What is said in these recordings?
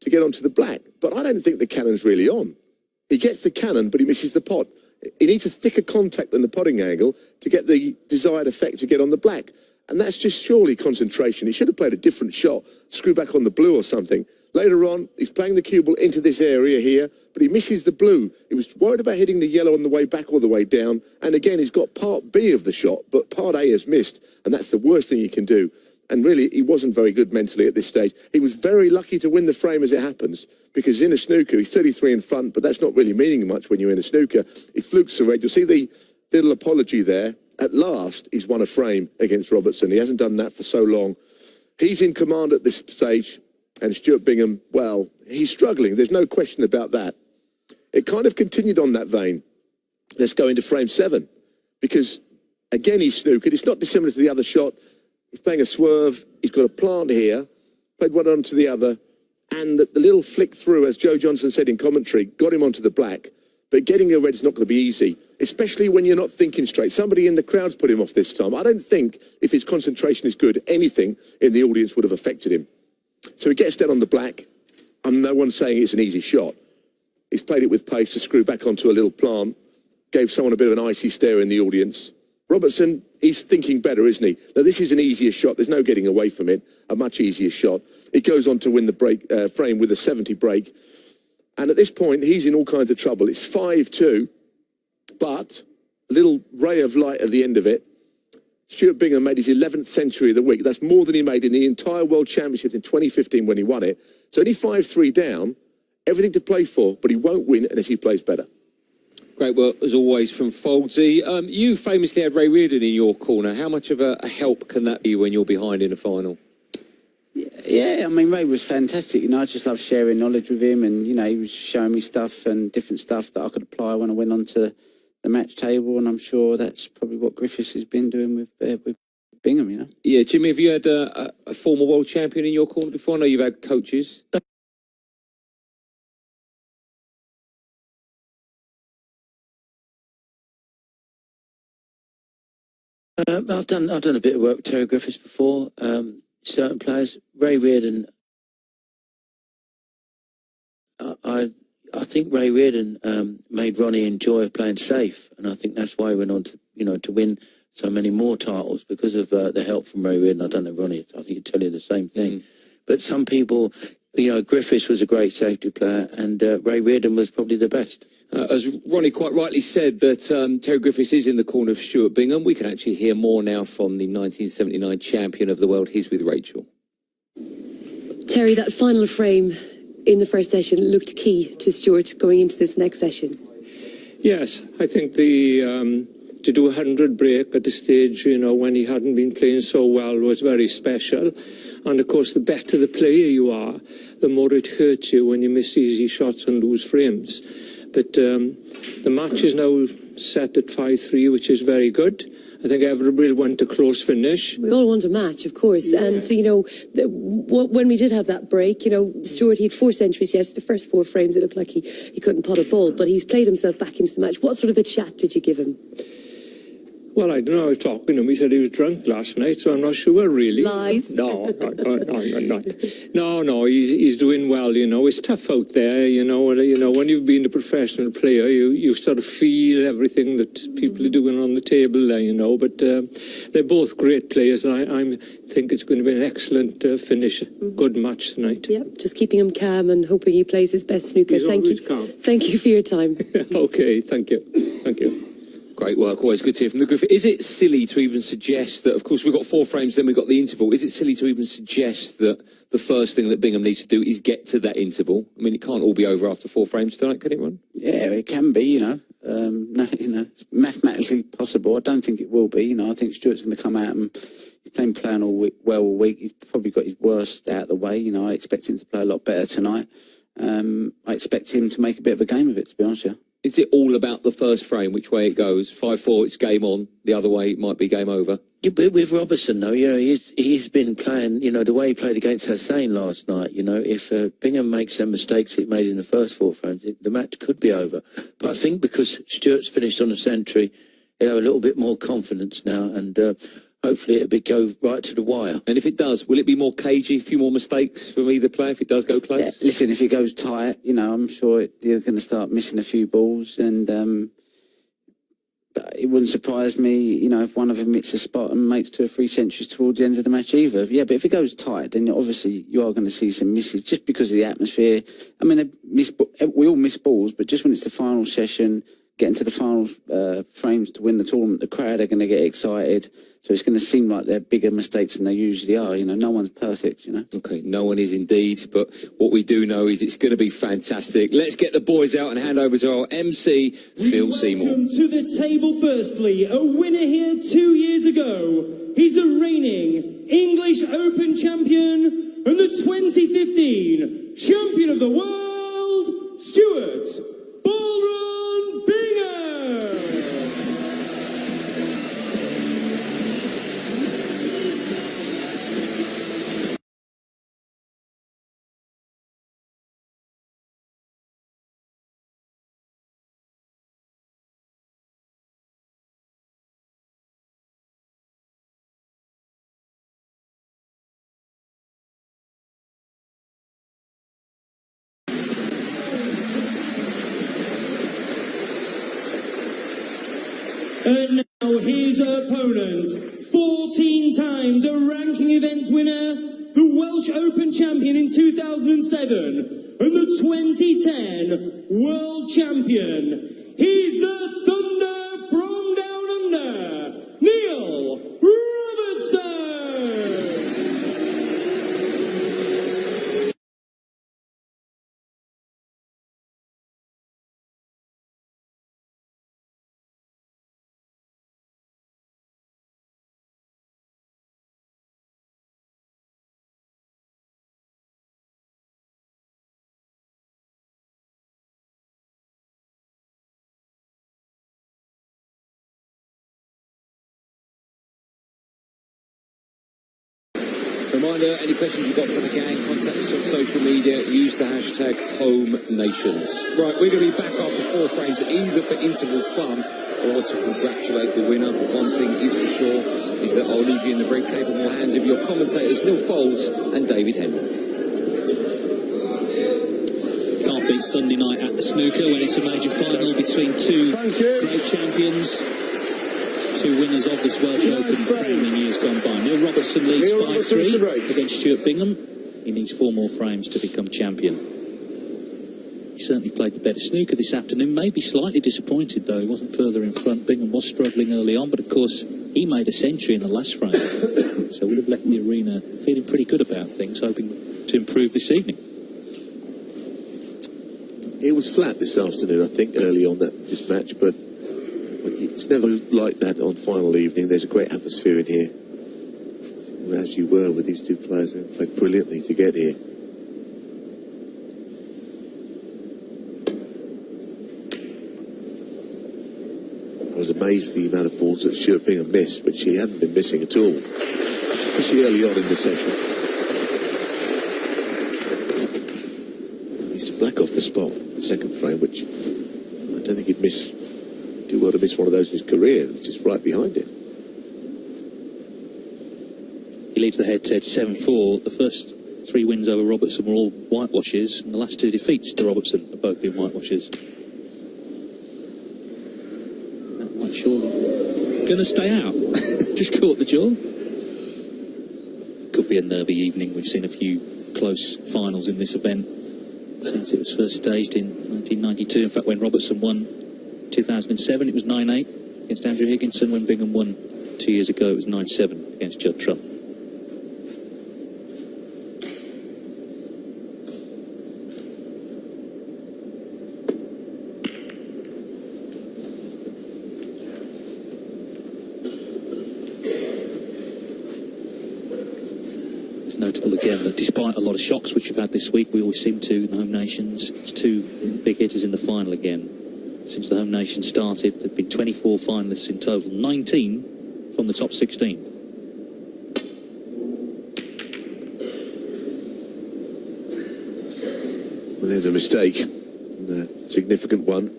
to get onto the black. But I don't think the cannon's really on. He gets the cannon, but he misses the pot. He needs a thicker contact than the potting angle to get the desired effect to get on the black. And that's just surely concentration. He should have played a different shot, screw back on the blue or something. Later on, he's playing the cue ball into this area here, but he misses the blue. He was worried about hitting the yellow on the way back or the way down. And again, he's got part B of the shot, but part A has missed. And that's the worst thing he can do. And really, he wasn't very good mentally at this stage. He was very lucky to win the frame as it happens, because in a snooker, he's 33 in front, but that's not really meaning much when you're in a snooker. He flukes the red. You'll see the little apology there. At last, he's won a frame against Robertson. He hasn't done that for so long. He's in command at this stage, and Stuart Bingham, well, he's struggling. There's no question about that. It kind of continued on that vein. Let's go into frame 7, because, again, he's snookered. It's not dissimilar to the other shot. He's playing a swerve. He's got a plant here, played one onto the other, and the little flick through, as Joe Johnson said in commentary, got him onto the black. But getting a red's not going to be easy, especially when you're not thinking straight. Somebody in the crowd's put him off this time. I don't think, if his concentration is good, anything in the audience would have affected him. So he gets down on the black, and no one's saying it's an easy shot. He's played it with pace to screw back onto a little plant, gave someone a bit of an icy stare in the audience. Robertson, he's thinking better, isn't he? Now, this is an easier shot. There's no getting away from it. A much easier shot. He goes on to win the break frame with a 70 break. And at this point, he's in all kinds of trouble. It's 5-2, but a little ray of light at the end of it. Stuart Bingham made his 11th century of the week. That's more than he made in the entire World Championship in 2015 when he won it. It's only 5-3 down, everything to play for, but he won't win unless he plays better. Great work, as always, from Foldsy. You famously had Ray Reardon in your corner. How much of a help can that be when you're behind in a final? Yeah, I mean, Ray was fantastic. You know, I just love sharing knowledge with him, and, you know, he was showing me stuff and different stuff that I could apply when I went onto the match table, and I'm sure that's probably what Griffiths has been doing with Bingham, you know. Yeah, Jimmy, have you had a former world champion in your corner before? I know you've had coaches. I've done a bit of work with Terry Griffiths before. Certain players, Ray Reardon. I think Ray Reardon made Ronnie enjoy playing safe, and I think that's why he went on to to win so many more titles, because of the help from Ray Reardon. I don't know Ronnie. I think he'd tell you the same thing. But some people, Griffiths was a great safety player, and Ray Reardon was probably the best. As Ronnie quite rightly said, that Terry Griffiths is in the corner of Stuart Bingham. We can actually hear more now from the 1979 champion of the world. He's with Rachel. Terry, that final frame in the first session looked key to Stuart going into this next session. Yes, I think to do a 100 break at the stage, when he hadn't been playing so well, was very special. And of course, the better the player you are, the more it hurts you when you miss easy shots and lose frames. But the match is now set at 5-3, which is very good. I think everybody will want a close finish. We all want a match, of course. Yeah. And so, when we did have that break, Stuart, he had 4 centuries, yes, the first 4 frames, it looked like he couldn't pot a ball, but he's played himself back into the match. What sort of a chat did you give him? Well, I don't know. I was talking to him. He said he was drunk last night, so I'm not sure, really. Lies. No, not. No, he's doing well, It's tough out there, When you've been a professional player, you sort of feel everything that people are doing on the table there, But they're both great players, and I think it's going to be an excellent finish. Good match tonight. Yeah, just keeping him calm and hoping he plays his best snooker. He's always calm. Thank you for your time. Okay, thank you. Thank you. Great work, always good to hear from the Griffith. Is it silly to even suggest that, of course, we've got 4 frames, then we've got the interval. Is it silly to even suggest that the first thing that Bingham needs to do is get to that interval? I mean, it can't all be over after 4 frames tonight, can it, Ron? Yeah, it can be, No, it's mathematically possible. I don't think it will be, I think Stuart's going to come out and he's playing all week. He's probably got his worst out of the way. I expect him to play a lot better tonight. I expect him to make a bit of a game of it, to be honest with you. Is it all about the first frame, which way it goes? 5-4, it's game on. The other way, it might be game over. Yeah, but with Robertson, though, he's been playing, the way he played against Hussain last night, if Bingham makes them mistakes he made in the first 4 frames, the match could be over. But I think because Stuart's finished on a century, he'll have a little bit more confidence now, and hopefully it'll go right to the wire. And if it does, will it be more cagey, a few more mistakes from either player if it does go close? Yeah, listen, if it goes tight, you know, I'm sure you're going to start missing a few balls, and but it wouldn't surprise me, you know, if one of them hits a spot and makes 2 or 3 centuries towards the end of the match either. Yeah, but if it goes tight, then obviously you are going to see some misses just because of the atmosphere. I mean, we all miss balls, but just when it's the final session, getting to the final frames to win the tournament, the crowd are going to get excited. So it's going to seem like they're bigger mistakes than they usually are. You know, no one's perfect, you know. Okay, no one is indeed, but what we do know is it's going to be fantastic. Let's get the boys out and hand over to our MC, Phil Seymour. Welcome to the table firstly, a winner here 2 years ago. He's the reigning English Open champion and the 2015 champion of the world, Stuart Bingham. And now his opponent, 14 times a ranking event winner, the Welsh Open champion in 2007, and the 2010 world champion. He's the Thunder from Down Under, Neil Robertson. Reminder, any questions you've got for the gang, contact us on social media, use the hashtag HomeNations. Right, we're going to be back after 4 frames, either for interval fun or to congratulate the winner. But one thing is for sure, is that I'll leave you in the very capable hands of your commentators, Neil Foles and David Henry. Can't beat Sunday night at the snooker when it's a major final between 2 great champions. 2 winners of this Welsh Open frame in years gone by. Neil Robertson leads 5-3 against Stuart Bingham. He needs 4 more frames to become champion. He certainly played the better snooker this afternoon. Maybe slightly disappointed though. He wasn't further in front. Bingham was struggling early on, but of course he made a century in the last frame. So we'll have left the arena feeling pretty good about things, hoping to improve this evening. It was flat this afternoon, I think, early on this match, but it's never like that on final evening. There's a great atmosphere in here. As you were with these 2 players who played brilliantly to get here. I was amazed the amount of balls that Stuart Bingham missed, but she hadn't been missing at all, especially early on in the session. He used to black off the spot, the second frame, which I don't think he'd do well to miss one of those in his career. It was just right behind him. He leads the head-to-head 7-4. The first 3 wins over Robertson were all whitewashes, and the last 2 defeats to Robertson have both been whitewashes. That might surely gonna stay out. Just caught the jaw. Could be a nervy evening. We've seen a few close finals in this event since it was first staged in 1992. In fact, when Robertson won 2007, it was 9-8 against Andrew Higginson. When Bingham won 2 years ago, it was 9-7 against Judd Trump. It's notable again that despite a lot of shocks which we've had this week, we always seem to, in the home nations, it's 2 big hitters in the final again. Since the home nation started, there have been 24 finalists in total, 19 from the top 16. Well, there's a mistake, and a significant one.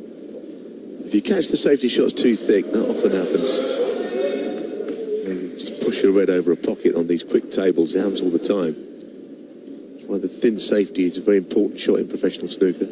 If you catch the safety shots too thick, that often happens. You just push push a red over a pocket on these quick tables. It happens all the time. That's why the thin safety is a very important shot in professional snooker.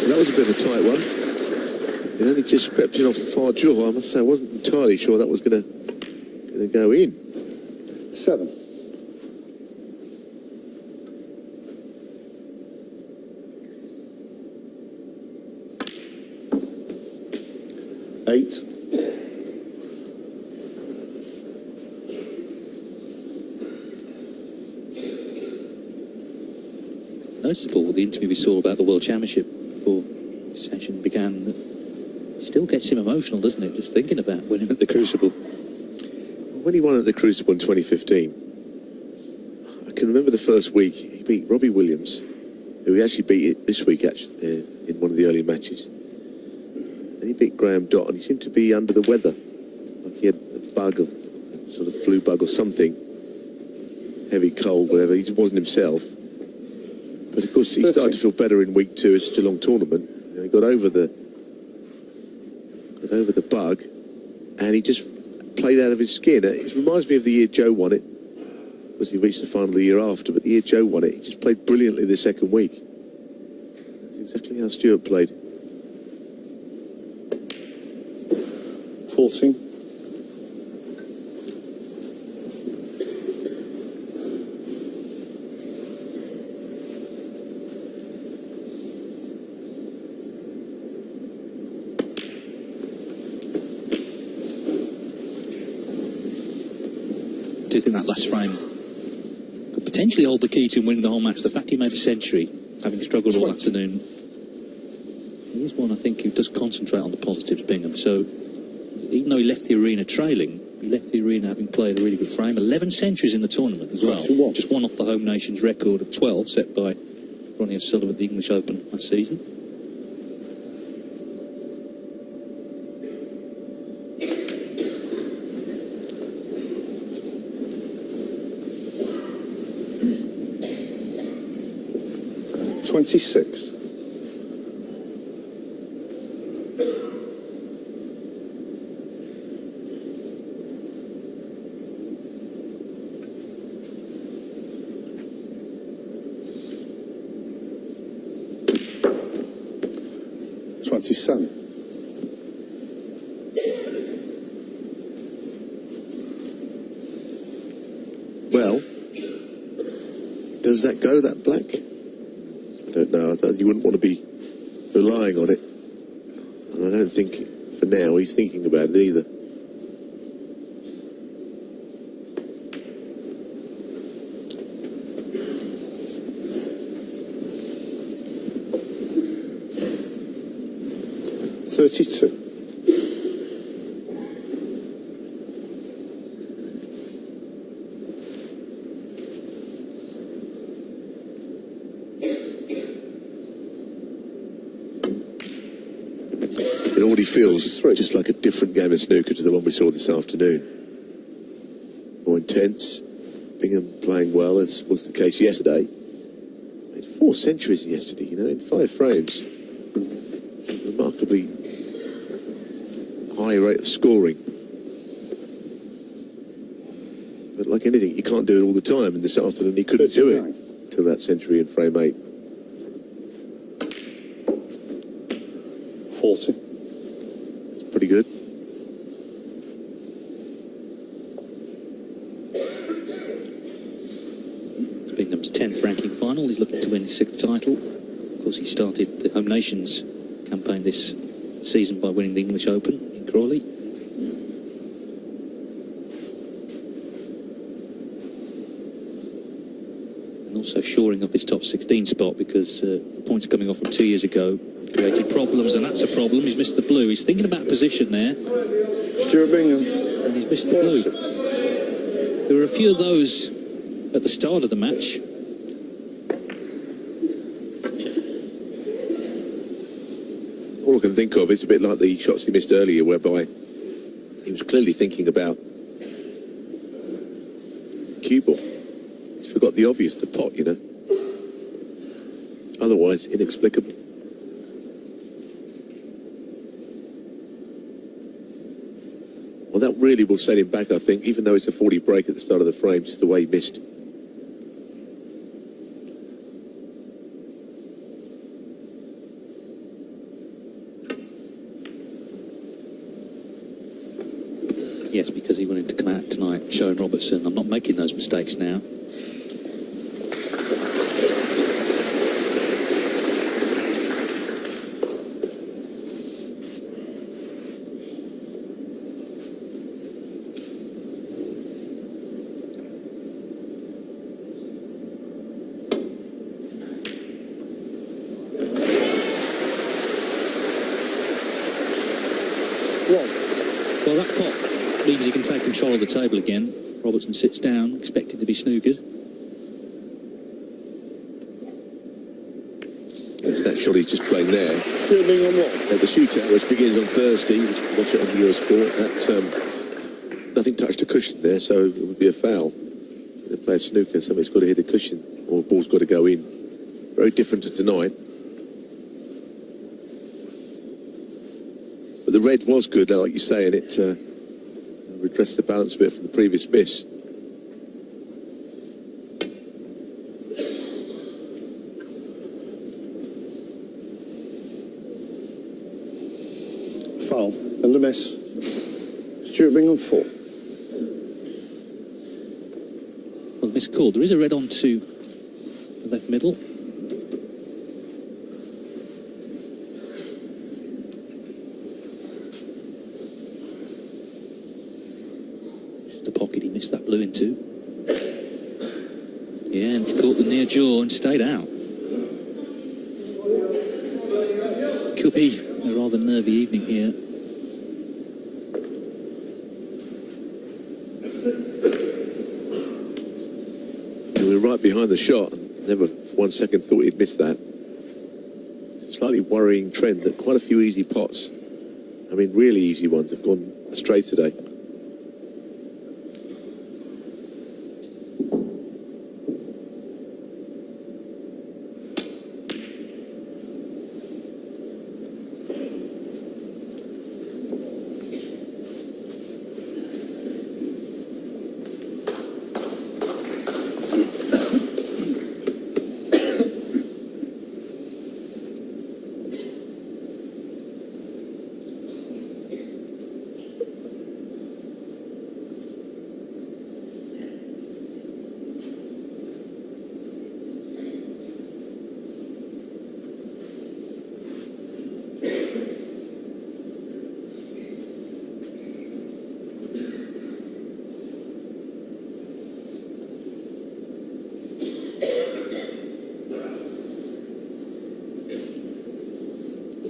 That was a bit of a tight one. It only just crept in off the far jaw. I must say I wasn't entirely sure that was going to go in. 7. Eight. Noticeable the interview we saw about the World Championship before the session began, that still gets him emotional, doesn't it, just thinking about winning at the Crucible. When he won at the Crucible in 2015, I can remember the first week he beat Robbie Williams, who he actually beat this week actually, in one of the early matches. Then he beat Graham Dott, and he seemed to be under the weather, like he had a bug, of sort of flu bug or something, heavy cold, whatever. He just wasn't himself. But of course, he started to feel better in week 2. It's such a long tournament. You know, he got over the bug, and he just played out of his skin. It reminds me of the year Joe won it, because he reached the final the year after. But the year Joe won it, he just played brilliantly the second week. That's exactly how Stuart played. 14. Do you think that last frame could potentially hold the key to winning the whole match? The fact he made a century, having struggled all afternoon. He is one, I think, who does concentrate on the positives, Bingham. So, even though he left the arena trailing, he left the arena having played a really good frame. 11 centuries in the tournament as well. Just one off the home nation's record of 12 set by Ronnie O'Sullivan at the English Open last season. $26. $27. Well, does that go, that black? I don't know. I thought you wouldn't want to be relying on it. And I don't think, for now, he's thinking about it either. $32. It already feels just like a different game of snooker to the one we saw this afternoon. More intense. Bingham playing well, as was the case yesterday. Made 4 centuries yesterday, you know, in 5 frames. It's a remarkably high rate of scoring. But like anything, you can't do it all the time, and this afternoon he couldn't 39. Do it till that century in frame 8. 40. That's pretty good. It's Bingham's 10th ranking final. He's looking to win his 6th title. Of course, he started the Home Nations campaign this season by winning the English Open in Crawley. And also shoring up his top 16 spot, because the points coming off from 2 years ago created problems, and that's a problem. He's missed the blue. He's thinking about position there. Stuart Bingham. And he's missed the blue. 40. There were a few of those at the start of the match. All I can think of is a bit like the shots he missed earlier, whereby he was clearly thinking about cue ball. He's forgot the obvious, the pot, you know. Otherwise, inexplicable. Well, that really will set him back, I think, even though it's a 40 break at the start of the frame, just the way he missed. Yes, because he wanted to come out tonight showing Robertson, I'm not making those mistakes now. Well, that pot means he can take control of the table again. Robertson sits down, expected to be snookered. It's that shot he's just playing there. Stuart Bingham what? At the shootout, which begins on Thursday, which you can watch it on Eurosport. That, nothing touched a cushion there, so it would be a foul. They play a snooker, somebody's got to hit a cushion, or the ball's got to go in. Very different to tonight. But the red was good, like you say, and it redressed the balance a bit from the previous miss. Foul. And the miss. Stuart Bingham 4. Well, the miss called. There is a red on to the left middle. The pocket he missed that blue into. Yeah, and he's caught the near jaw and stayed out. Could be a rather nervy evening here. We were right behind the shot, and never for 1 second thought he'd missed that. It's a slightly worrying trend that quite a few easy pots, I mean really easy ones, have gone astray today.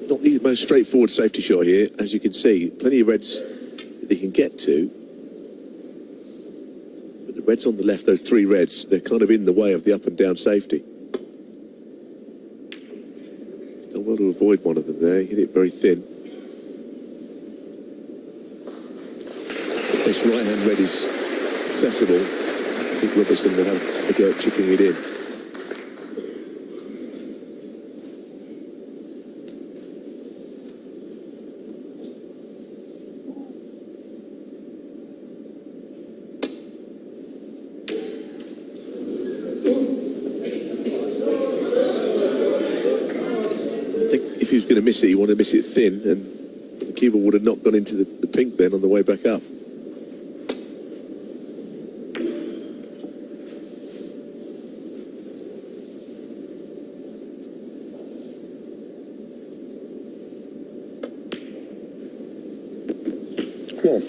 Not the most straightforward safety shot here, as you can see. Plenty of reds that he can get to. But the reds on the left, those three reds, they're kind of in the way of the up and down safety. He's done well to avoid one of them there. He hit it very thin. If this right-hand red is accessible, I think Robertson will have a go at chipping it in. If he was going to miss it, he wanted to miss it thin, and the keeper would have not gone into the pink then on the way back up. One.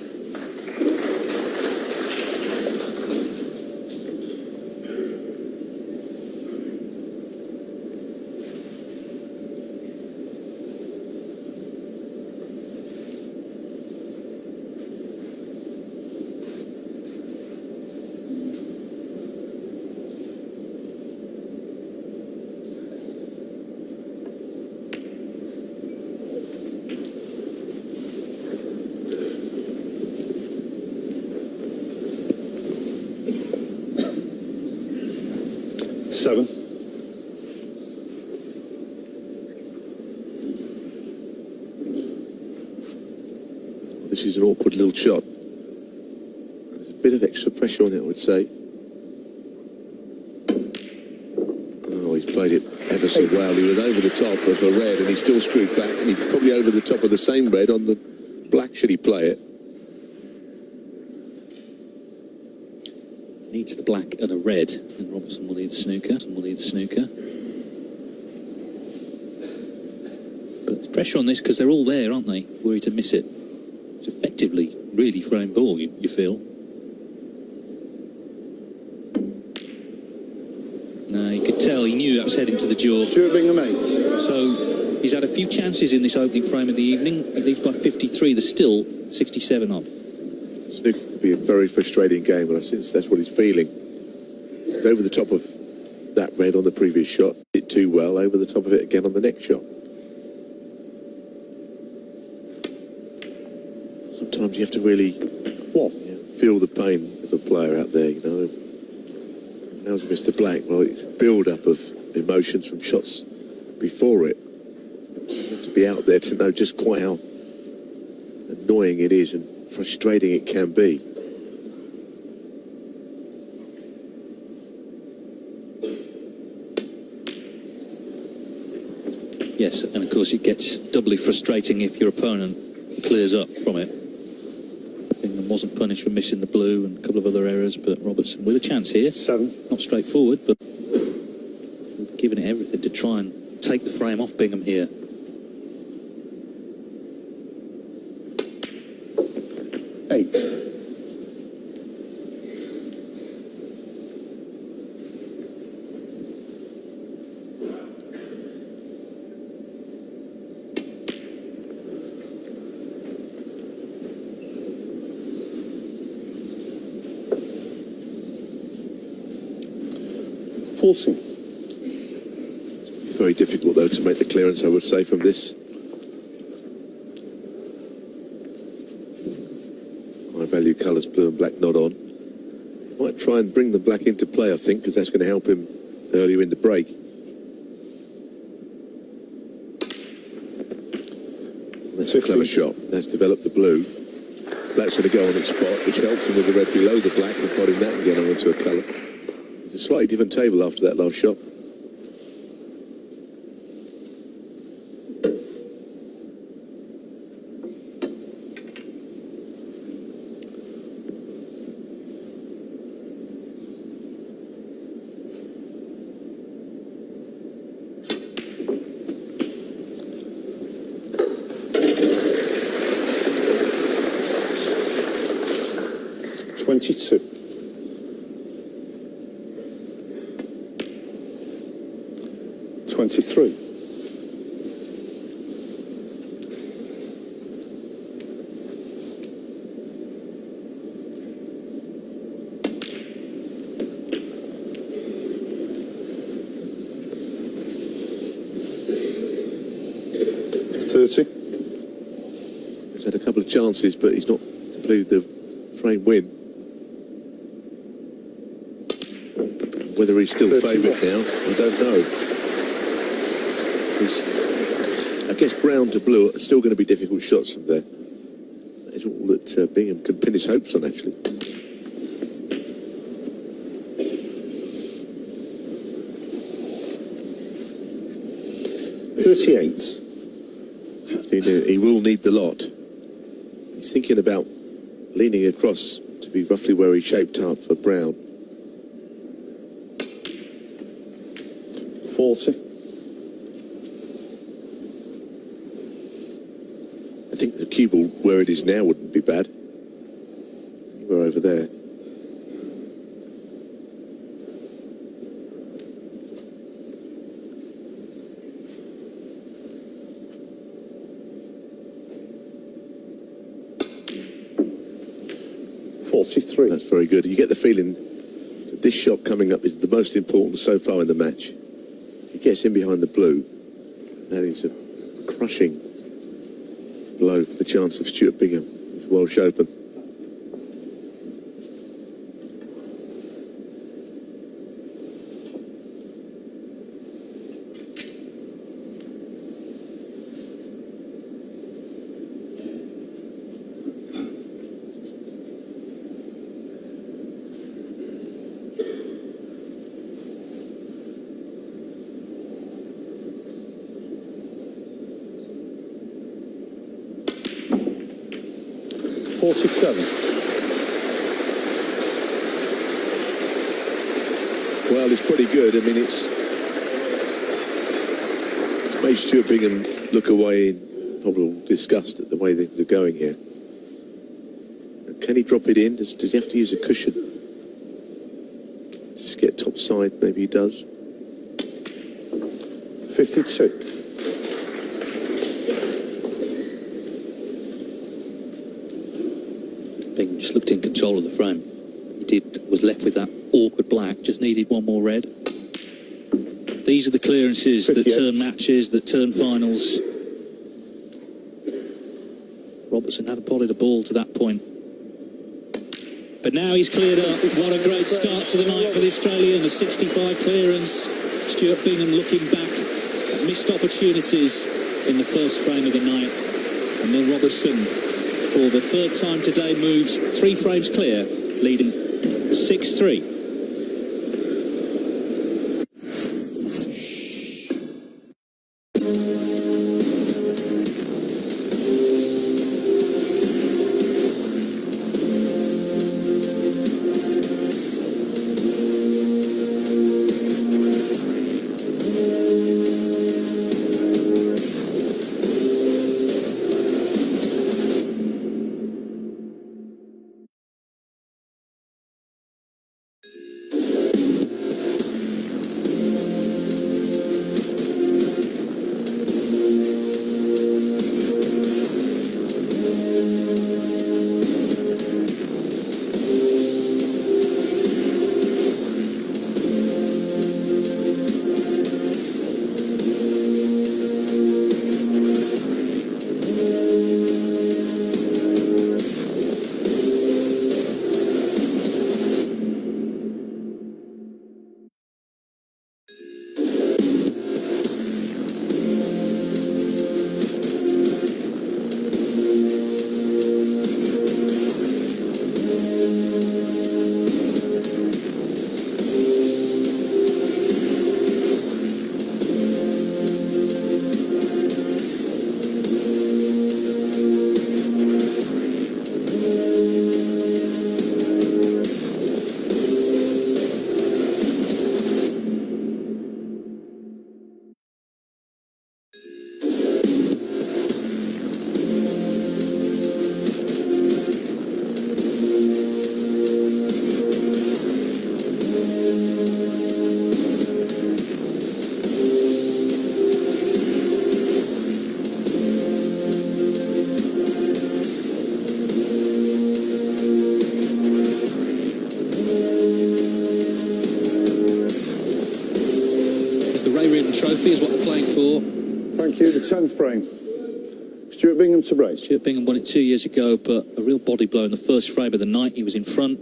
7. This is an awkward little shot. There's a bit of extra pressure on it, I would say. Oh, he's played it ever so well. He was over the top of a red and he still screwed back, and he's probably over the top of the same red on the black should he play it. Needs the black and a red, and Robertson will need snooker. But there's pressure on this because they're all there, aren't they? Worried to miss it. It's effectively really thrown ball, you feel. No, you could tell he knew that was heading to the jaw. Stuart Bingham 8. So he's had a few chances in this opening frame of the evening. He leads by 53. There's still 67 on. Snooker could be a very frustrating game, and I sense that's what he's feeling. He's over the top of that red on the previous shot. Did too well, over the top of it again on the next shot. Sometimes you have to really feel the pain of a player out there, you know. Now Mr. Black, well, it's a build-up of emotions from shots before it. You have to be out there to know just quite how annoying it is and frustrating it can be. Yes, and of course it gets doubly frustrating if your opponent clears up from it. Bingham wasn't punished for missing the blue and a couple of other errors, but Robertson with a chance here. 7. Not straightforward, but giving it everything to try and take the frame off Bingham here. 8. Very difficult, though, to make the clearance, I would say, from this. High value colours, blue and black, not on. Might try and bring the black into play, I think, because that's going to help him earlier in the break. And that's 50. a clever shot. That's developed the blue. Black's going to go on its spot, which helps him with the red below the black and potting that and getting on into a colour. It's a slightly different table after that last shot. Three. He's had a couple of chances, but he's not completed the frame win. Whether he's still favourite now, I don't know. I guess brown to blue are still going to be difficult shots from there. That is all that Bingham can pin his hopes on, actually. He will need the lot. He's thinking about leaning across to be roughly where he shaped up for brown. 40. I think the cue ball where it is now wouldn't be bad. Anywhere over there. That's very good. You get the feeling that this shot coming up is the most important so far in the match. He gets in behind the blue. That is a crushing blow for the chance of Stuart Bingham. It's Welsh Open. 47. Well, it's pretty good. I mean, it's made Stuart Bingham look away in probable disgust at the way they're going here. Can he drop it in? Does he have to use a cushion? Just get top side, maybe he does. 52. Bingham just looked in control of the frame. Was left with that awkward black, just needed one more red. These are the clearances that turn matches, that turn finals. Robertson had potted a ball to that point. But now he's cleared up. What a great start to the night for the Australian. The 65 clearance. Stuart Bingham looking back at missed opportunities in the first frame of the night. And Neil Robertson, for the third time today, moves 3 frames clear, leading 6-3. Trophy is what they're playing for. Thank you. The 10th frame. Stuart Bingham to break. Stuart Bingham won it 2 years ago, but a real body blow in the first frame of the night. He was in front.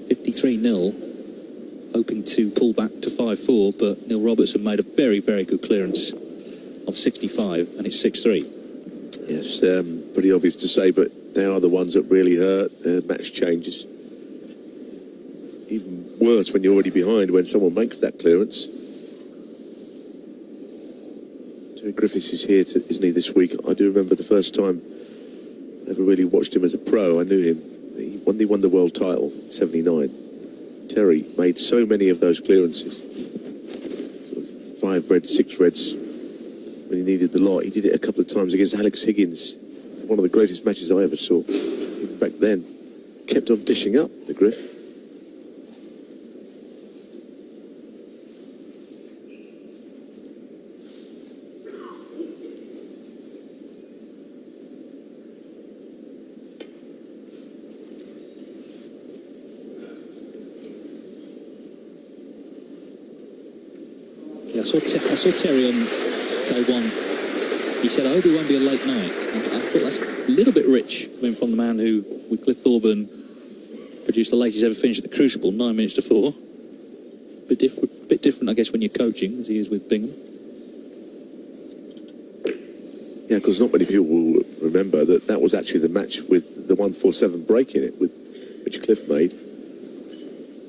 53-0, hoping to pull back to 5-4, but Neil Robertson made a very, very good clearance of 65, and it's 6-3. Yes, pretty obvious to say, but they are the ones that really hurt. Match changes. Even worse when you're already behind when someone makes that clearance. Griffiths is here, isn't he, this week? I do remember the first time I ever really watched him as a pro. I knew him. He won the world title in '79. Terry made so many of those clearances. Sort of 5 reds, 6 reds when he needed the lot. He did it a couple of times against Alex Higgins. One of the greatest matches I ever saw. Even back then. Kept on dishing up, the Griff. I saw Terry on day one. He said, I hope it won't be a late night. And I thought that's a little bit rich, coming from the man who, with Cliff Thorburn, produced the latest ever finish at the Crucible, 9 minutes to 4. Bit different, I guess, when you're coaching, as he is with Bingham. Yeah, because not many people will remember that was actually the match with the 147 break in it, which Cliff made.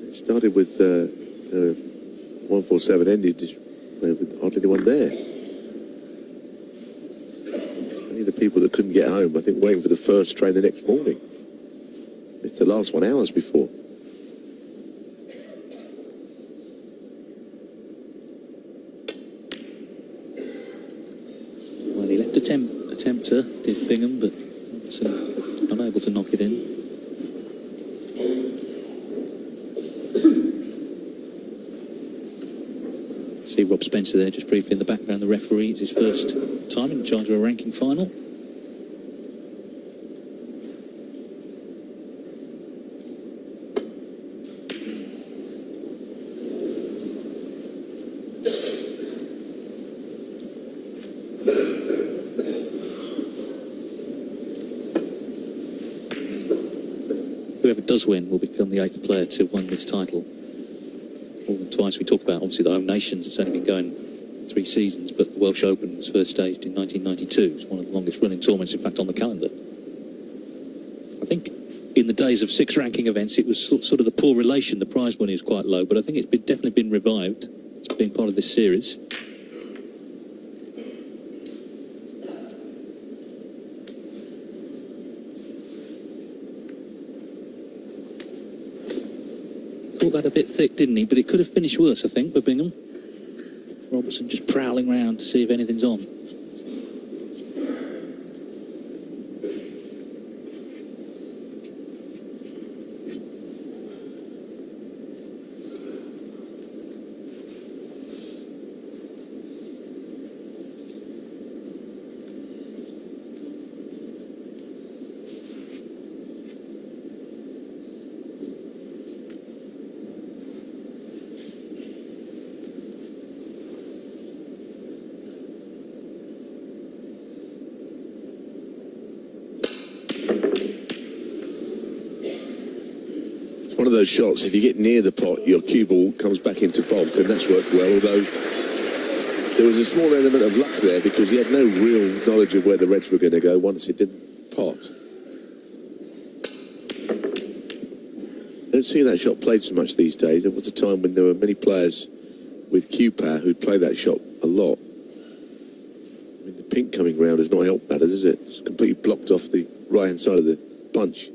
It started with 147, ended with hardly anyone there. Only the people people that couldn't get home, I think, waiting for the first train the next morning. It's the last one hours before. Well, he left attempter, did Bingham, but Robertson unable to knock it in. See Rob Spencer there just briefly in the background. The referee, it's his first time in charge of a ranking final. Whoever does win will become the 8th player to win this title. More than twice. We talk about, obviously, the Home Nations. It's only been going 3 seasons, but the Welsh Open was first staged in 1992. It's one of the longest running tournaments, in fact, on the calendar. I think in the days of 6 ranking events, it was sort of the poor relation. The prize money is quite low, but I think it's definitely been revived. It's been part of this series. Thought that a bit thick, didn't he? But it could have finished worse, I think, for Bingham. Robertson just prowling round to see if anything's on. One of those shots, if you get near the pot, your cue ball comes back into bulk, and that's worked well, although there was a small element of luck there because he had no real knowledge of where the Reds were going to go once it didn't pot. Don't see that shot played so much these days. There was a time when there were many players with cue power who'd play that shot a lot. I mean, the pink coming round has not helped matters, is it? It's completely blocked off the right-hand side of the bunch.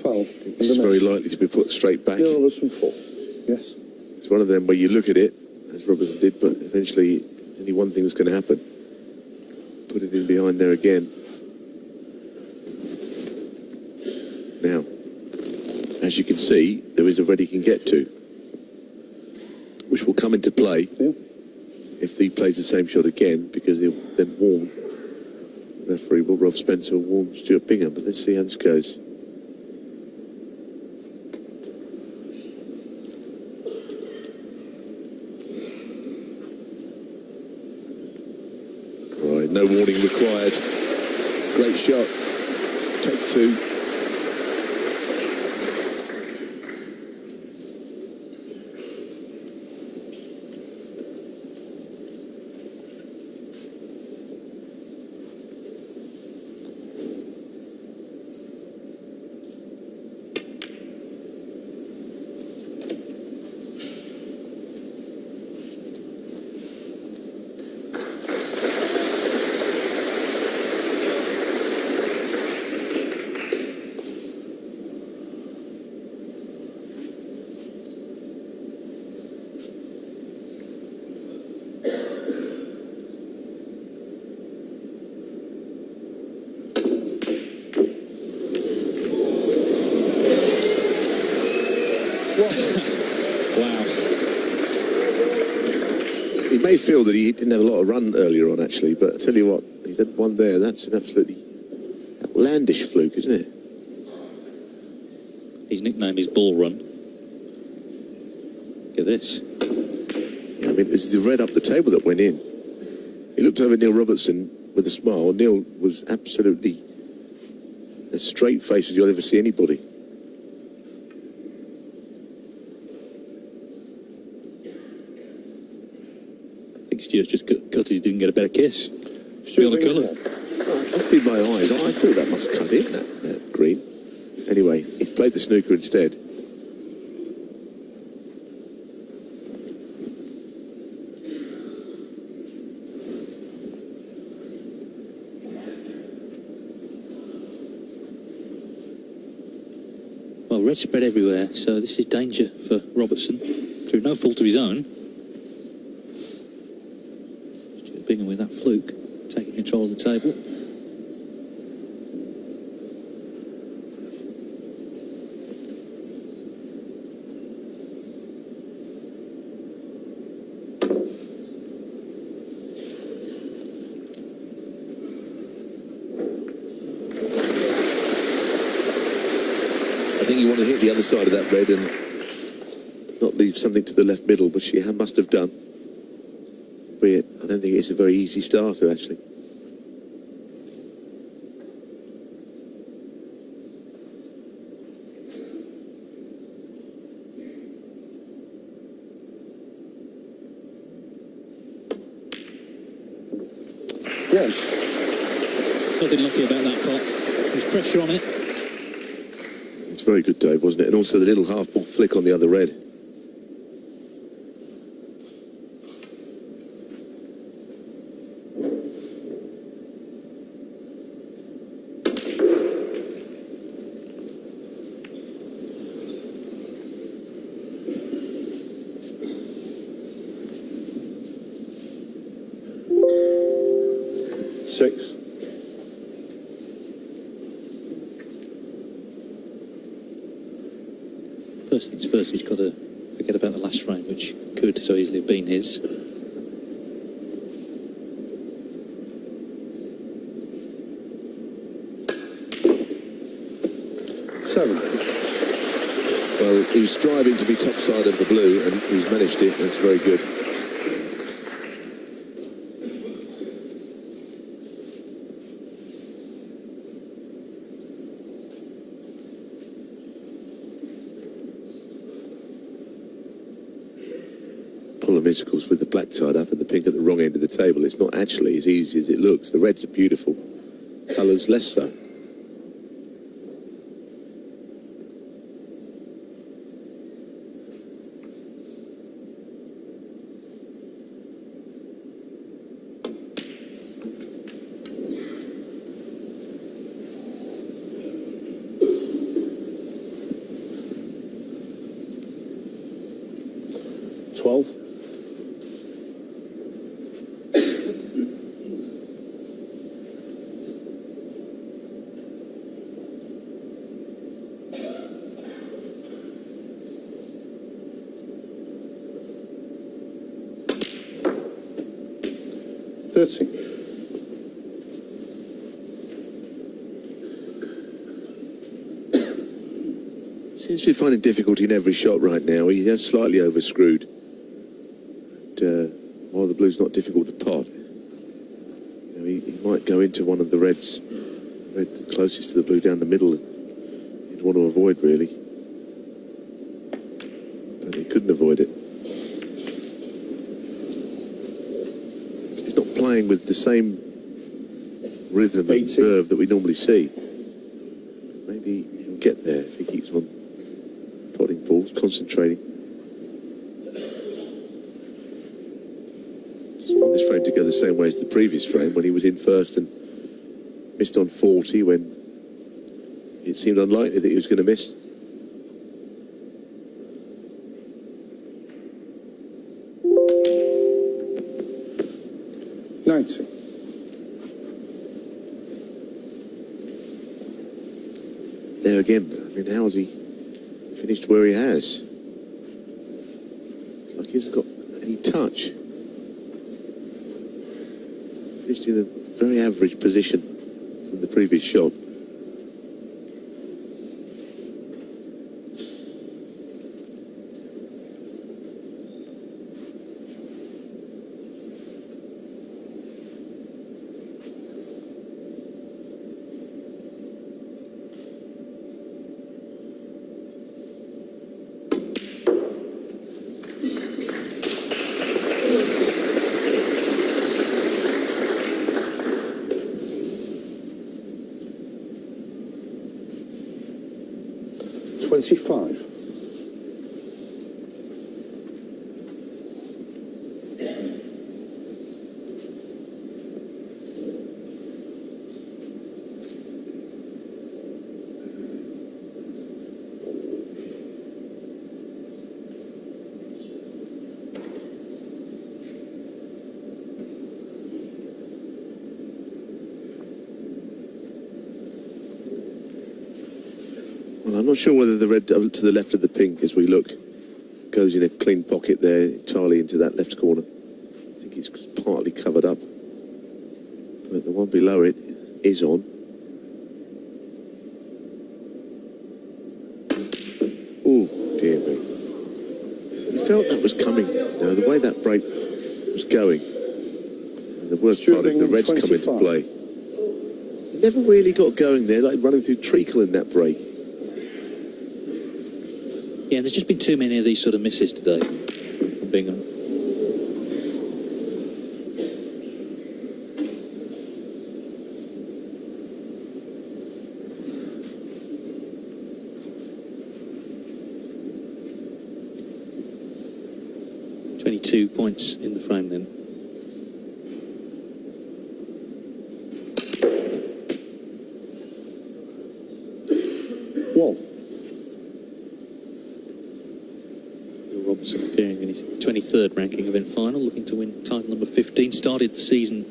Foul. It's very likely to be put straight back. Robertson 4. Yes. It's one of them where you look at it, as Robertson did, but eventually there's only one thing that's going to happen. Put it in behind there again. Now, as you can see, there is a red he can get to, which will come into play if he plays the same shot again, because he'll then warn referee, well, Rob Spencer will warn Stuart Bingham, but let's see how this goes. No warning required. Great shot. Take 2. may feel that he didn't have a lot of run earlier on, actually, but I tell you what, he's had one there. That's an absolutely outlandish fluke, isn't it? His nickname is Ball Run. Look at this. Yeah, I mean, it's the red up the table that went in. He looked over at Neil Robertson with a smile. Neil was absolutely as straight faced as you'll ever see anybody. I think Stuart's just gutted he didn't get a better kiss. Stuart Beyond Bingham. colour. Oh, it must be my eyes. I thought that must cut in, that green. Anyway, he's played the snooker instead. Well, red spread everywhere, so this is danger for Robertson through no fault of his own. Stuart Bingham with that fluke, taking control of the table. I think you want to hit the other side of that red and not leave something to the left middle, which she must have done. Albeit, I don't think it's a very easy starter, actually. Yeah. Nothing lucky about that pot. There's pressure on it. It's very good, Dave, wasn't it? And also the little half-ball flick on the other red. Six. First things first, he's got to forget about the last frame, which could so easily have been his. Seven. Well, he was striving to be top side of the blue, and he's managed it. That's very good. Problem is, of course, with the black tied up and the pink at the wrong end of the table, it's not actually as easy as it looks. The reds are beautiful, colours less so. Seems to be finding difficulty in every shot right now. He has slightly overscrewed. And, while the blue's not difficult to pot, you know, he might go into one of the reds, the red closest to the blue down the middle. He'd want to avoid, really. But he couldn't avoid it. He's not playing with the same rhythm and curve that we normally see. Maybe he can get there if he keeps on potting balls, concentrating. Just want this frame to go the same way as the previous frame when he was in first and missed on 40 when it seemed unlikely that he was going to miss. There again, I mean, how has he finished where he has? It's like he hasn't got any touch. just in a very average position from the previous shot. $25. Well, I'm not sure whether the red to the left of the pink, as we look, goes in a clean pocket there entirely into that left corner. I think it's partly covered up, but the one below it is on. Oh dear me! You felt that was coming. The way that break was going, and the worst part is the reds come into play. He never really got going there, like running through treacle in that break. Yeah, there's just been too many of these sort of misses today from Bingham. .22 points in the frame then. Wall. Robertson appearing in his 23rd ranking event final, looking to win title number 15. Started the season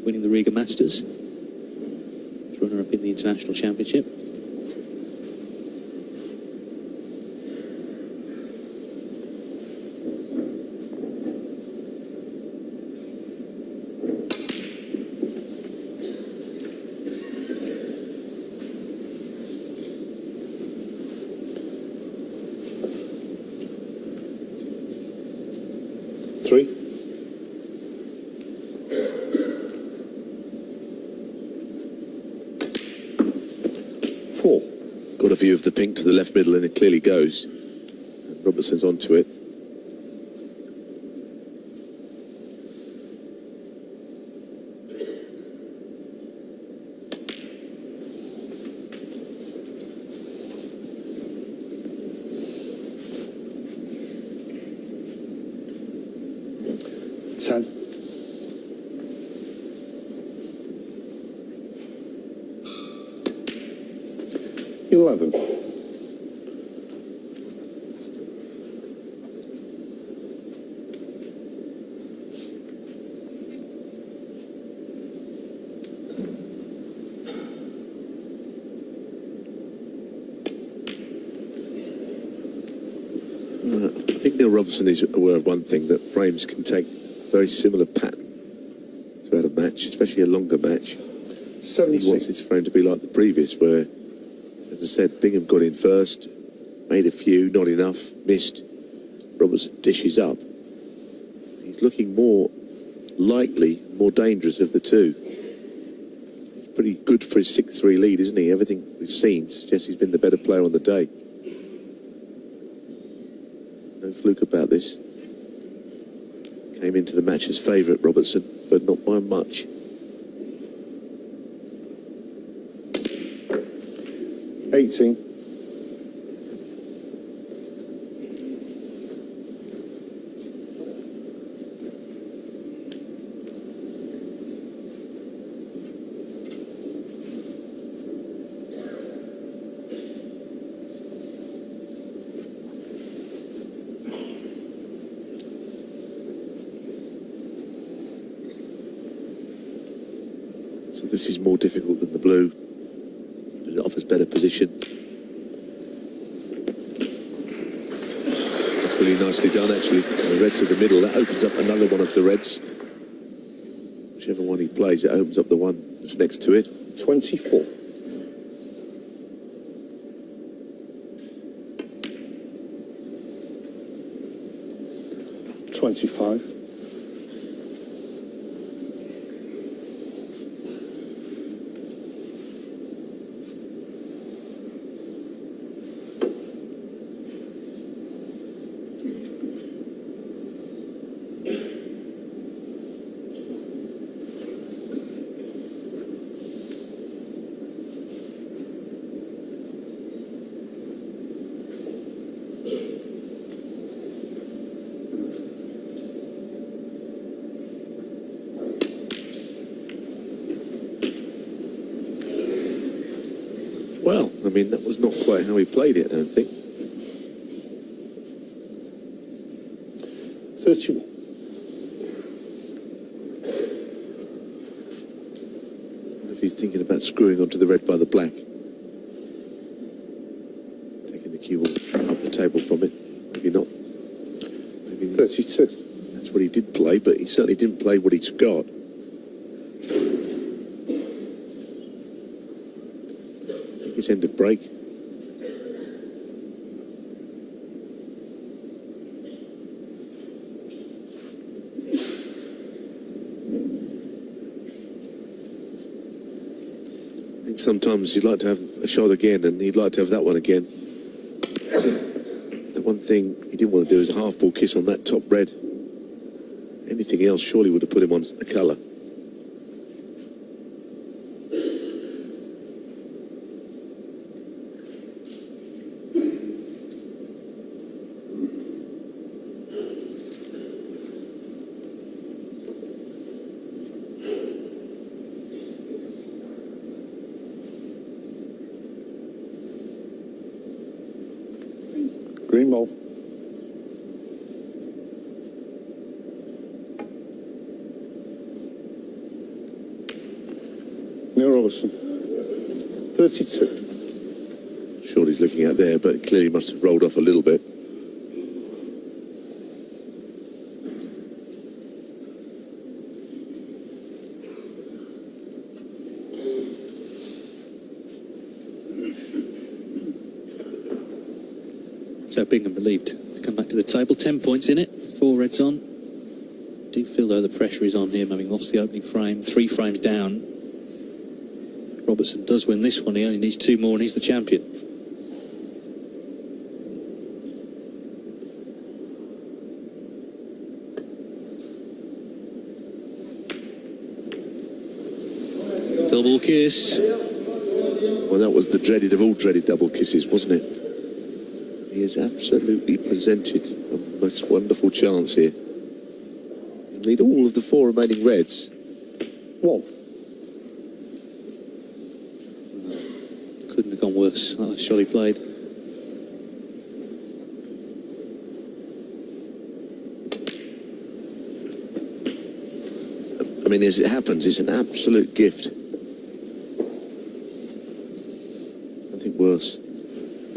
winning the Riga Masters. He's runner-up in the International Championship. Got a view of the pink to the left middle, and it clearly goes. And Robertson's onto it. $11. I think Neil Robertson is aware of one thing, that frames can take a very similar pattern throughout a match, especially a longer match. 76. He wants his frame to be like the previous, where, as I said, Bingham got in first, made a few, not enough, missed. Robertson dishes up. He's looking more likely, more dangerous of the two. He's pretty good for his 6-3 lead, isn't he? Everything we've seen suggests he's been the better player on the day. No fluke about this. Came into the match as favourite, Robertson, but not by much. $18. So this is more difficult than the blue, but it offers better position. That's really nicely done, actually. And the red to the middle, that opens up another one of the reds, Whichever one he plays, it opens up the one that's next to it. 24. $25. Well, I mean, that was not quite how he played it, I don't think. 31. If he's thinking about screwing onto the red by the black. Taking the cue ball up the table from it. Maybe not. Maybe 32. that's what he did play, but he certainly didn't play what he's got. I think it's end of break. I think sometimes you'd like to have a shot again, and he'd like to have that one again. The one thing he didn't want to do is a half-ball kiss on that top red. Anything else surely would have put him on a colour. Green ball. Neil Robertson. 32. Sure he's looking at there, but clearly must have rolled off a little bit. So Bingham relieved to come back to the table. 10 points in it. 4 reds on. Do feel though the pressure is on him, having lost the opening frame. 3 frames down. Robertson does win this one. He only needs 2 more and he's the champion. Double kiss. Well, that was the dreaded of all dreaded double kisses, wasn't it? He has absolutely presented a most wonderful chance here. You need all of the 4 remaining reds. 1. Couldn't have gone worse. That shot he played. I mean, as it happens, it's an absolute gift. Nothing worse.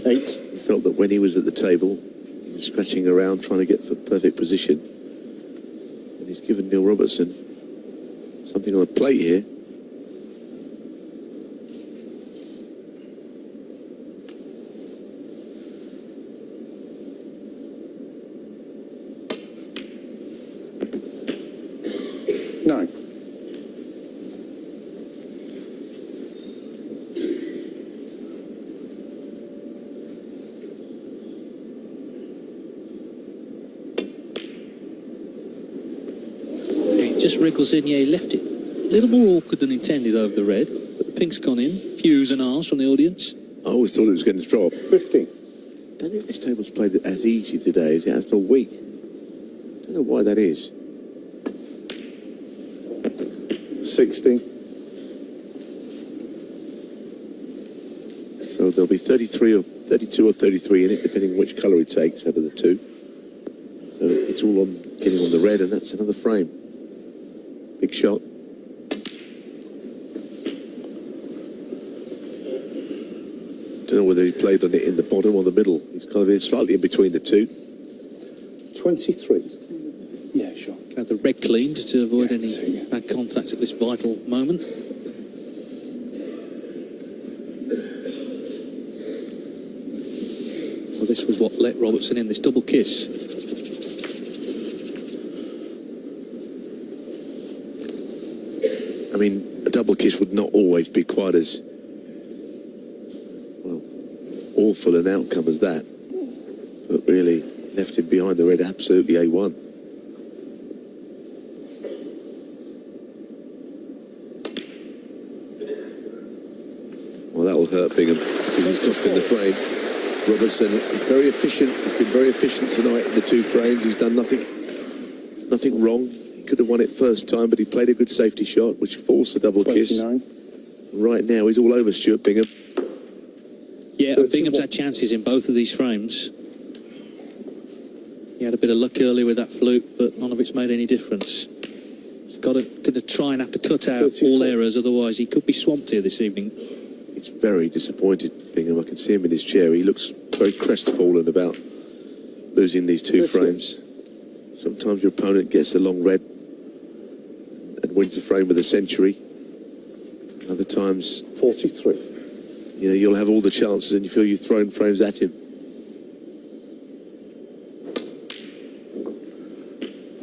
8. He felt that when he was at the table, he was scratching around trying to get for perfect position. And he's given Neil Robertson something on a plate here. Nine. Just wriggles in, yeah, he left it a little more awkward than intended over the red, but the pink's gone in. Views and ahs from the audience. I always thought it was going to drop. 15. I don't think this table's played as easy today as it has all week. I don't know why that is. 16. So there'll be 33 or 32 or 33 in it, depending on which colour he takes out of the 2. So it's all on getting on the red, and that's another frame. Big shot. Don't know whether he played on it in the bottom or the middle. He's kind of slightly in between the 2. 23. Yeah, sure. Have the red cleaned to avoid any bad contacts at this vital moment. Well, this was what let Robertson in, this double kiss. I mean, a double kiss would not always be quite as, well, awful an outcome as that. But really, left him behind the red, absolutely A1. Well, that will hurt Bingham because he's cost him the frame. Robertson is very efficient. He's been very efficient tonight in the two frames. He's done nothing wrong. He could have won it first time, but he played a good safety shot, which forced the double 29. kiss. Right now, he's all over Stuart Bingham. Yeah, Bingham's had chances in both of these frames. He had a bit of luck earlier with that fluke, but none of it's made any difference. He's got to try and have to cut out 34. all errors, otherwise he could be swamped here this evening. He's very disappointed, Bingham. I can see him in his chair. He looks very crestfallen about losing these two frames. Sometimes your opponent gets a long red and wins the frame with a century. Other times, 43. you know, you'll have all the chances and you feel you've thrown frames at him.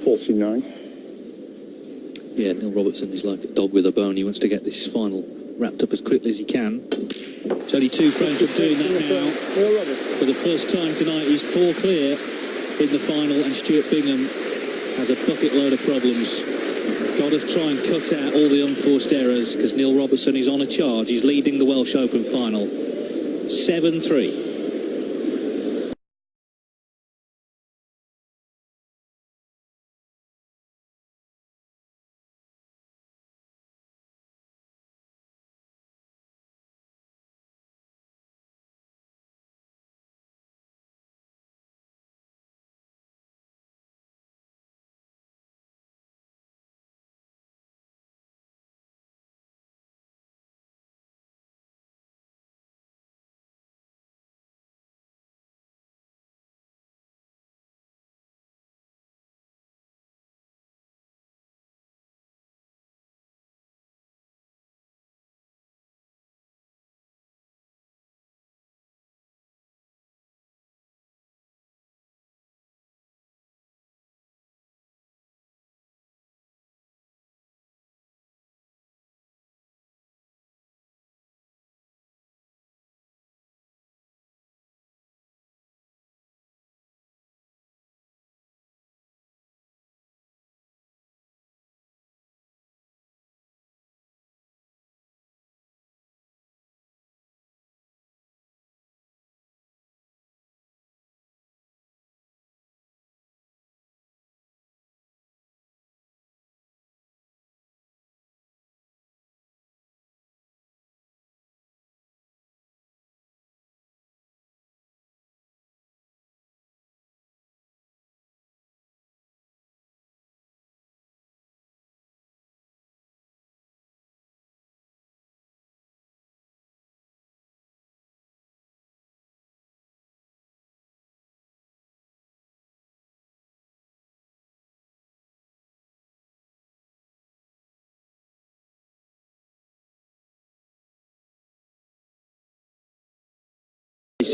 49. Yeah, Neil Robertson is like a dog with a bone. He wants to get this final wrapped up as quickly as he can. It's only 2 frames from doing that now. For the first time tonight, he's 4 clear in the final, and Stuart Bingham has a bucket load of problems. Got to try and cut out all the unforced errors, because Neil Robertson is on a charge. He's leading the Welsh Open final 7-3.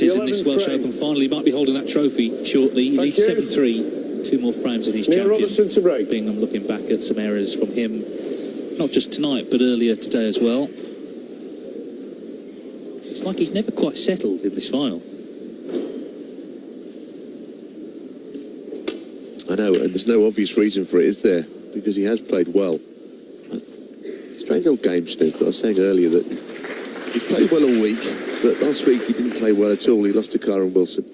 In this Welsh Open final, he might be holding that trophy shortly. He needs 7-3, 2 more frames and he's champion. Robertson to break. Bingham looking back at some errors from him, not just tonight but earlier today as well. It's like he's never quite settled in this final. I know, and there's no obvious reason for it, is there? Because he has played well. Strange old game, Snoop. I was saying earlier that he's played well all week, but last week he didn't play well at all. He lost to Kyron Wilson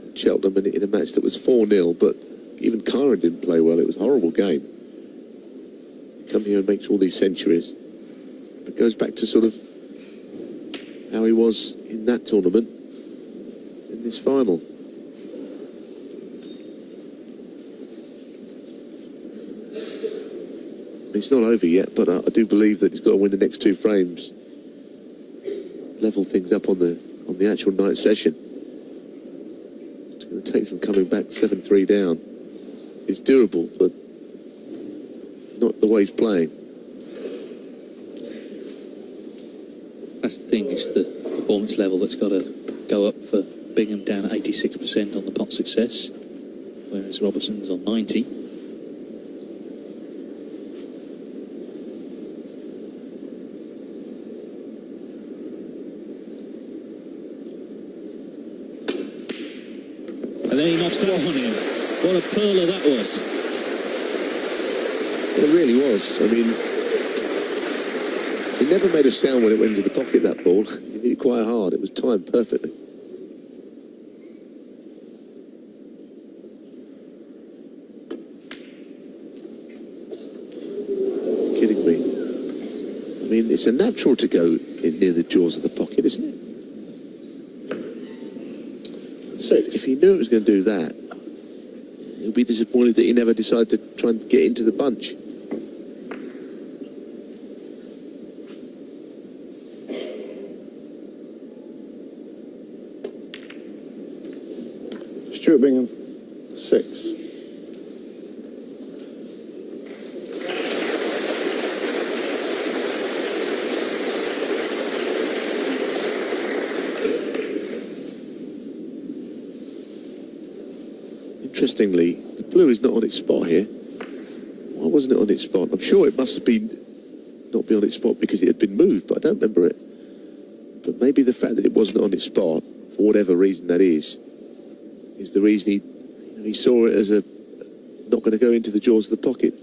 at Cheltenham in a match that was 4-0, but even Kyron didn't play well. It was a horrible game. He comes here and makes all these centuries. It goes back to sort of how he was in that tournament, in this final. It's not over yet, but I do believe that he's got to win the next 2 frames. Level things up on the actual night session. It's going to take some coming back, 7-3 down. It's doable, but way he's playing. That's the thing, it's the performance level that's got to go up for Bingham, down at 86% on the pot success, whereas Robertson's on 90. And then he knocks that one in. What a pearler that was. It really was. I mean, it never made a sound when it went into the pocket, that ball. It hit it quite hard. It was timed perfectly. Kidding me. I mean, it's a natural to go in near the jaws of the pocket, isn't it? 6. If he knew it was going to do that, he'll be disappointed that he never decided to try and get into the bunch. Stuart Bingham, 6. Interestingly, the blue is not on its spot here. Why wasn't it on its spot? I'm sure it must have been not be on its spot because it had been moved, but I don't remember it. But maybe the fact that it wasn't on its spot, for whatever reason that is the reason he saw it as a not going to go into the jaws of the pocket.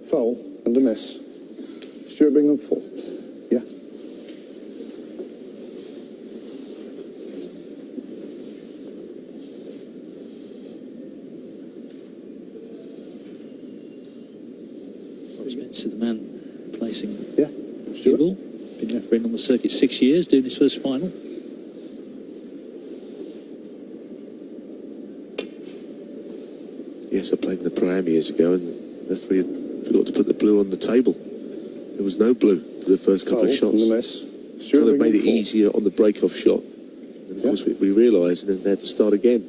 Foul and a miss. Stuart Bingham, 4. Yeah. Spencer, the man placing Yeah. Stuart. ball. Been refereeing on the circuit 6 years, doing his first final. Yes, I played in the Pro-Am years ago, and the referee forgot to put the blue on the table. There was no blue for the first couple Foul of shots. and a miss. Stuart Kind of made Bingham, it 4. easier on the break-off shot. And of course we realised, and then they had to start again.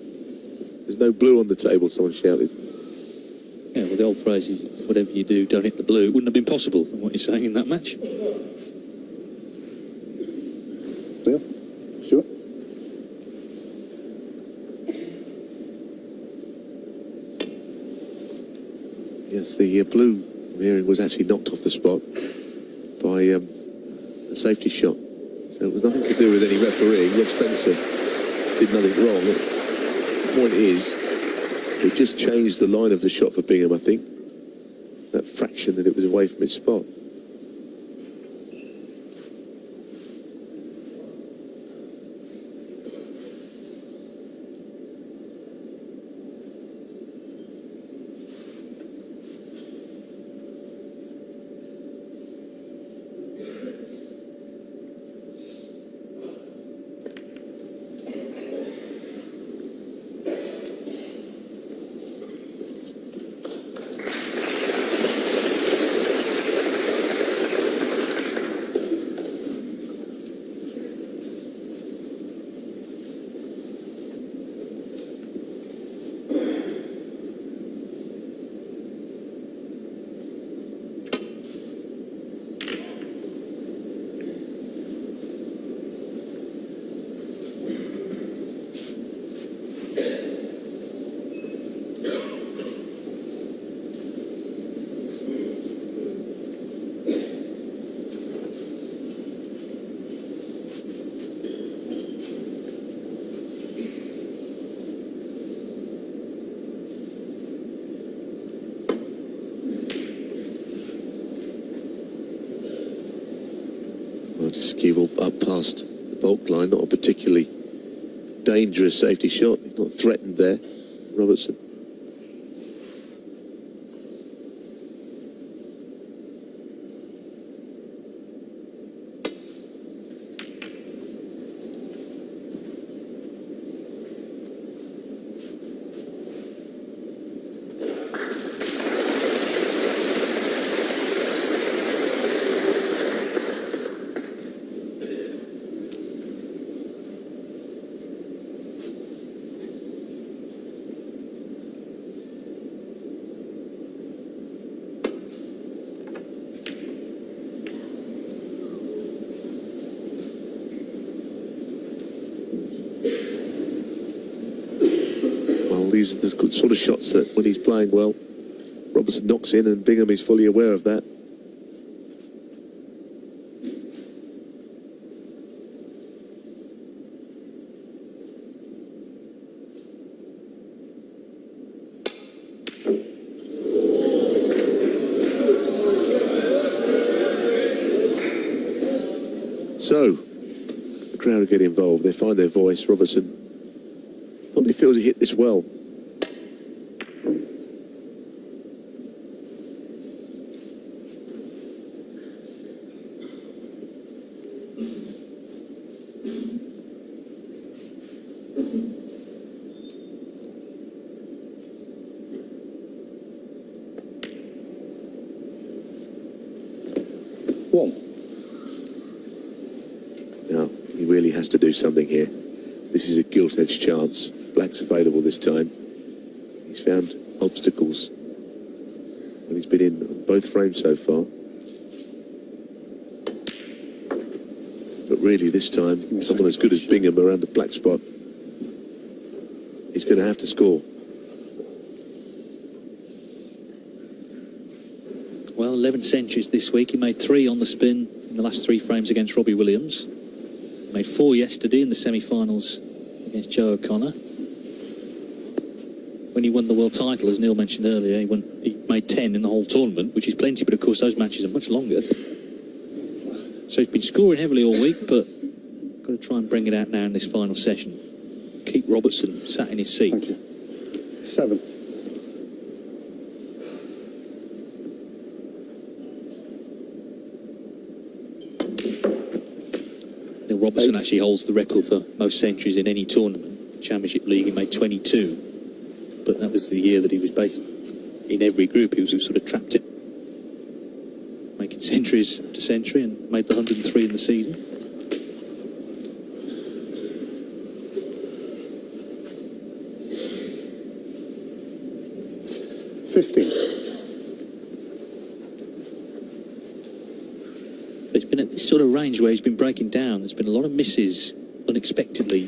There's no blue on the table, someone shouted. Yeah, well, the old phrase is, whatever you do, don't hit the blue. It wouldn't have been possible, from what you're saying in that match. Neil. Stuart. Yes, the blue, I'm hearing, was actually knocked off the spot by a safety shot. So it was nothing to do with any refereeing. Rob Spencer did nothing wrong. The point is, it just changed the line of the shot for Bingham, I think. That fraction that it was away from its spot. Well, just keep up past the bulk line. Not a particularly dangerous safety shot. He's not threatened there, Robertson. Well, these are the good sort of shots that when he's playing well, Robertson knocks in, and Bingham is fully aware of that. So, the crowd are getting involved. They find their voice. Robertson probably feels he hit this well. Now, he really has to do something here. This is a gilt-edged chance. Black's available this time. He's found obstacles when he's been in on both frames so far. But really, this time, someone as good as Bingham around the black spot is going to have to score. Well, 11 centuries this week. He made 3 on the spin in the last 3 frames against Robbie Williams. He made 4 yesterday in the semi-finals against Joe O'Connor. When he won the world title, as Neil mentioned earlier, he made 10 in the whole tournament, which is plenty, but of course those matches are much longer. So he's been scoring heavily all week, but got to try and bring it out now in this final session. Keep Robertson sat in his seat. Thank you. 7. Neil Robertson actually holds the record for most centuries in any tournament. Championship League, he made 22, but that was the year that he was based in every group. He was sort of trapped in, making centuries after century, and made the 103 in the season. But it's been at this sort of range where he's been breaking down. There's been a lot of misses unexpectedly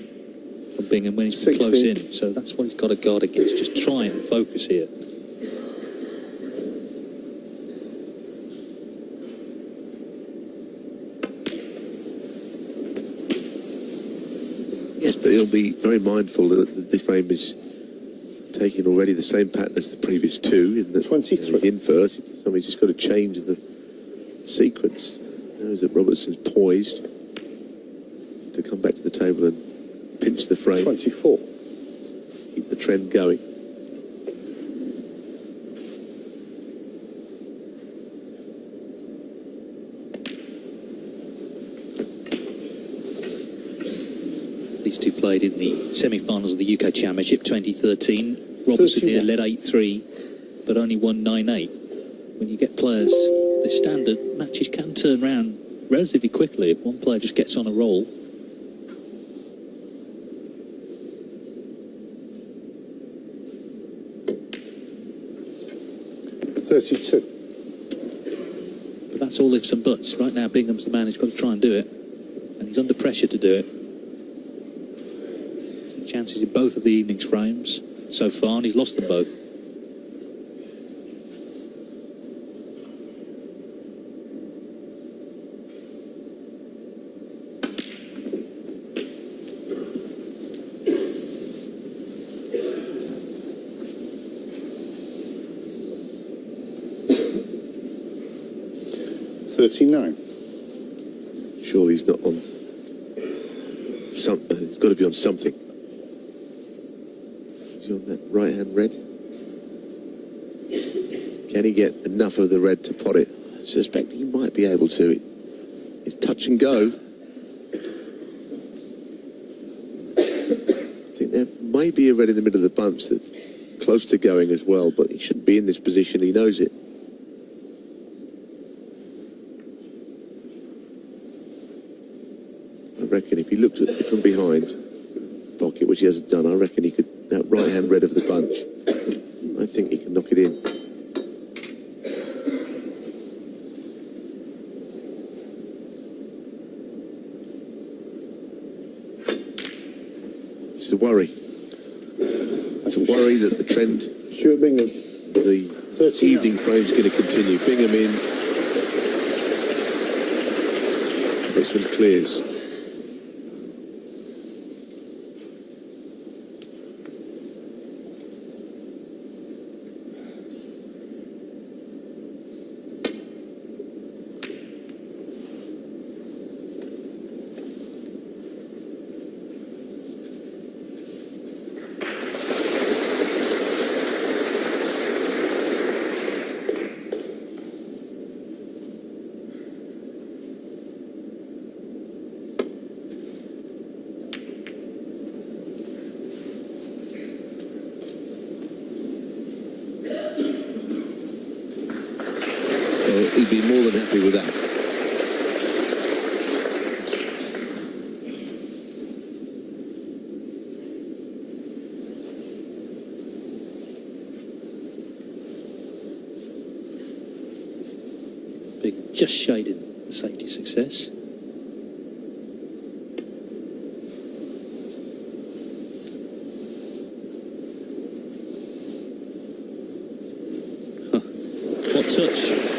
from Bingham when he's been close in. So that's what he's got to guard against. Just try and focus here. Yes, but he'll be very mindful that this frame is taking already the same pattern as the previous 2 in the 23 in first. So he's just got to change the sequence. Knows that Robertson's poised to come back to the table and pinch the frame. 24. Keep the trend going. These two played in the semi-finals of the UK Championship 2013. Robertson here led 8-3, but only won 9-8. When you get players this standard, matches can turn around relatively quickly if one player just gets on a roll. But that's all ifs and buts. Right now, Bingham's the man who's got to try and do it, and he's under pressure to do it. Chances in both of the evening's frames so far, and he's lost them both. Surely he's not on something. He's got to be on something. Is he on that right-hand red? Can he get enough of the red to pot it? I suspect he might be able to. It's touch and go. I think there may be a red in the middle of the bunch that's close to going as well, but he shouldn't be in this position. He knows it. I reckon if he looked at it from behind pocket, which he hasn't done, I reckon he could, that right-hand red of the bunch, I think he can knock it in. It's a worry. It's a worry worry that the trend, Stuart Bingham. the 39. evening frame is going to continue. Bingham in. Got some clears. He'd be more than happy with that. Big, just shaded the safety success. What touch?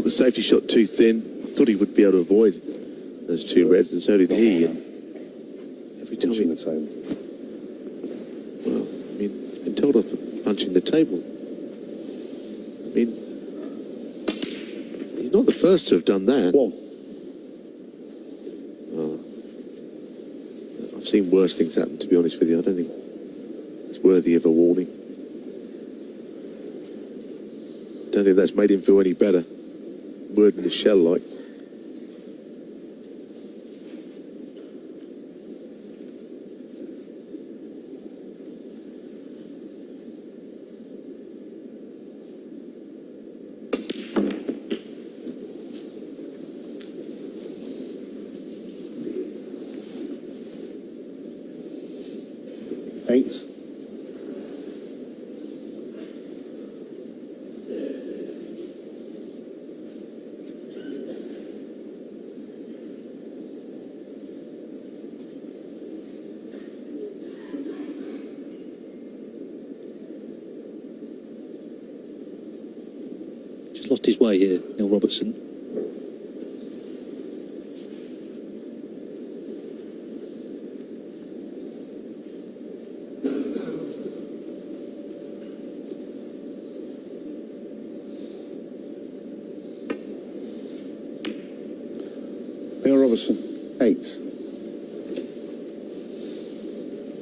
The safety shot too thin. I thought he would be able to avoid those two reds, and so did he. And every time he, the table. well, I mean, he's been told off for punching the table. I mean, he's not the first to have done that. One. I've seen worse things happen, to be honest with you. I don't think it's worthy of a warning. I don't think that's made him feel any better. Word in the shell, like. Eight. Lost his way here, Neil Robertson. Robertson, 8.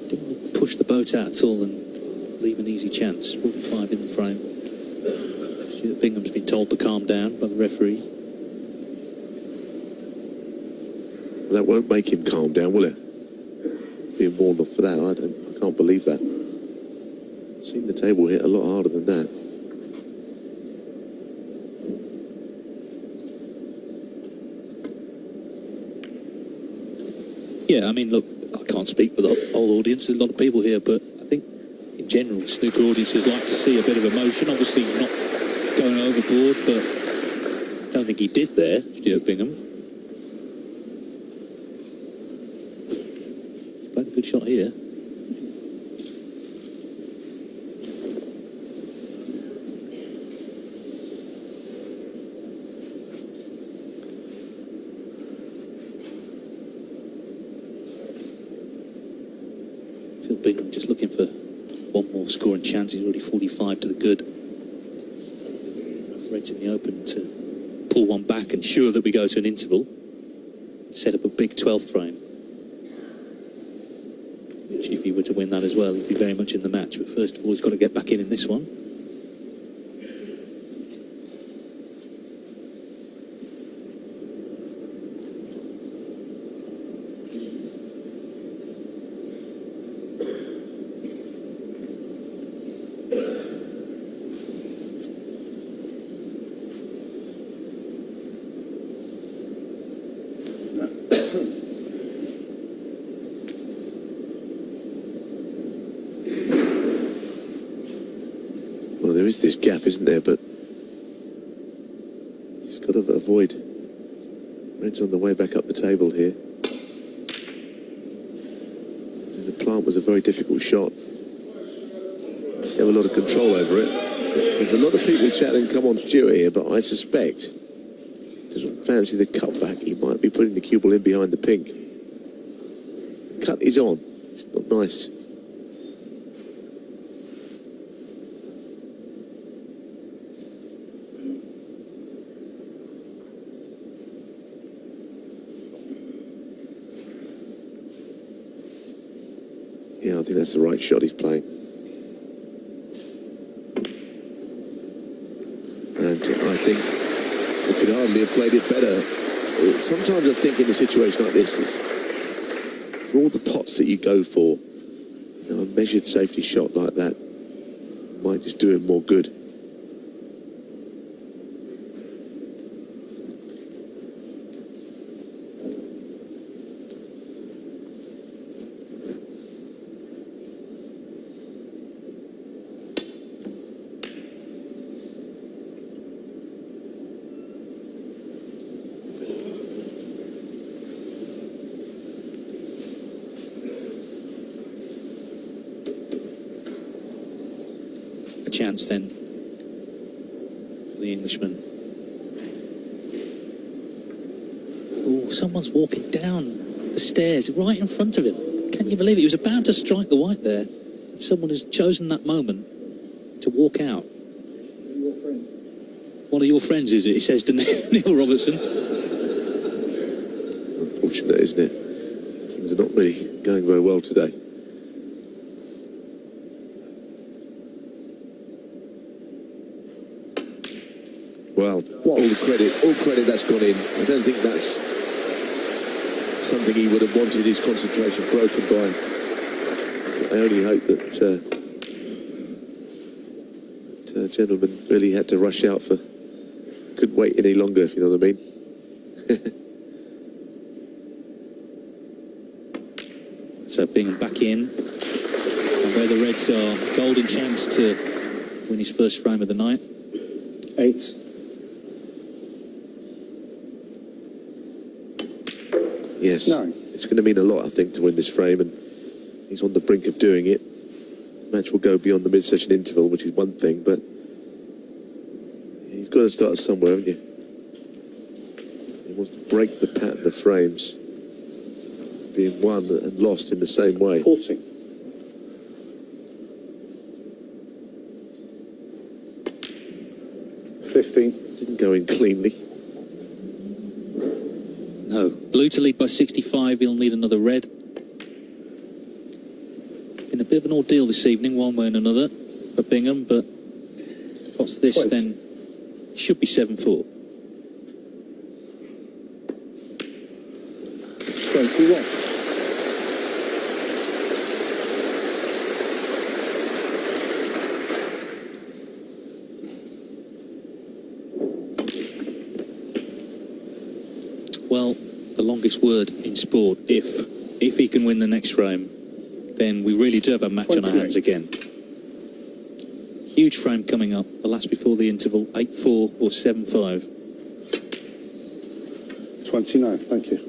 Didn't push the boat out at all and leave an easy chance. 45 in the frame. Stuart Bingham's been told to calm down by the referee. That won't make him calm down, will it? Being warned off for that, I can't believe that. I've seen the table hit a lot harder than that. Yeah, I mean, look, I can't speak for the whole audience. There's a lot of people here, but I think in general, snooker audiences like to see a bit of emotion. Obviously, not going overboard, but I don't think he did there, Stuart Bingham. played a good shot here. Phil Bingham just looking for one more scoring chance. He's already 45 to the good. Reds in the open to pull one back and sure that we go to an interval. Set up a big 12th frame. Which, if he were to win that as well, he'd be very much in the match. But first of all, he's got to get back in this one. Well, there is this gap, isn't there? But he's got to avoid. Red's on the way back up the table here. And the plant was a very difficult shot. You have a lot of control over it. There's a lot of people shouting, "Come on, Stuart," here, but I suspect doesn't fancy the cutback. He might be putting the cue ball in behind the pink. The cut is on. It's not nice. Yeah, I think that's the right shot he's playing. And I think he could hardly have played it better. Sometimes I think in a situation like this, is for all the pots that you go for, you know, a measured safety shot like that might just do him more good. A chance then for the Englishman. Oh, someone's walking down the stairs right in front of him. Can you believe it? He was about to strike the white there. And someone has chosen that moment to walk out. One of your friends, is it? He says to Neil Robertson. Unfortunate, isn't it? Things are not really going very well today. Well, all credit that's gone in. I don't think that's something he would have wanted his concentration broken by. I only hope that gentleman really had to rush out for, couldn't wait any longer, if you know what I mean. So Bingham back in. And where the Reds are, golden chance to win his first frame of the night. 8. Yes, 9. It's going to mean a lot, I think, to win this frame, and he's on the brink of doing it. The match will go beyond the mid-session interval, which is one thing, but you've got to start somewhere, haven't you? He wants to break the pattern of frames being won and lost in the same way. 40. 15. Didn't go in cleanly. No. Blue to lead by 65. He'll need another red. Been a bit of an ordeal this evening, one way and another, for Bingham, but what's this 20. then? Should be 7-4. 21. Well, the longest word in sport, if he can win the next frame, then we really do have a match on our hands again. Huge frame coming up, the last before the interval, 8-4 or 7-5. 29, thank you.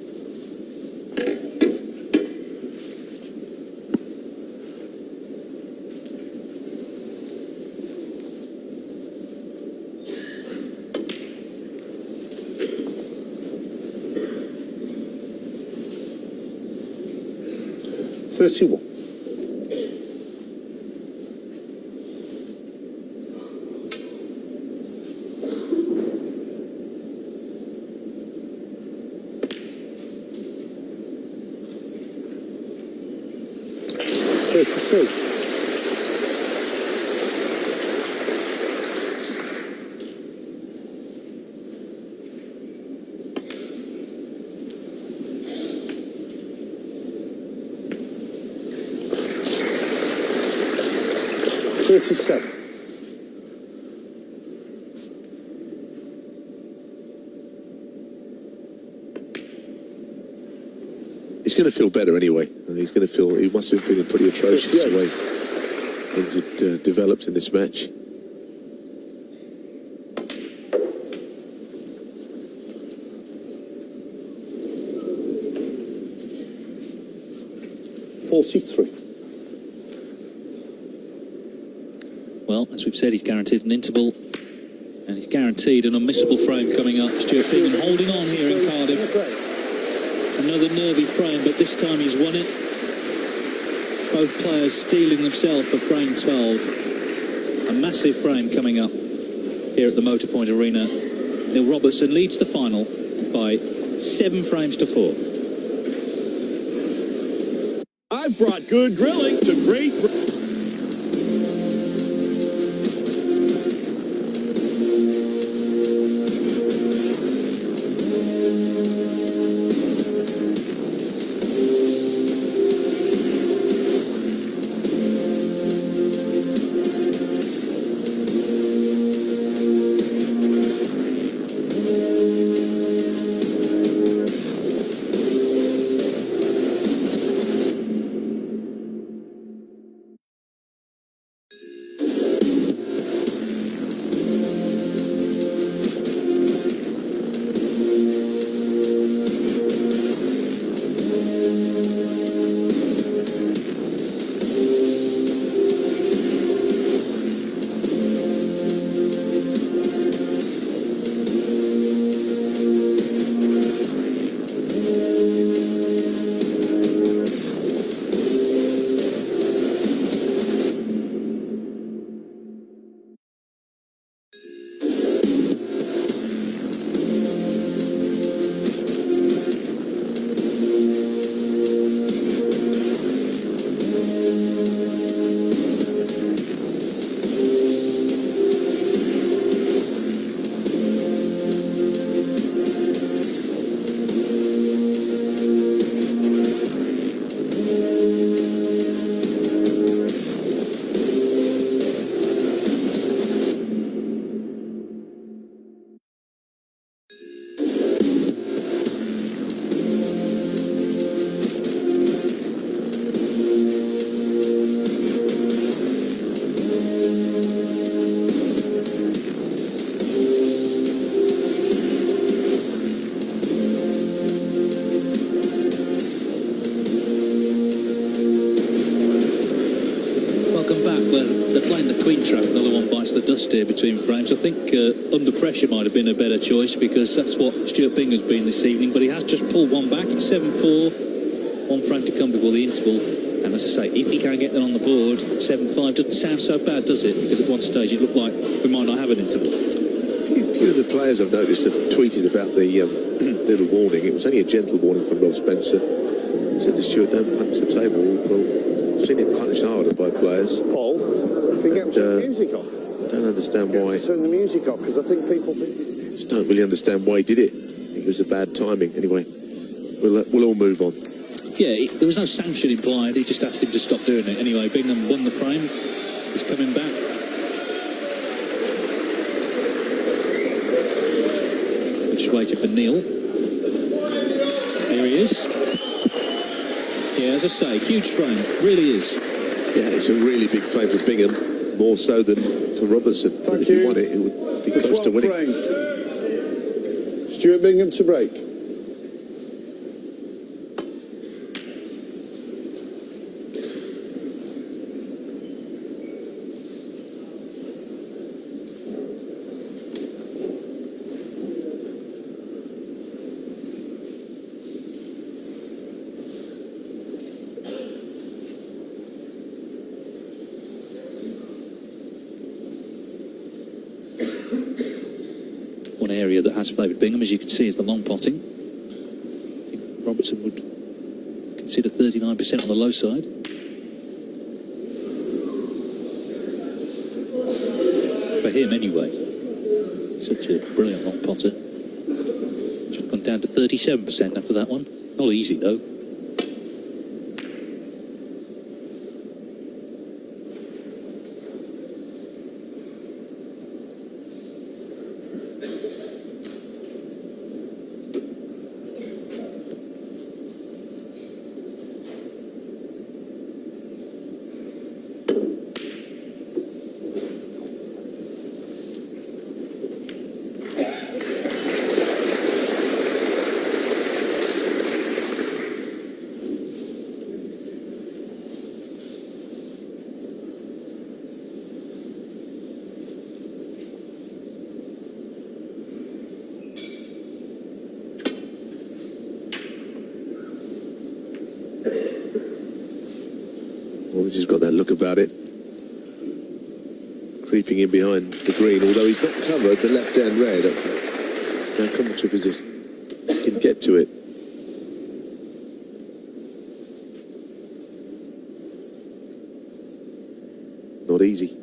31. He's going to feel better anyway. And he's going to feel, he must have been feeling pretty atrocious the way things had developed in this match. Well, as we've said, he's guaranteed an interval, and he's guaranteed an unmissable frame coming up. Stuart Bingham holding on here in Cardiff. Another nervy frame, but this time he's won it. Both players steeling themselves for frame 12. A massive frame coming up here at the Motorpoint Arena. Neil Robertson leads the final by 7 frames to 4. I've brought good grilling to great... Here between frames. I think under pressure might have been a better choice, because that's what Stuart Bingham's been this evening, but he has just pulled one back. It's 7-4, 1 frame to come before the interval, and as I say, if he can get that on the board, 7-5 doesn't sound so bad, does it? Because at one stage it looked like we might not have an interval. A few of the players I've noticed have tweeted about the little warning. It was only a gentle warning from Rob Spencer. He said to Stuart, don't punch the table. Well, I've seen it punched harder by players. Paul, can you get the music off? I don't understand why. Turn the music off, because I think people... Just don't really understand why he did it. I think it was a bad timing. Anyway, we'll all move on. Yeah, there was no sanction implied. He just asked him to stop doing it. Anyway, Bingham won the frame. He's coming back. We're just waiting for Neil. Here he is. Yeah, as I say, huge frame. Really is. Yeah, it's a really big frame for Bingham. More so than for Robertson. If he won it, it would be close to winning. Frame. Stuart Bingham to break. one area that has favoured Bingham, as you can see, is the long potting. I think Robertson would consider 39% on the low side. For him, anyway. Such a brilliant long potter. Should have gone down to 37% after that one. Not easy, though. Well, he's just got that look about it. Creeping in behind the green, although he's not covered the left-hand red. Now commentary position. He can get to it. Not easy.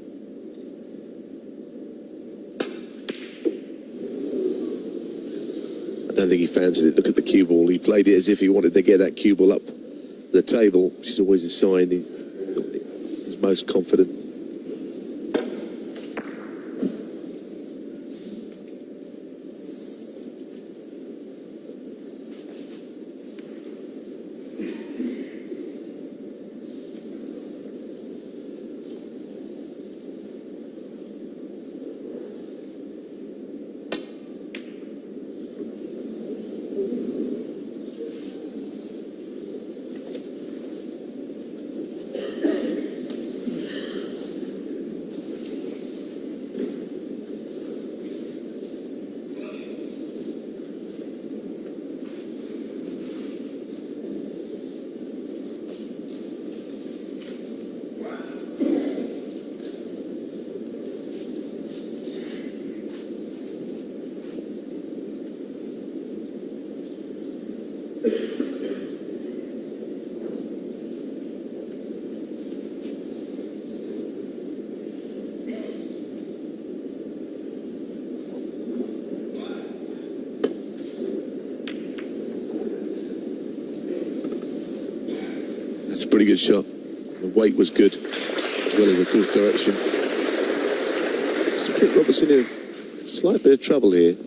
I don't think he fancied it. Look at the cue ball. He played it as if he wanted to get that cue ball up the table, which is always a sign he's most confident. That's a pretty good shot. The weight was good, as well as, of course, direction. Just to put Robertson in a slight bit of trouble here.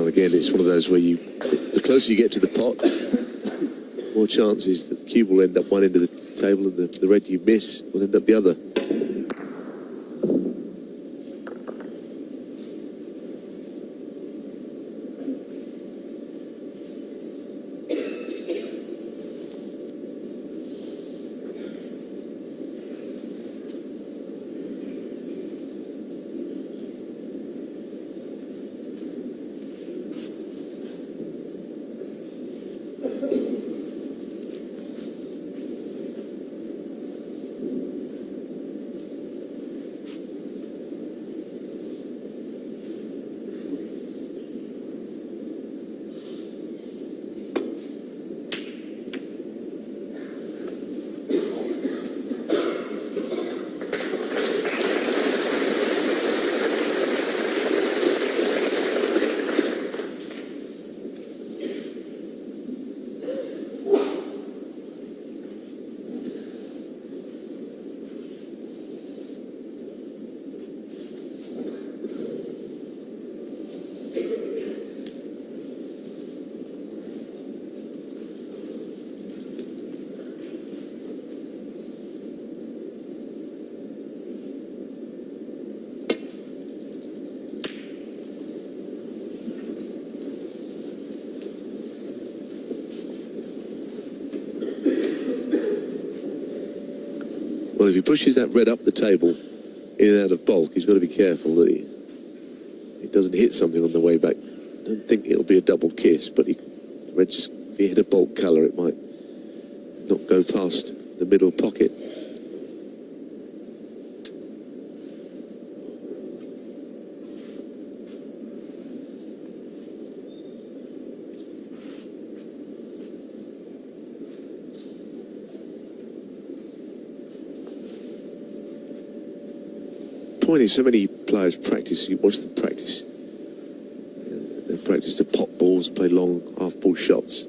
Again, it's one of those where the closer you get to the pot, more chances that the cube will end up one end of the table and the red you miss will end up the other. Well, if he pushes that red up the table in and out of bulk, he's got to be careful that he doesn't hit something on the way back. I don't think it'll be a double kiss, but red just, if he hit a bulk colour, it might not go past the middle pocket. Point is, so many players practice. You watch them practice. They practice to pop balls, play long half-ball shots.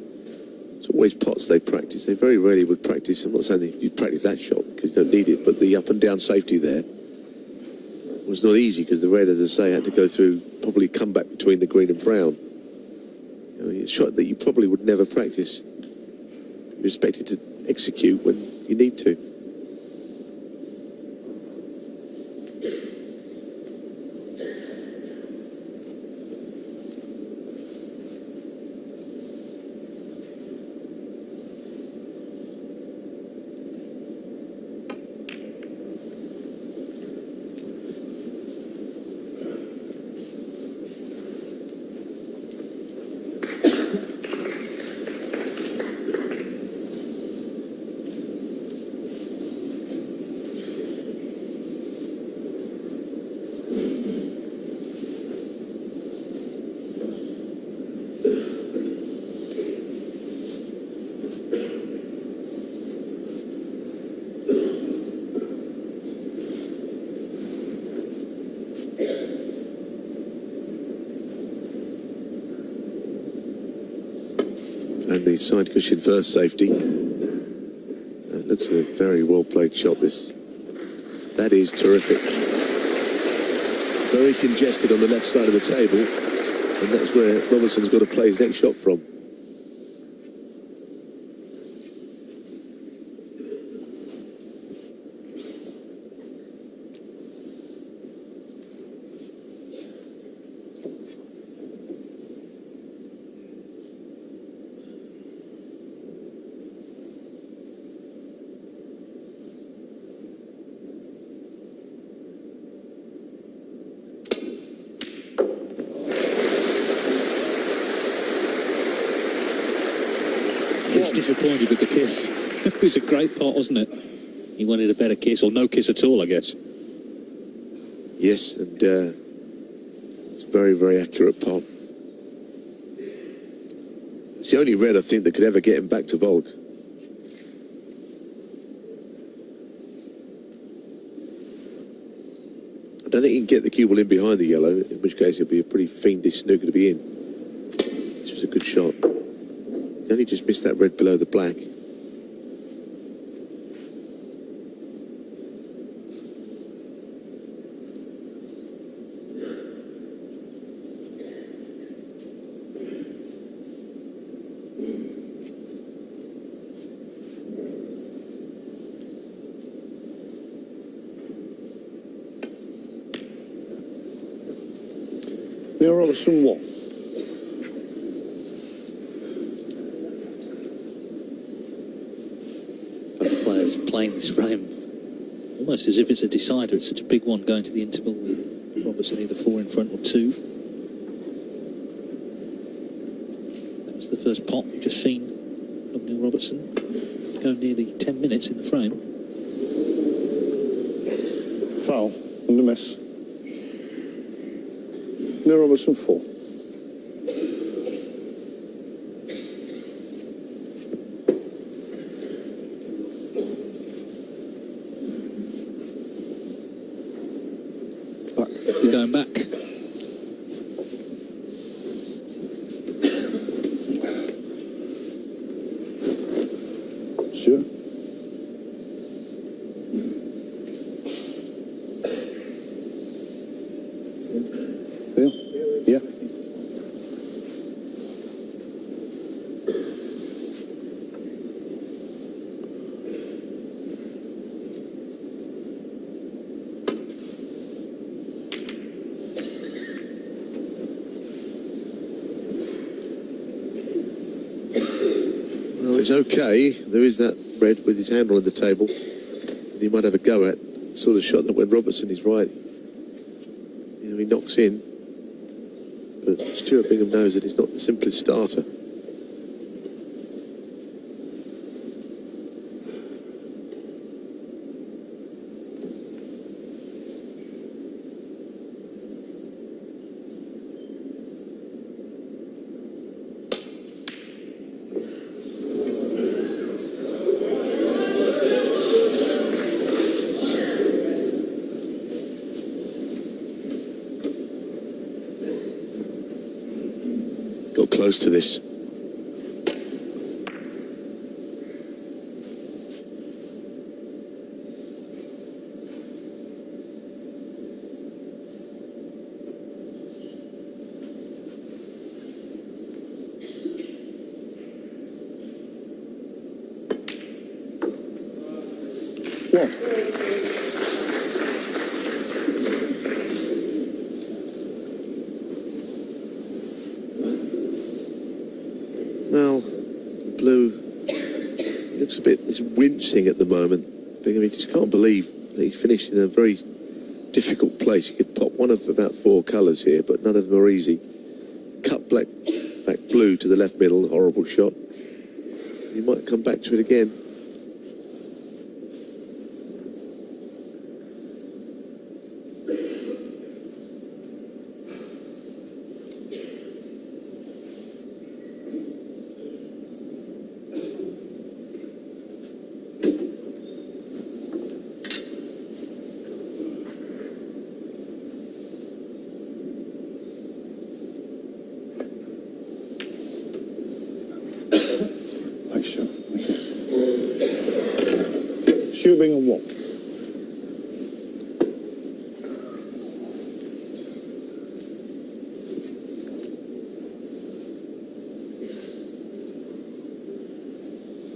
It's always pots they practice. They very rarely would practice. I'm not saying that you practice that shot because you don't need it, but the up and down safety there was not easy because the red, as I say, had to go through, probably come back between the green and brown. You know, it's a shot that you probably would never practice. You're expected to execute when you need to. And the side cushion first safety. It looks a very well played shot, this. That is terrific. Very congested on the left side of the table, and that's where Robertson's got to play his next shot from. He's disappointed with the kiss. It was a great pot, wasn't it? He wanted a better kiss, or no kiss at all, I guess. Yes, and it's a very, very accurate pot. It's the only red, I think, that could ever get him back to bulk. I don't think he can get the cue ball in behind the yellow, in which case it'll be a pretty fiendish snooker to be in. This was a good shot. He only just missed that red below the black. Neil Robertson, what? Both players playing this frame almost as if it's a decider. It's such a big one going to the interval with Robertson either 4 in front or 2. That was the first pot we've just seen from Neil Robertson. Go nearly 10 minutes in the frame. Foul and a miss. Neil Robertson 4. He's going back. Stuart. Neil? Yeah. Well, it's okay. There is that red with his handle on the table. he might have a go at the sort of shot that when Robertson is right, you know, he knocks in. But Stuart Bingham knows that he's not the simplest starter. Got close to this. What? Well, the blue looks a bit, it's wincing at the moment. Bingham, he just can't believe that he finished in a very difficult place. He could pop one of about 4 colours here, but none of them are easy. Cut back blue to the left middle, horrible shot. He might come back to it again. Thanks, Stuart. Thank you. Stuart Bingham, what?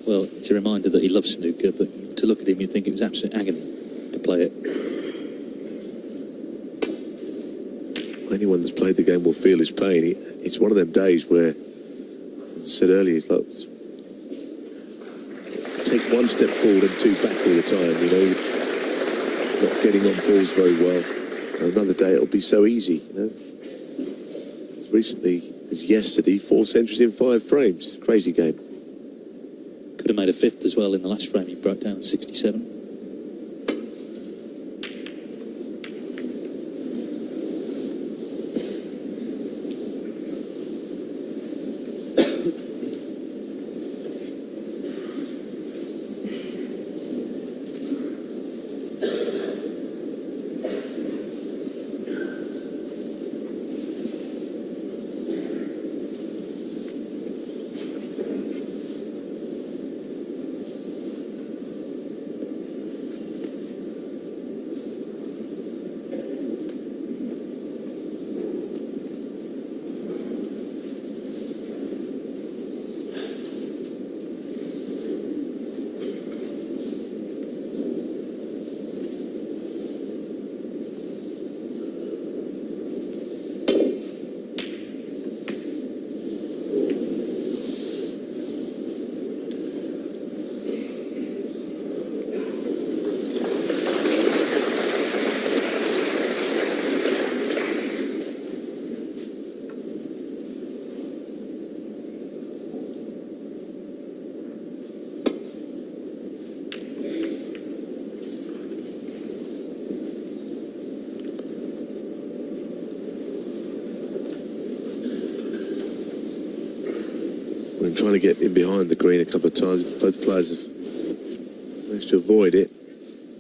Well, it's a reminder that he loves snooker, but to look at him, you'd think it was absolute agony to play it. Anyone that's played the game will feel his pain. It's one of them days where, as I said earlier, it's like just take one step forward and 2 back all the time, you know, not getting on balls very well. Another day it'll be so easy, you know. As recently as yesterday, 4 centuries in 5 frames. Crazy game. Could have made a 5th as well in the last frame. He broke down at 67. And trying to get in behind the green a couple of times. Both players have managed to avoid it.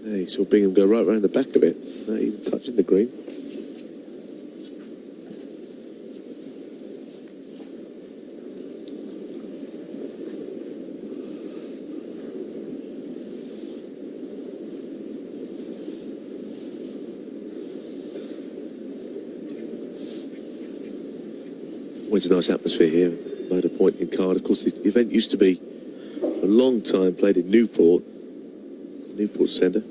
There, you saw Bingham go right around the back of it, not even touching the green. Always a nice atmosphere here. Motor Point in Cardiff. Of course, the event used to be a long time played in Newport Centre.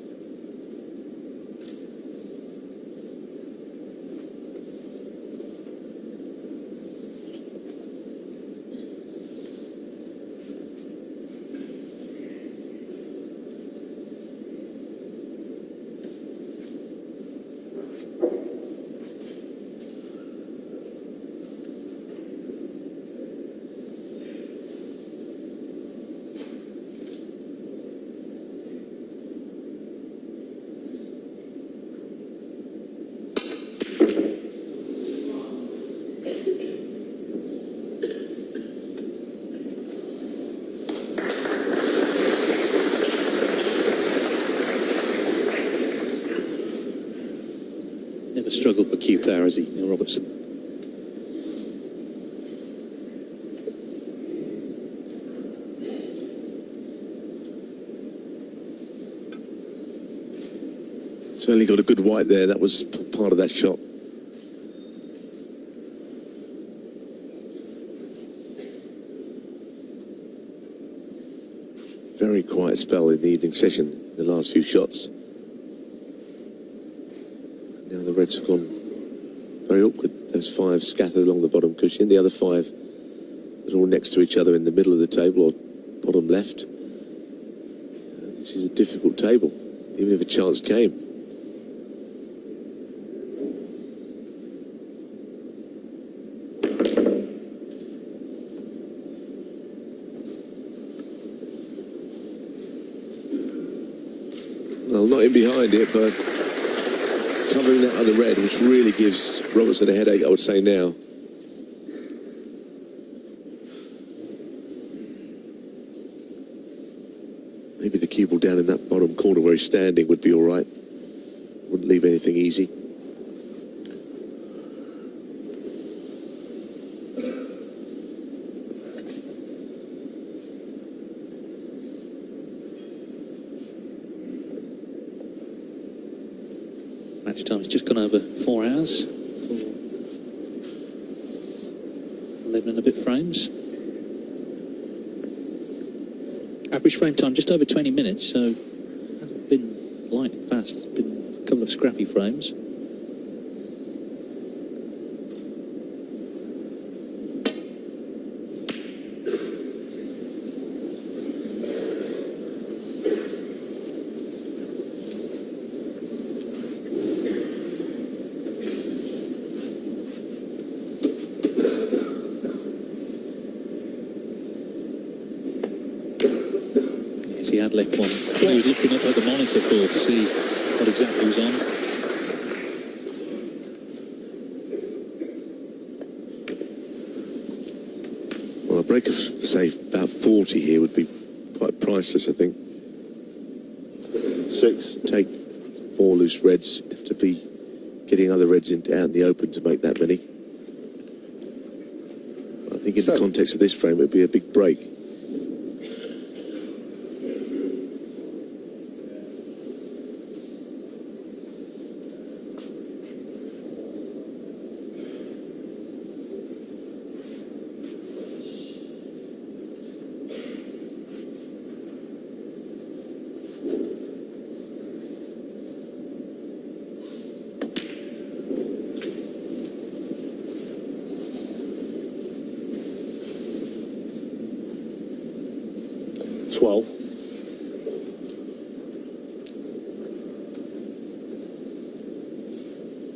Never struggled for cue power, has he, Neil Robertson? Certainly got a good white there. That was part of that shot. Very quiet spell in the evening session, the last few shots. Now the Reds have gone very awkward. Those five scattered along the bottom cushion. The other five are all next to each other in the middle of the table or bottom left. This is a difficult table, even if a chance came. Well, not in behind it, but covering that other red, which really gives Robertson a headache, I would say now. Maybe the cue ball down in that bottom corner where he's standing would be all right. Wouldn't leave anything easy. Match time has just gone over 4 hours for 11 and a bit frames. Average frame time just over 20 minutes, so it hasn't been light and fast. It's been a couple of scrappy frames. He had left one. He was looking up at the monitor to see what exactly was on. Well, a break of, say, about 40 here would be quite priceless, I think. 6. Take 4 loose reds. You'd have to be getting other reds out in the open to make that many. I think in the context of this frame, it would be a big break.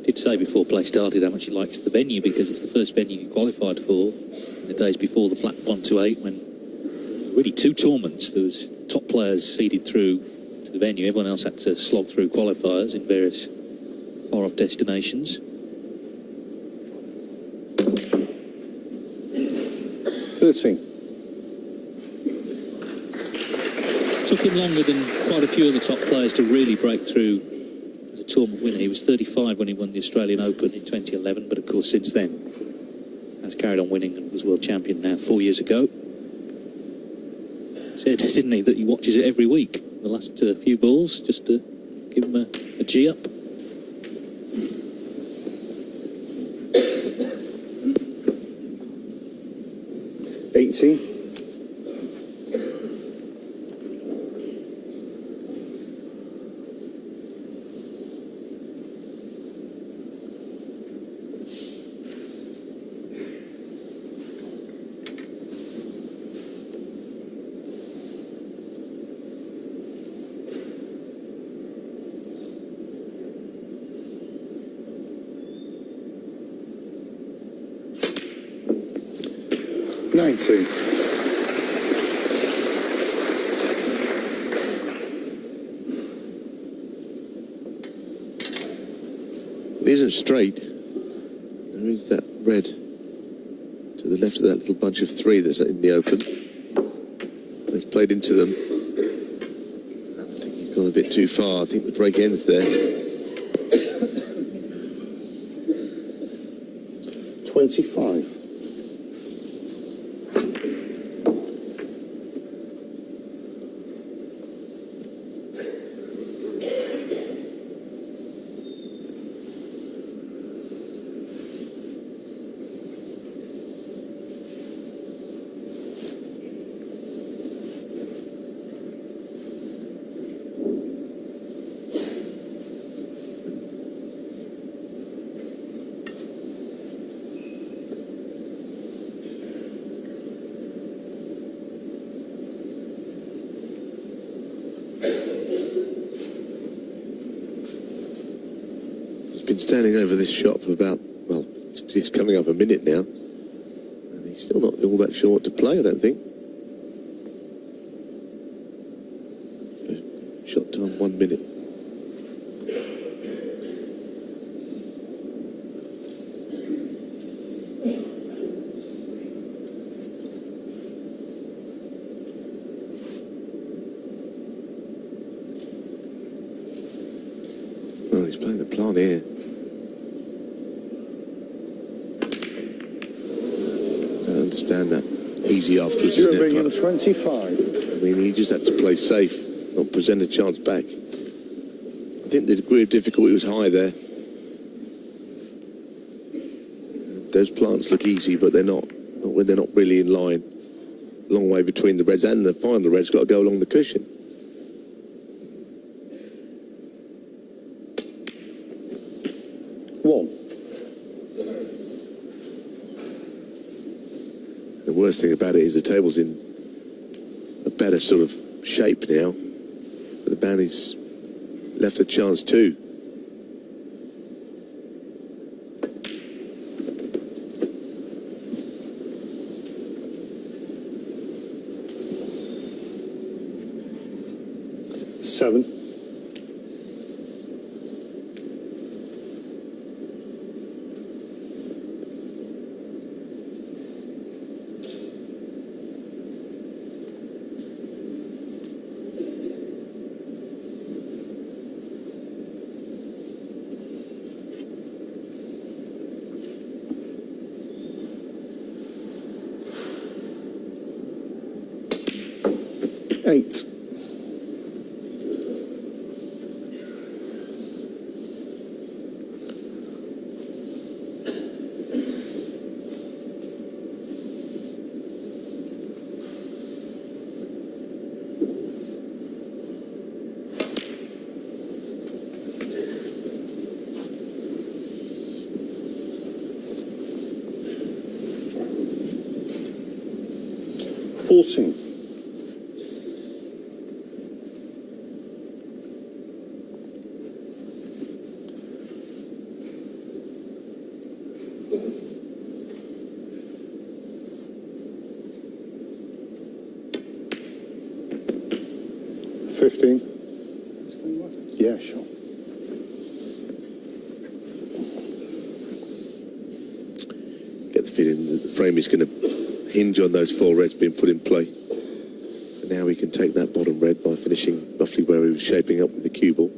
Did say before play started how much he likes the venue because it's the first venue he qualified for in the days before the flat 128 when really 2 tournaments. There was top players seeded through to the venue. Everyone else had to slog through qualifiers in various far off destinations. 13. Took him longer than quite a few of the top players to really break through as a tournament winner. He was 35 when he won the Australian Open in 2011, but of course since then has carried on winning and was world champion now 4 years ago. Said, didn't he, that he watches it every week, the last few balls, just to give him a G up. It isn't straight. There is that red to the left of that little bunch of 3 that's in the open. They've played into them. I think you've gone a bit too far. I think the break ends there. 25. Been standing over this shot for about, well, it's coming up a minute now, and he's still not all that sure what to play, I don't think. Shot time 1 minute. Well, he's playing the plant here. Understand that easy afterwards. Stuart Bingham 25. I mean, he just had to play safe, not present a chance back. I think the degree of difficulty was high there. Those plants look easy, but they're not when they're not really in line. Long way between the reds, and the final red's got to go along the cushion. One. The worst thing about it is the table's in a better sort of shape now. But the bounty's left a chance too. Seven. Eight. Fourteen. Yeah, sure. Get the feeling that the frame is going to hinge on those four reds being put in play. And now we can take that bottom red by finishing roughly where he was shaping up with the cue ball.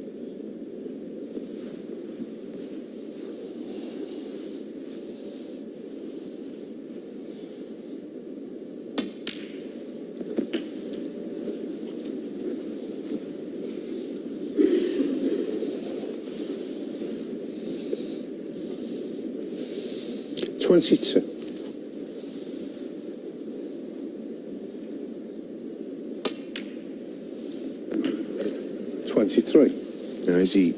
$22. $23. Now is he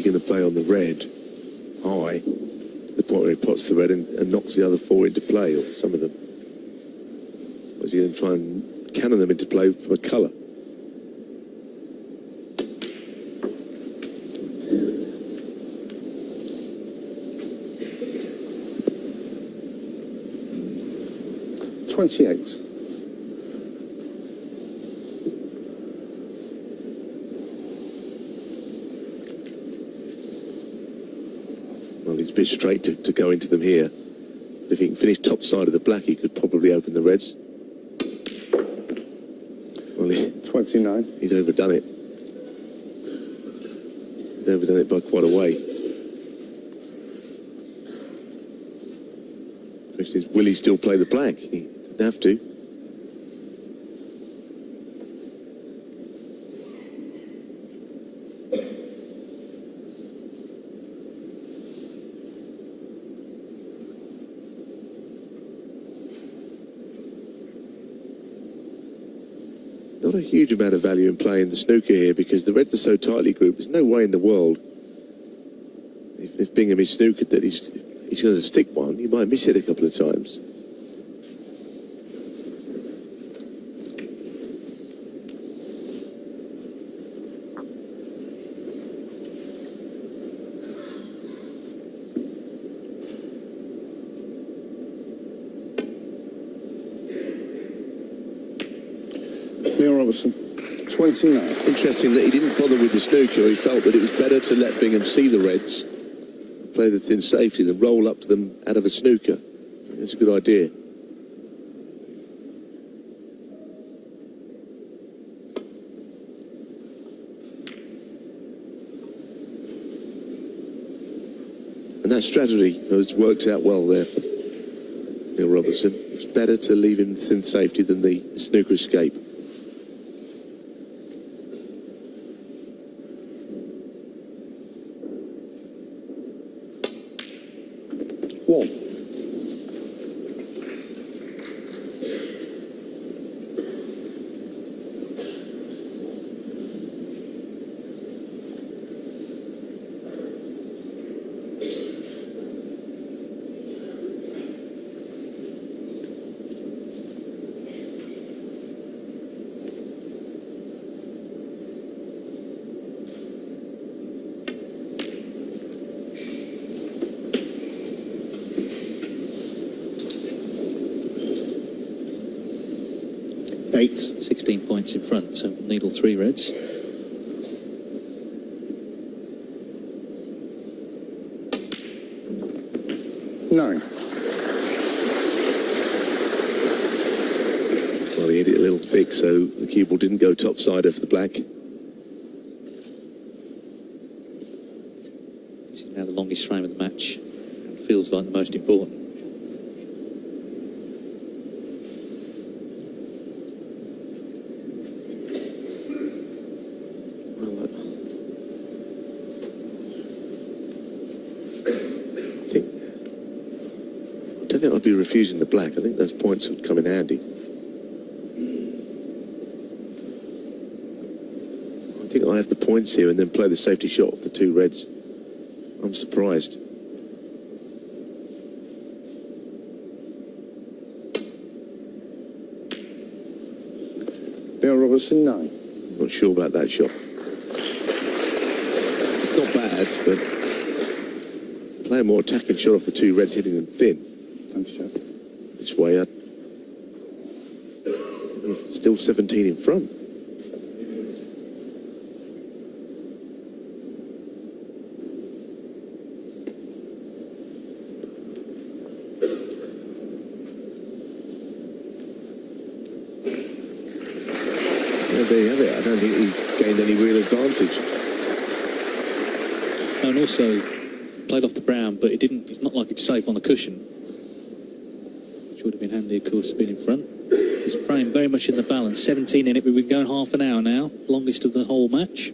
going to play on the red high to the point where he pots the red and knocks the other four into play, or some of them? Or is he going to try and cannon them into play from a colour? $28. Well, he's a bit straight to go into them here. If he can finish top side of the black, he could probably open the reds. Well, 29. He's overdone it. He's overdone it by quite a way. question is, will he still play the black? He doesn't have to. Not a huge amount of value in playing the snooker here because the reds are so tightly grouped. There's no way in the world, if Bingham is snookered, that he's going to stick one. He might miss it a couple of times. Robertson, 29. Interesting that he didn't bother with the snooker. He felt that it was better to let Bingham see the reds, play the thin safety, than roll up to them out of a snooker. It's a good idea. And that strategy has worked out well there for Neil Robertson. It's better to leave him thin safety than the snooker escape. One. Eight. 16 points in front, so needle 3 reds. Nine. Well, he hit it a little thick, so the cue ball didn't go topside of the black. This is now the longest frame of the match and feels like the most important. I don't think I'd be refusing the black. I think those points would come in handy. I think I'll have the points here and then play the safety shot of the 2 reds. I'm surprised. Neil Robertson, 9. Not sure about that shot. It's not bad, but play a more attacking shot off the 2 reds, hitting them thin. Thanks, Joe. This way, still 17 in front. There you have it. I don't think he's gained any real advantage. And also played off the brown, but it's not like it's safe on the cushion. Which would have been handy, of course, being in front. This frame very much in the balance. 17 in it. We've been going half an hour now, longest of the whole match.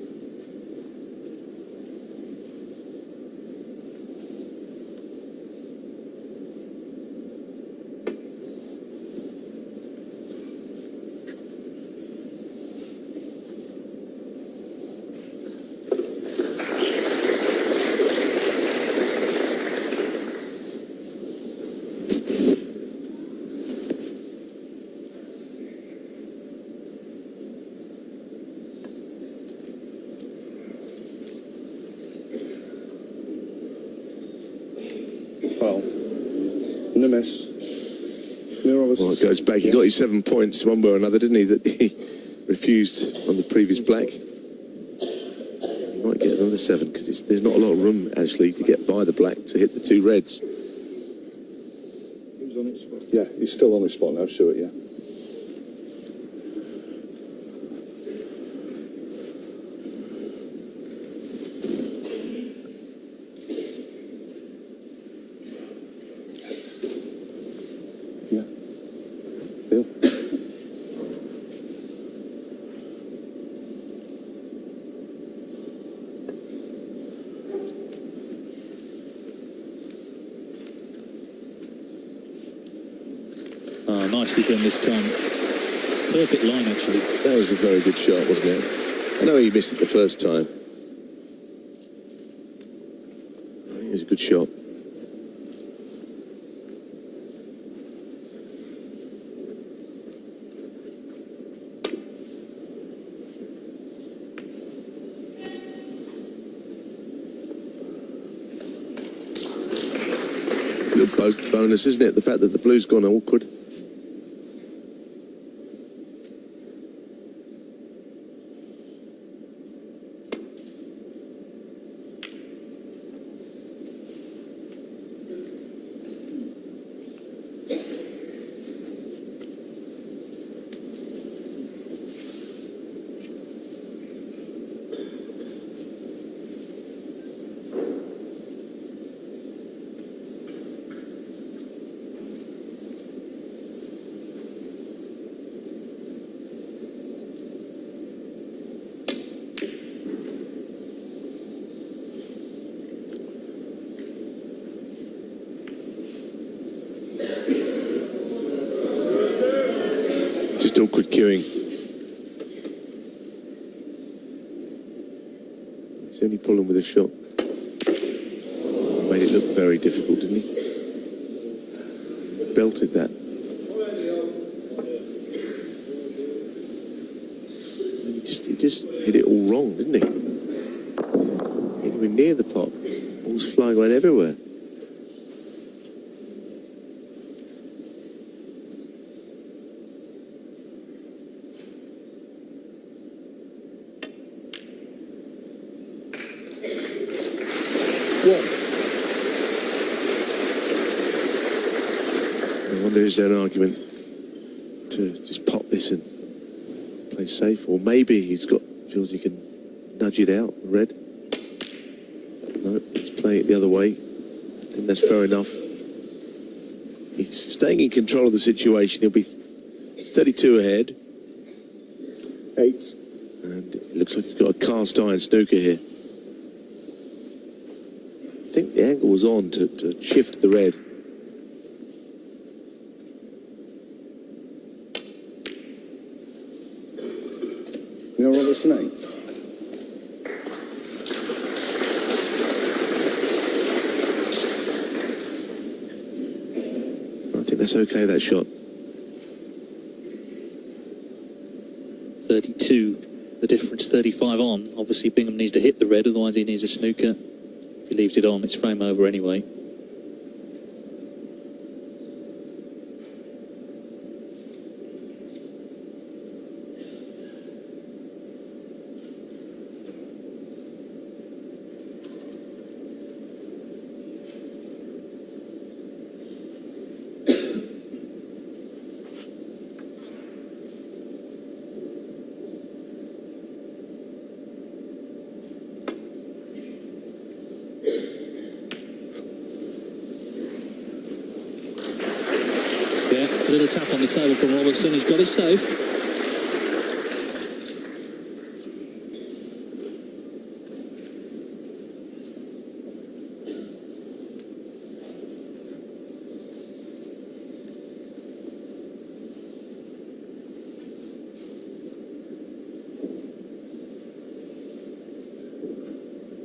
Foul. And a miss. Well, it goes back. He got his 7 points one way or another, didn't he? That he refused on the previous black. He might get another 7 because there's not a lot of room actually to get by the black to hit the 2 reds. He's on his spot. Yeah, he's still on his spot now, Stuart, yeah. nicely done this time. Perfect line, actually. That was a very good shot, wasn't it? I know he missed it the first time. I think it was a good shot. Little bonus, isn't it? The fact that the blue's gone awkward. Just awkward queuing. That's the only problem with the shot. He made it look very difficult, didn't he? Belted that. He just hit it all wrong, didn't he? Anywhere near the pot. Ball's flying around everywhere. I wonder is there an argument to just pop this and play safe, or maybe feels he can nudge it out, the red. No, he's playing it the other way. I think that's fair enough. He's staying in control of the situation. He'll be 32 ahead. 8. And it looks like he's got a cast iron snooker here. I think the angle was on to shift the red. Neil Robertson 8. I think that's okay, that shot. 32, the difference 35 on. Obviously Bingham needs to hit the red, otherwise he needs a snooker. If he leaves it on, it's frame over anyway. A little tap on the table from Robertson. He's got it safe.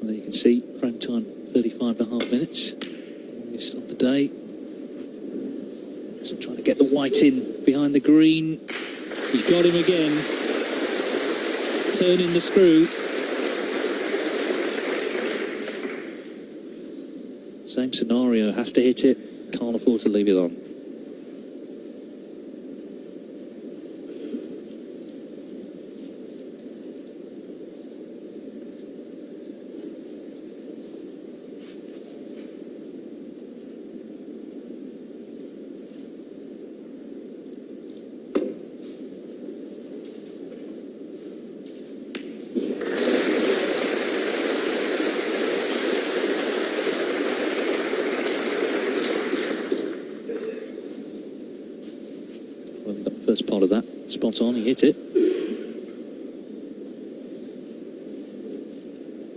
Well, you can see frame time 35.5 minutes. Longest of the day. So trying to get the white in behind the green. He's got him again. Turning the screw. Same scenario, has to hit it, can't afford to leave it on. First part of that, spot on, he hit it.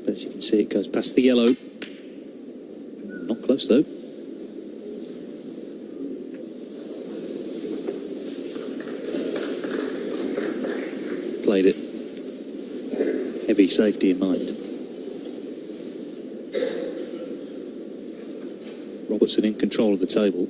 But as you can see, it goes past the yellow. Not close though. played it heavy safety in mind. Robertson in control of the table.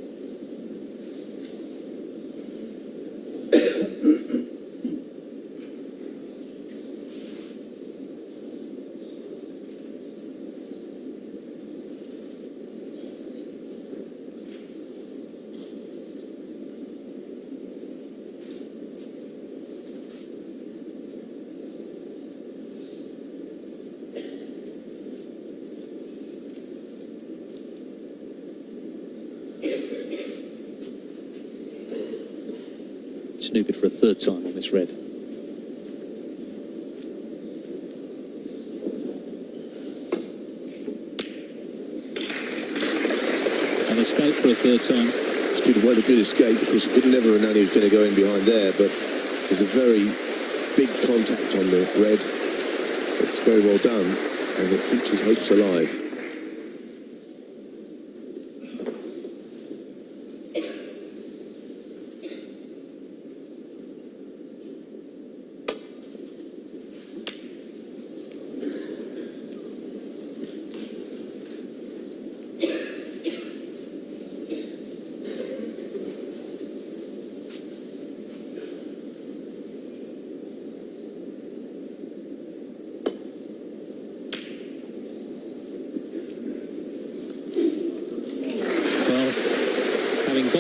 Snookered for a third time on this red. An escape for a third time. It's good, well, a good escape, because he could never have known he was going to go in behind there, but there's a very big contact on the red. It's very well done, and it keeps his hopes alive.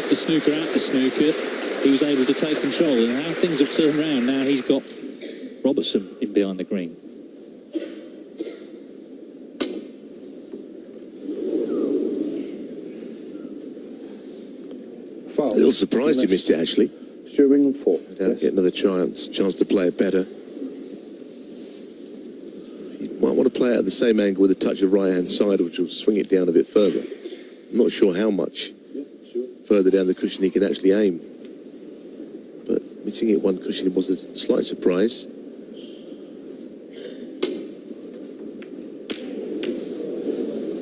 The snooker out the snooker, he was able to take control, and how things have turned around now. He's got Robertson in behind the green. Foul. A little surprised he missed it, actually. Stuart Bingham 4. Get another chance to play it better. You might want to play it at the same angle with a touch of right hand side, which will swing it down a bit further. I'm not sure how much further down the cushion he can actually aim, but missing it one cushion was a slight surprise.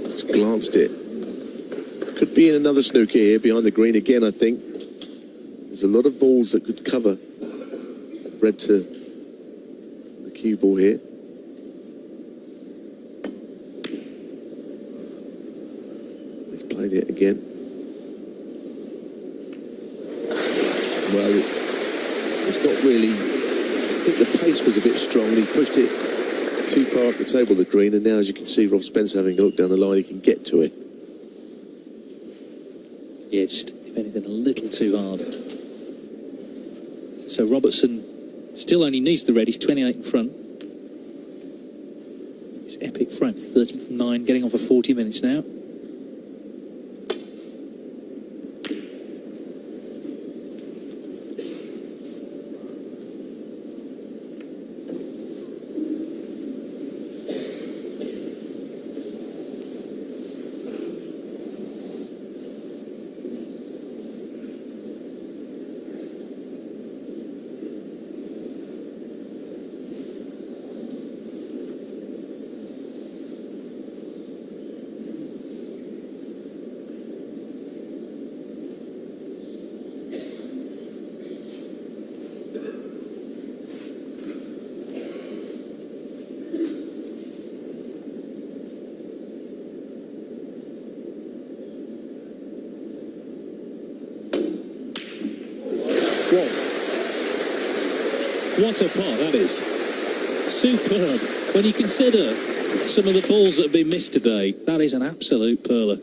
Just glanced it. Could be in another snooker here behind the green again. I think there's a lot of balls that could cover red to the cue ball here. He's played it again. Well, it's not really. I think the pace was a bit strong. He pushed it too far up the table, the green, and now, as you can see, Rob Spencer having a look down the line, he can get to it. Yeah, just, if anything, a little too hard. So Robertson still only needs the red. He's 28 in front. His epic frame, 30 from 9, getting on for 40 minutes now. What a pot that is. Superb. When you consider some of the balls that have been missed today, that is an absolute pearler.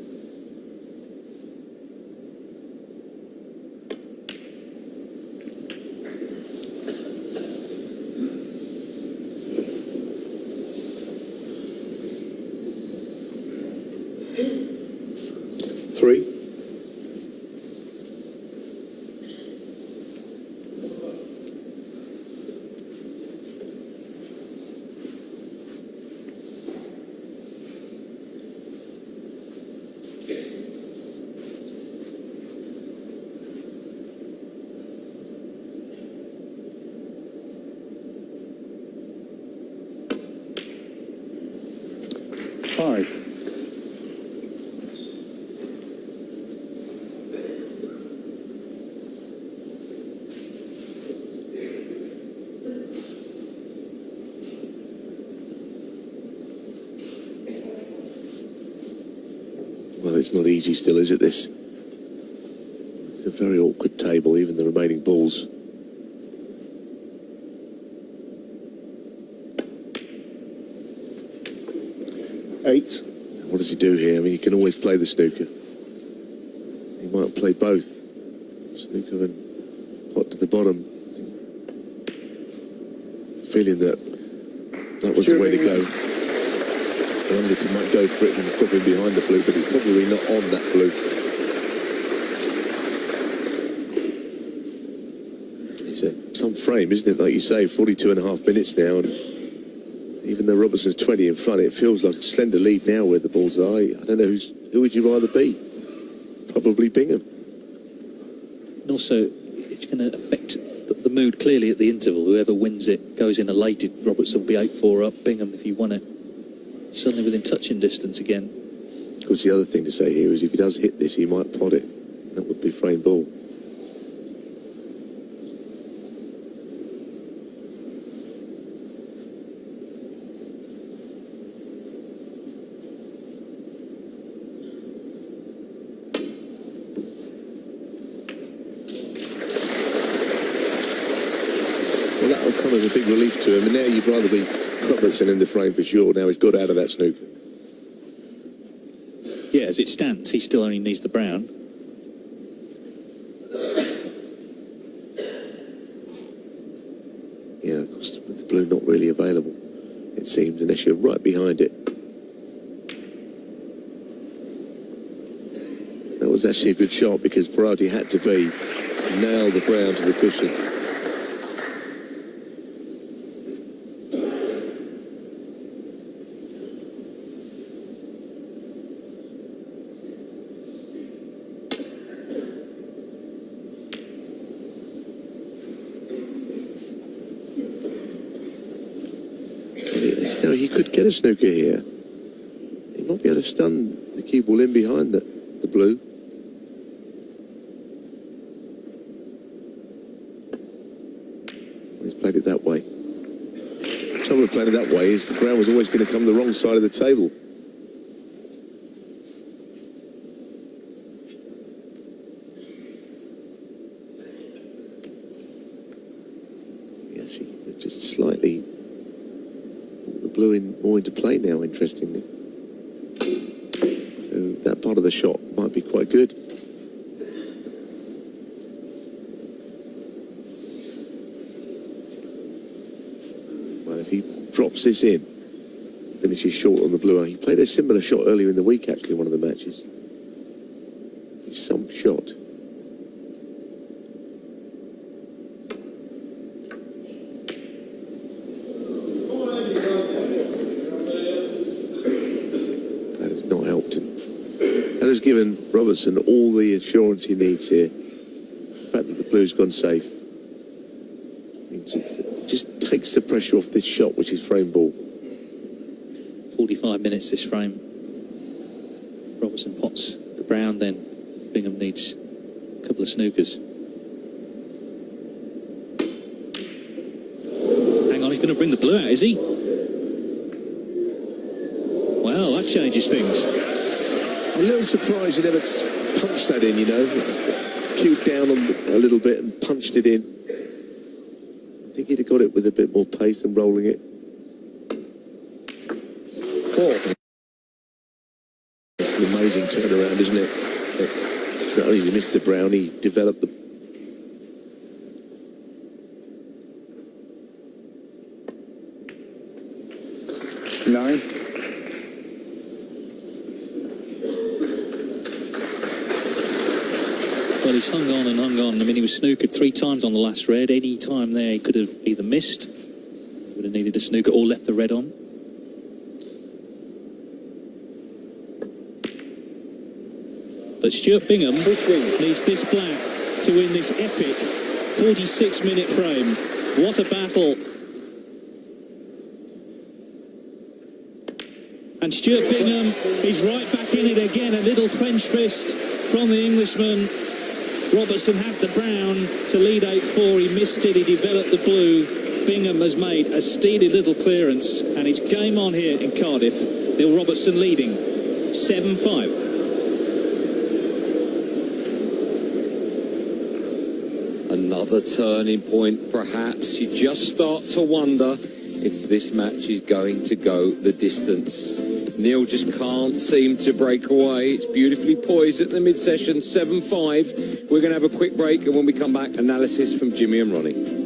Three. Five. Well, it's not easy still, is it, this? It's a very awkward table, even the remaining balls. Eight. What does he do here? I mean, he can always play the snooker. He might play both. Snooker and pot to the bottom. Feeling that was the way to go. I wonder if he might go for it and probably behind the blue, but he's probably not on that blue. It's some frame, isn't it? Like you say, 42.5 minutes now, and even though Robertson's 20 in front, it feels like a slender lead now where the balls are. I don't know who would you rather be? Probably Bingham. And also, it's going to affect the mood clearly at the interval. Whoever wins it goes in elated. Robertson will be 8-4 up. Bingham, if he won it, suddenly within touching distance again. Of course, the other thing to say here is if he does hit this, he might pot it. That would be frame ball. Well, that will come as a big relief to him, and now you'd rather be Robertson in the frame for sure. Now he's got out of that snooker. Yeah, as it stands, he still only needs the brown. Yeah, of course, with the blue not really available, it seems, unless you're right behind it. That was actually a good shot because priority had to be nail the brown to the cushion. He could get a snooker here. He might be able to stun the cue ball in behind the blue. He's played it that way. The trouble with playing it that way is the brown was always going to come the wrong side of the table. Yeah, she just slightly blue more into play now, interestingly. So that part of the shot might be quite good. Well, if he drops this in, finishes short on the blue. He played a similar shot earlier in the week, actually, one of the matches. It's some shot. That has given Robertson all the assurance he needs here. The fact that the blue's gone safe means it just takes the pressure off this shot, which is frame ball. 45 minutes this frame. Robertson pots the brown, then Bingham needs a couple of snookers. Hang on, he's going to bring the blue out, is he? Well, that changes things. A little surprised he never punched that in, you know. Cued down on a little bit and punched it in. I think he'd have got it with a bit more pace than rolling it. 4. It's an amazing turnaround, isn't it? Not only did he miss the brown, he developed the... Nine. Well, he's hung on and hung on. I mean, he was snookered 3 times on the last red. Any time there, he could have either missed, would have needed a snooker, or left the red on. But Stuart Bingham needs this black to win this epic 46-minute frame. What a battle. And Stuart Bingham is right back in it again. A little French fist from the Englishman. Robertson had the brown to lead 8-4. He missed it. He developed the blue. Bingham has made a steely little clearance, and it's game on here in Cardiff. Neil Robertson leading 7-5. another turning point, perhaps. You just start to wonder if this match is going to go the distance. Neil just can't seem to break away. It's beautifully poised at the mid-session, 7-5. We're going to have a quick break, and when we come back, analysis from Jimmy and Ronnie.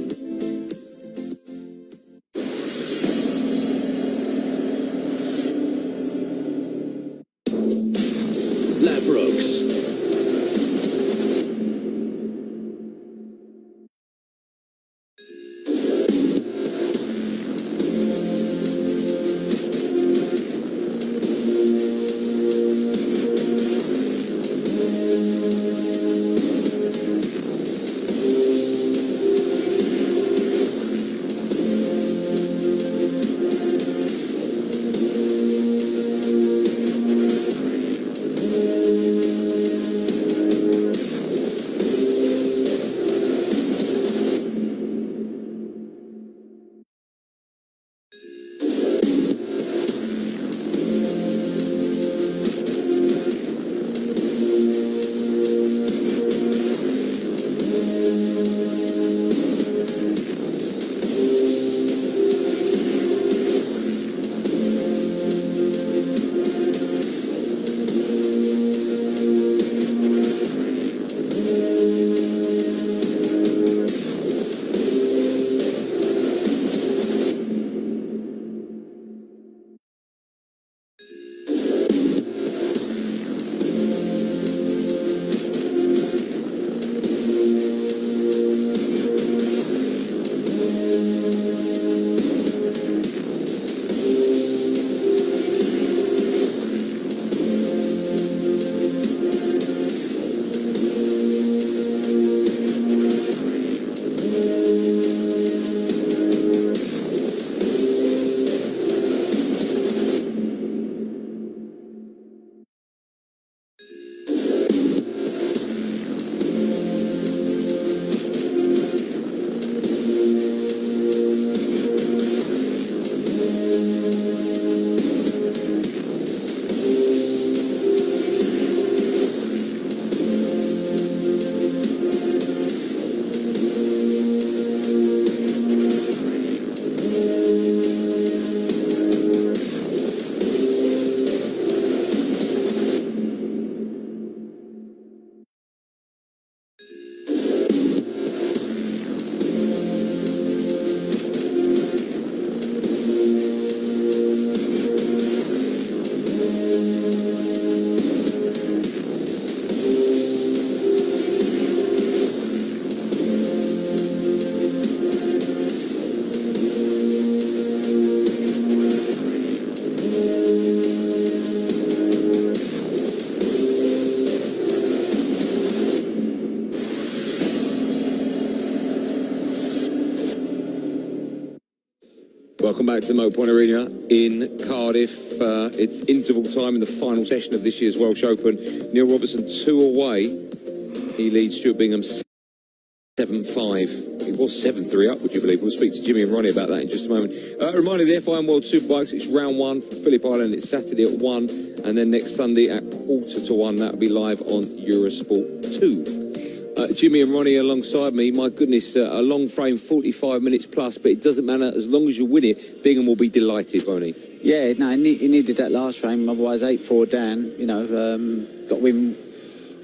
Welcome back to the Moat Point Arena in Cardiff. It's interval time in the final session of this year's Welsh Open. Neil Robertson 2 away. He leads Stuart Bingham 7-5. It was 7-3 up, would you believe? We'll speak to Jimmy and Ronnie about that in just a moment. A reminder, the FIM World Superbikes, it's round 1 for Phillip Island. It's Saturday at 1, and then next Sunday at 1:45. That'll be live on Eurosport 2. Jimmy and Ronnie alongside me. My goodness, a long frame, 45 minutes plus, but it doesn't matter. As long as you win it, Bingham will be delighted, won't he? Yeah, no, he needed that last frame, otherwise 8-4 down, you know, got to win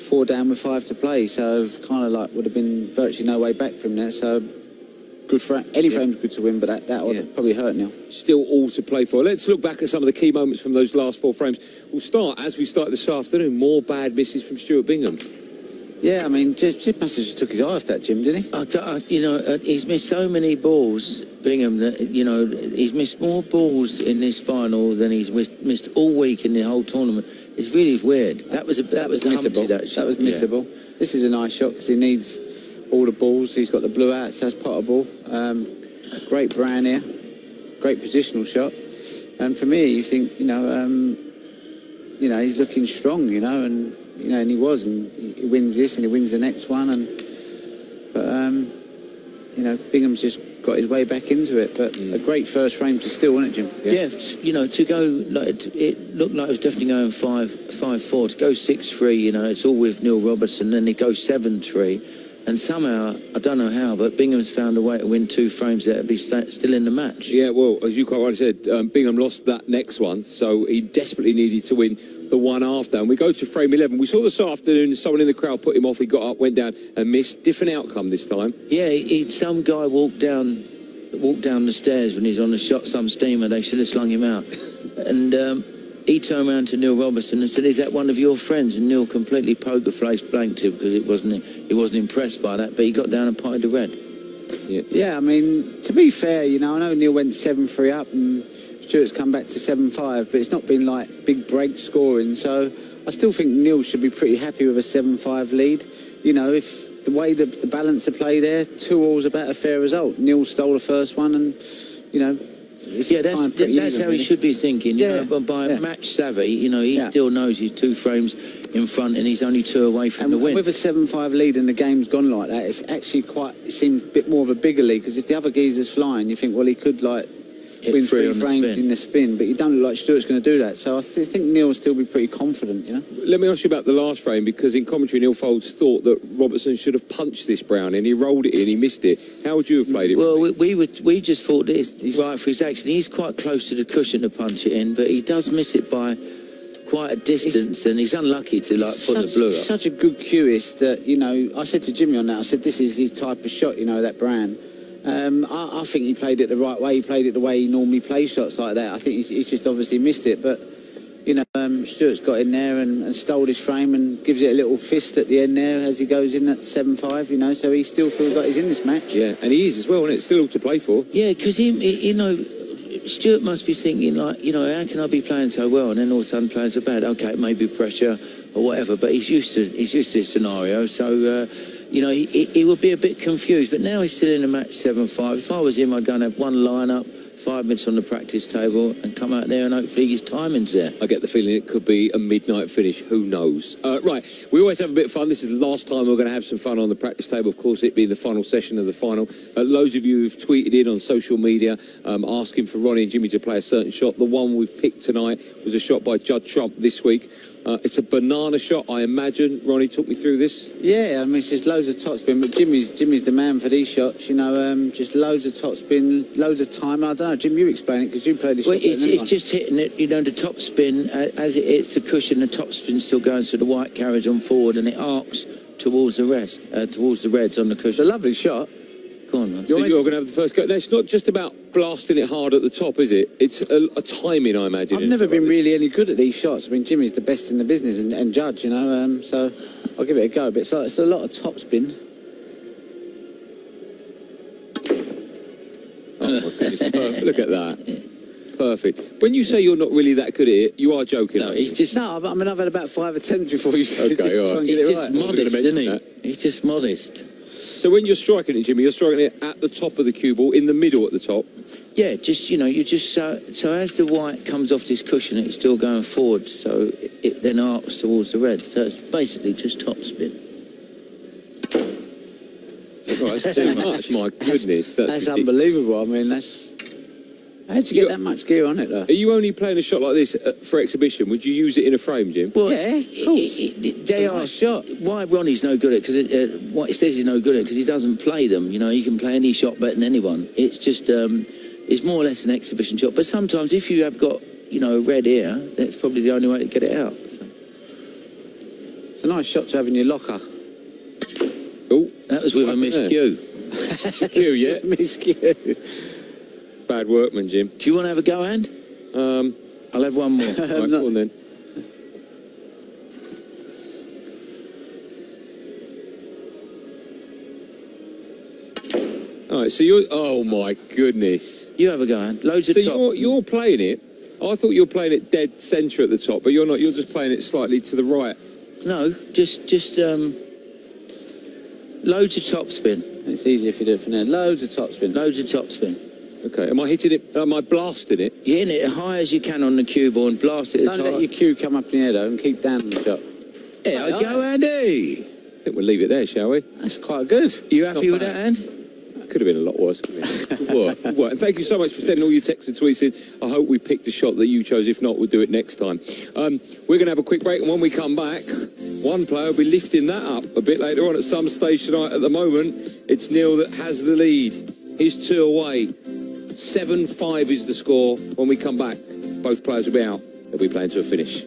4 down with 5 to play, so kind of like would have been virtually no way back from there, so good for any frame's good to win, but that would probably hurt now. Still all to play for. Let's look back at some of the key moments from those last 4 frames. We'll start, as we start this afternoon, more bad misses from Stuart Bingham. Yeah, I mean, Jim must have just took his eye off that, Jim, didn't he? He's missed so many balls, Bingham, that, he's missed more balls in this final than he's missed all week in the whole tournament. It's really weird. That was missable. That was missable. Yeah. This is a nice shot because he needs all the balls. He's got the blue out, so that's potable. Great brown here. Great positional shot. And for me, you think, he's looking strong, and he was, and he wins this and he wins the next one, but Bingham's just got his way back into it. But a great first frame to steal, wasn't it, Jim? Yeah, to go it looked like it was definitely going 5-4. To go 6-3, it's all with Neil Robertson. Then they go 7-3. And somehow, I don't know how, but Bingham's found a way to win 2 frames that would be still in the match. Yeah, well, as you quite rightly said, Bingham lost that next one, so he desperately needed to win the one after. And we go to frame 11. We saw this afternoon someone in the crowd put him off. He got up, went down and missed. Different outcome this time. Yeah, some guy walked down the stairs when he's on the shot, some steamer. They should have slung him out. And he turned around to Neil Robertson and said, "Is that one of your friends?" And Neil completely poker face blanked him because he wasn't impressed by that, but he got down and potted the red. Yeah, I mean, to be fair, you know, I know Neil went 7-3 up and Stuart's come back to 7-5, but it's not been like big break scoring, so I still think Neil should be pretty happy with a 7-5 lead. You know, if the way the balance of play there, 2 all's about a fair result. Neil stole the first one and, you know... That's how he should be thinking. You know, but by match savvy, you know, he still knows he's 2 frames in front and he's only 2 away from the win. With a 7-5 lead and the game's gone like that, it's actually it seems a bit more of a bigger lead, because if the other geezer's flying, you think, well, he could like win 3 frames in the spin, but you don't look like Stuart's going to do that. So I think Neil will still be pretty confident, you know. Let me ask you about the last frame, because in commentary Neil Foulds thought that Robertson should have punched this brown in. He rolled it in, he missed it. How would you have played it? Well, we just thought that it's right for his action. He's quite close to the cushion to punch it in, but he does miss it by quite a distance, and he's unlucky to put the blue up. Such a good cue is that, you know, I said to Jimmy on that, I said, this is his type of shot, you know, that brown. I think he played it the right way. He played it the way he normally plays shots like that. I think he's just obviously missed it. But, you know, Stuart's got in there and stole his frame and gives it a little fist at the end there as he goes in at 7-5, you know. So he still feels like he's in this match. Yeah, and he is as well, and it's still all to play for. Yeah, because you know, Stuart must be thinking, like, you know, how can I be playing so well and then all of a sudden playing so bad? Okay, it may be pressure or whatever, but he's used to this scenario. So, you know, he would be a bit confused. But now he's still in the match 7-5. If I was him, I'd go and have one line-up, 5 minutes on the practice table and come out there and hopefully his timing's there. I get the feeling it could be a midnight finish. Who knows? Right, we always have a bit of fun. This is the last time we're going to have some fun on the practice table. Of course, it being the final session of the final. Loads of you have tweeted in on social media asking for Ronnie and Jimmy to play a certain shot. The one we've picked tonight was a shot by Judd Trump this week. It's a banana shot, I imagine. Ronnie, talk me through this. Yeah, I mean, it's just loads of topspin, but Jimmy's the man for these shots, you know, just loads of topspin, loads of time. I don't know, Jim, you explain it, because you played this shot. It's just hitting it, you know, the top spin, as it hits the cushion, the top spin still going, so the white carries on forward and it arcs towards the reds on the cushion. It's a lovely shot. Go on, man. So you're going to have the first go. No, it's not just about blasting it hard at the top, is it? It's a timing, I imagine. I've never been really any good at these shots. I mean, Jimmy's the best in the business and Judge, you know, so I'll give it a go. But it's a lot of topspin. Oh, my goodness. Look at that. Perfect. When you say you're not really that good at it, you are joking. No, he's just... No, I mean, I've had about 5 attempts before you okay, all right. He's just modest, isn't he? He's just modest. So when you're striking it, Jimmy, you're striking it at the top of the cue ball, in the middle at the top? Yeah, just, you know, you just... So as the white comes off this cushion, it's still going forward, so it then arcs towards the red. So it's basically just top spin. Oh, that's too much, my goodness. That's unbelievable. I mean, that's... How'd you get that much gear on it, though? Are you only playing a shot like this for exhibition? Would you use it in a frame, Jim? Well, yeah, of course. They are shot. Why Ronnie's no good at it? Because what he says he's no good at because he doesn't play them. You know, he can play any shot better than anyone. It's just, it's more or less an exhibition shot. But sometimes if you have got, you know, a red here, that's probably the only way to get it out. So. It's a nice shot to have in your locker. Oh, that was with a miscue. Cue, yeah? Miscue. Bad workman, Jim. Do you want to have a go, Ant? I'll have one more. Right, go on then. All right, so you're... Oh, my goodness. You have a go, Ant. Loads of top. So you're playing it... I thought you were playing it dead centre at the top, but you're not. You're just playing it slightly to the right. No, just loads of topspin. It's easier if you do it from there. Loads of topspin. Loads of topspin. Okay, am I hitting it? Am I blasting it? You're in it as high as you can on the cue ball and blast it as high. Don't let your cue come up in the air, though, and keep down the shot. There I go, Andy. I think we'll leave it there, shall we? That's quite good. You happy with that, Andy? Could have been a lot worse, couldn't it? Good work, good work. And thank you so much for sending all your texts and tweets in. I hope we picked the shot that you chose. If not, we'll do it next time. We're going to have a quick break, and when we come back... one player will be lifting that up a bit later on at some stage tonight. At the moment, it's Neil that has the lead. He's 2 away. 7-5 is the score. When we come back, both players will be out. They'll be playing to a finish.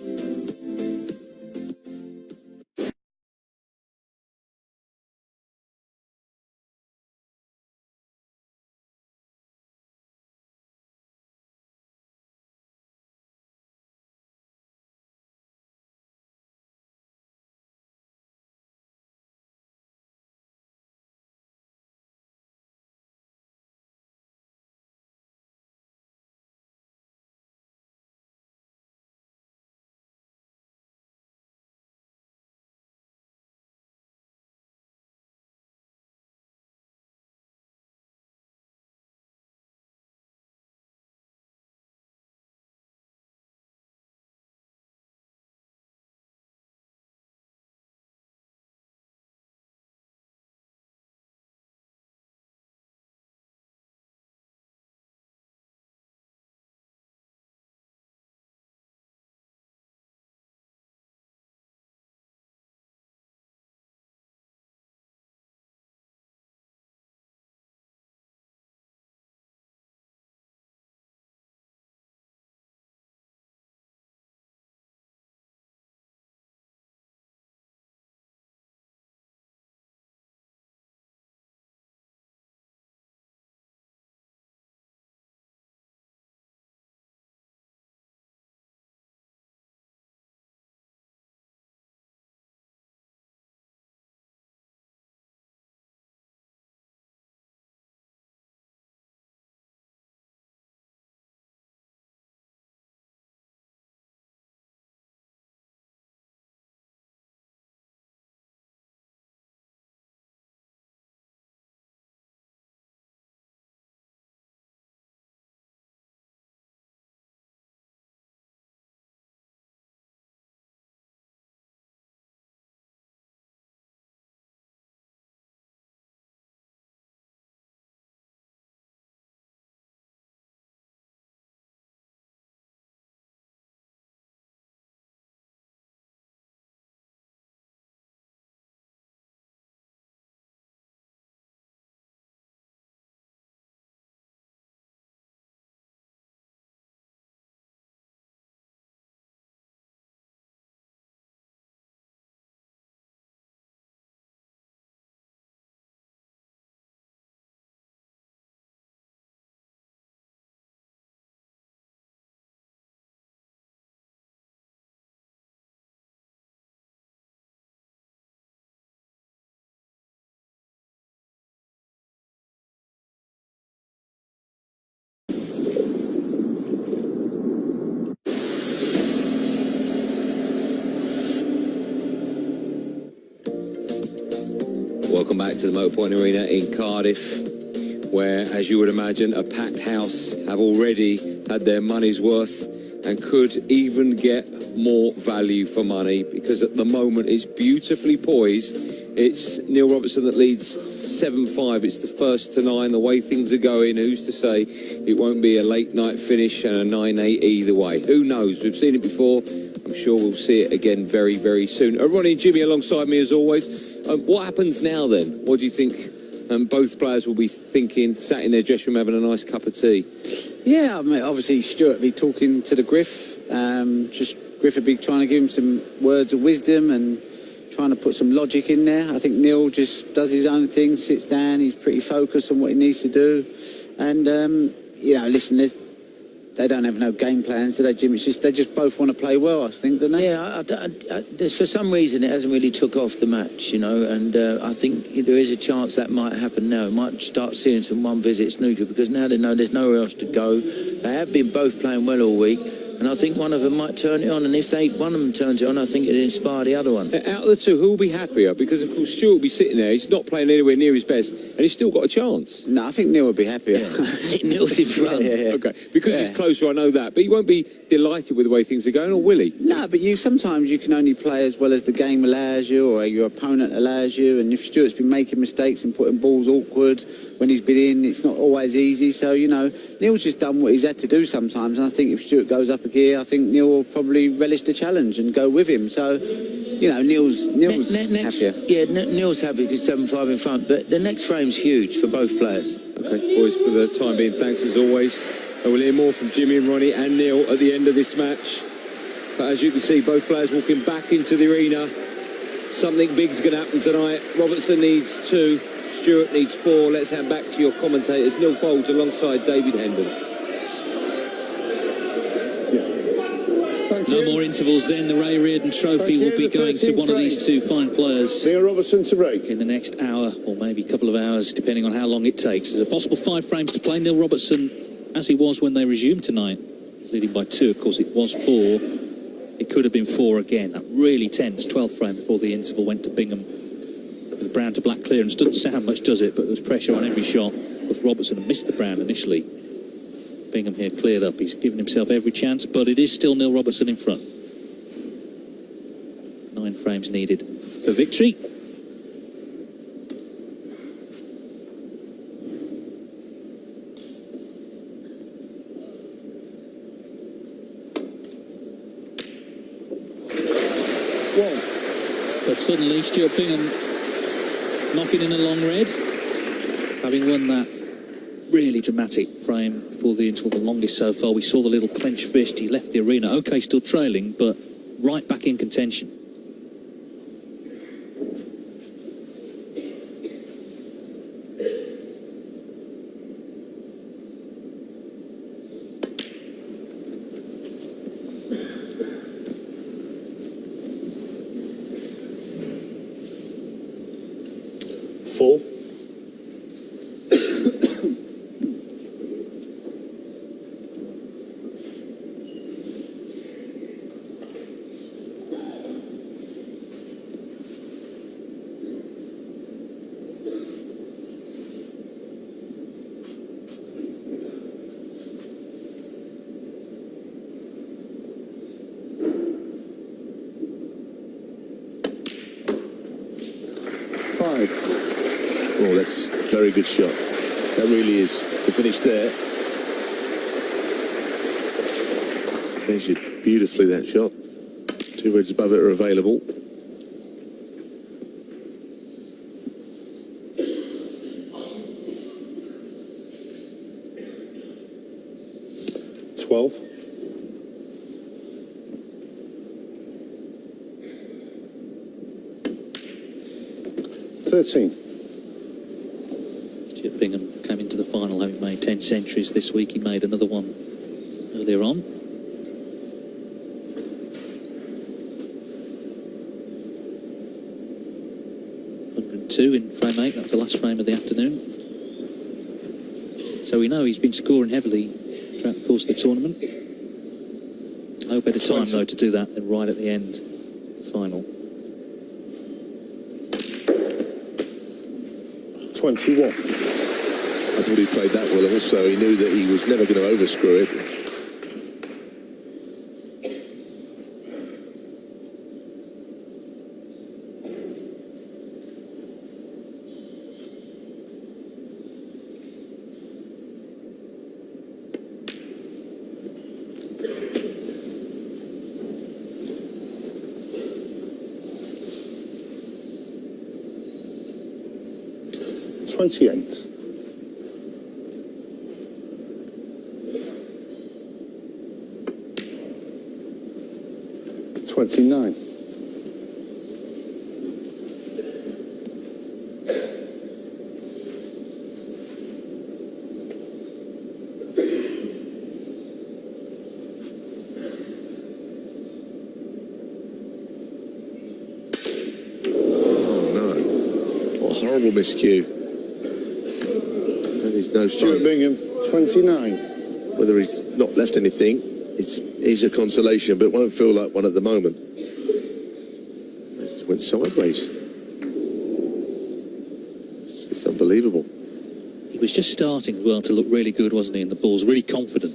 Welcome back to the Motor Point Arena in Cardiff, where, as you would imagine, a packed house have already had their money's worth and could even get more value for money, because at the moment it's beautifully poised. It's Neil Robertson that leads 7-5. It's the first to 9. The way things are going, who's to say it won't be a late night finish and a 9-8 either way? Who knows? We've seen it before. I'm sure we'll see it again very, very soon. Ronnie and Jimmy alongside me as always. What happens now then? What do you think both players will be thinking, sat in their dressing room having a nice cup of tea? Yeah, I mean, obviously Stuart will be talking to the Griff. Griff will be trying to give him some words of wisdom and trying to put some logic in there. I think Neil just does his own thing, sits down, he's pretty focused on what he needs to do. And, listen, they don't have no game plans, do they, Jim? It's just they just both want to play well, I think, don't they? Yeah, for some reason it hasn't really took off the match, and I think there is a chance that might happen now. We might start seeing some one-visit snooker, because now they know there's nowhere else to go. They have been both playing well all week, and I think one of them might turn it on, and if one of them turns it on, I think it'd inspire the other one. Out of the two, who will be happier? Because, of course, Stuart will be sitting there, he's not playing anywhere near his best, and he's still got a chance. No, I think Neil will be happier. Yeah. Neil's in front. Yeah. Okay, because he's closer, I know that, but he won't be delighted with the way things are going, or will he? No, but sometimes you can only play as well as the game allows you, or your opponent allows you, and if Stuart's been making mistakes and putting balls awkward when he's been in, it's not always easy. So, Neil's just done what he's had to do sometimes, and I think if Stuart goes up of gear, I think Neil will probably relish the challenge and go with him. So, you know, Neil's happier. Yeah, Neil's happy because 7-5 in front, but the next frame's huge for both players. Okay, boys, for the time being, thanks as always. And we'll hear more from Jimmy and Ronnie and Neil at the end of this match. But as you can see, both players walking back into the arena. Something big's going to happen tonight. Robertson needs 2, Stuart needs 4. Let's hand back to your commentators, Neil Folds alongside David Hendon. No more intervals then. The Ray Reardon Trophy will be going to one of these two fine players. Neil Robertson to break. In the next hour, or maybe a couple of hours, depending on how long it takes. There's a possible 5 frames to play. Neil Robertson, as he was when they resumed tonight, leading by 2. Of course, it was 4. It could have been 4 again. That really tense 12th frame before the interval went to Bingham. With brown to black clearance. Doesn't sound much, does it? But there was pressure on every shot. With Robertson missed the brown initially. Bingham here cleared up. He's given himself every chance, but it is still Neil Robertson in front. 9 frames needed for victory. But suddenly Stuart Bingham knocking in a long red, having won that really dramatic frame before the interval, the longest so far. We saw the little clenched fist. He left the arena. Okay, still trailing, but right back in contention. Full. Oh, that's a very good shot. That really is. To finish there. Measured beautifully, that shot. 2 reds above it are available. Stuart Bingham came into the final having made 10 centuries this week. He made another one earlier on. .102 in frame 8. That was the last frame of the afternoon. So we know he's been scoring heavily throughout the course of the tournament. No better time, though, to do that than right at the end of the final. 21. I thought he played that well also. He knew that he was never going to overscrew it. $29. Horrible miscue. That is no Stuart Bingham, 29. Whether he's not left anything, he's a consolation, but won't feel like one at the moment. It just went sideways. It's unbelievable. He was just starting as well to look really good, wasn't he? And the ball's really confident.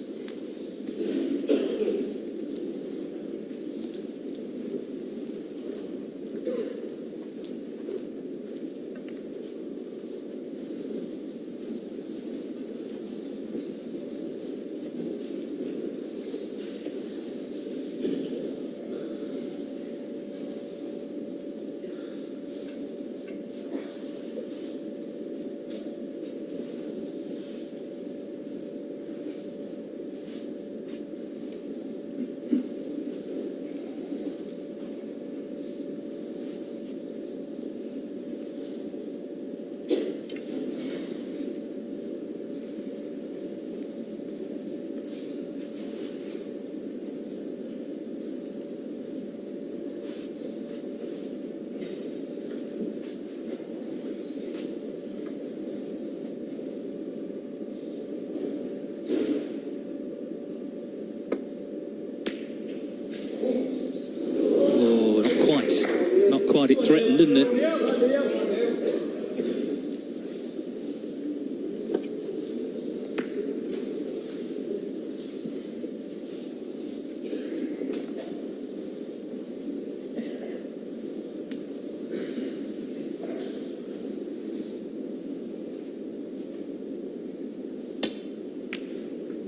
Not quite, it threatened, didn't it?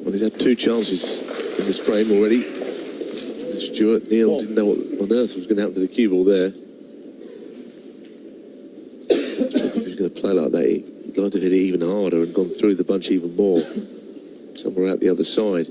Well, he's had 2 chances in this frame already. Stuart, Neil didn't know what on earth was going to happen to the cue ball there. If he was going to play like that, he'd like to hit it even harder and gone through the bunch even more. Somewhere out the other side.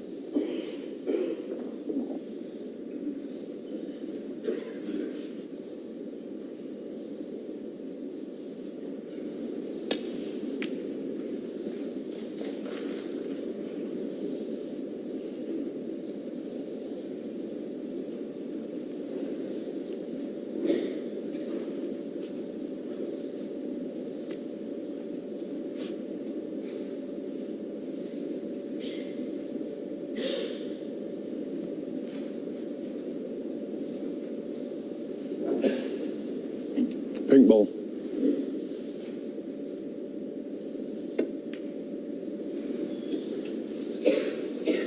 Pink ball.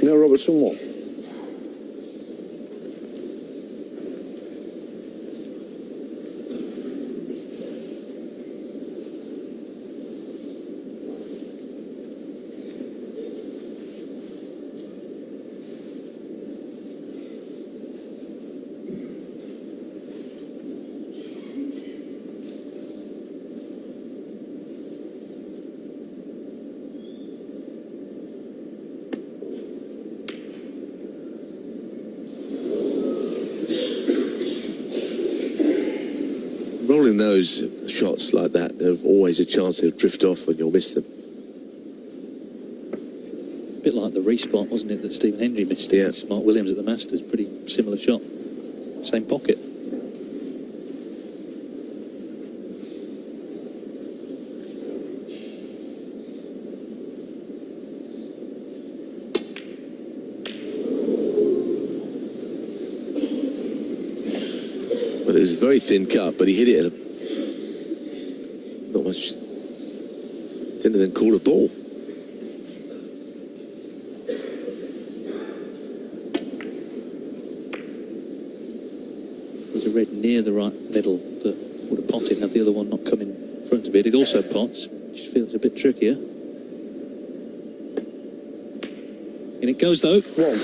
Neil Robertson 1. Rolling those shots like that, there's always a chance they'll drift off and you'll miss them. A bit like the respot, wasn't it, that Stephen Hendry missed against Mark Williams at the Masters. Pretty similar shot. Same pocket. Well, it was a very thin cut, but he hit it at not much thinner than quarter ball. There's a red near the right middle that would have potted had the other one not come in front of it. It also pots, which feels a bit trickier. In it goes though. 1.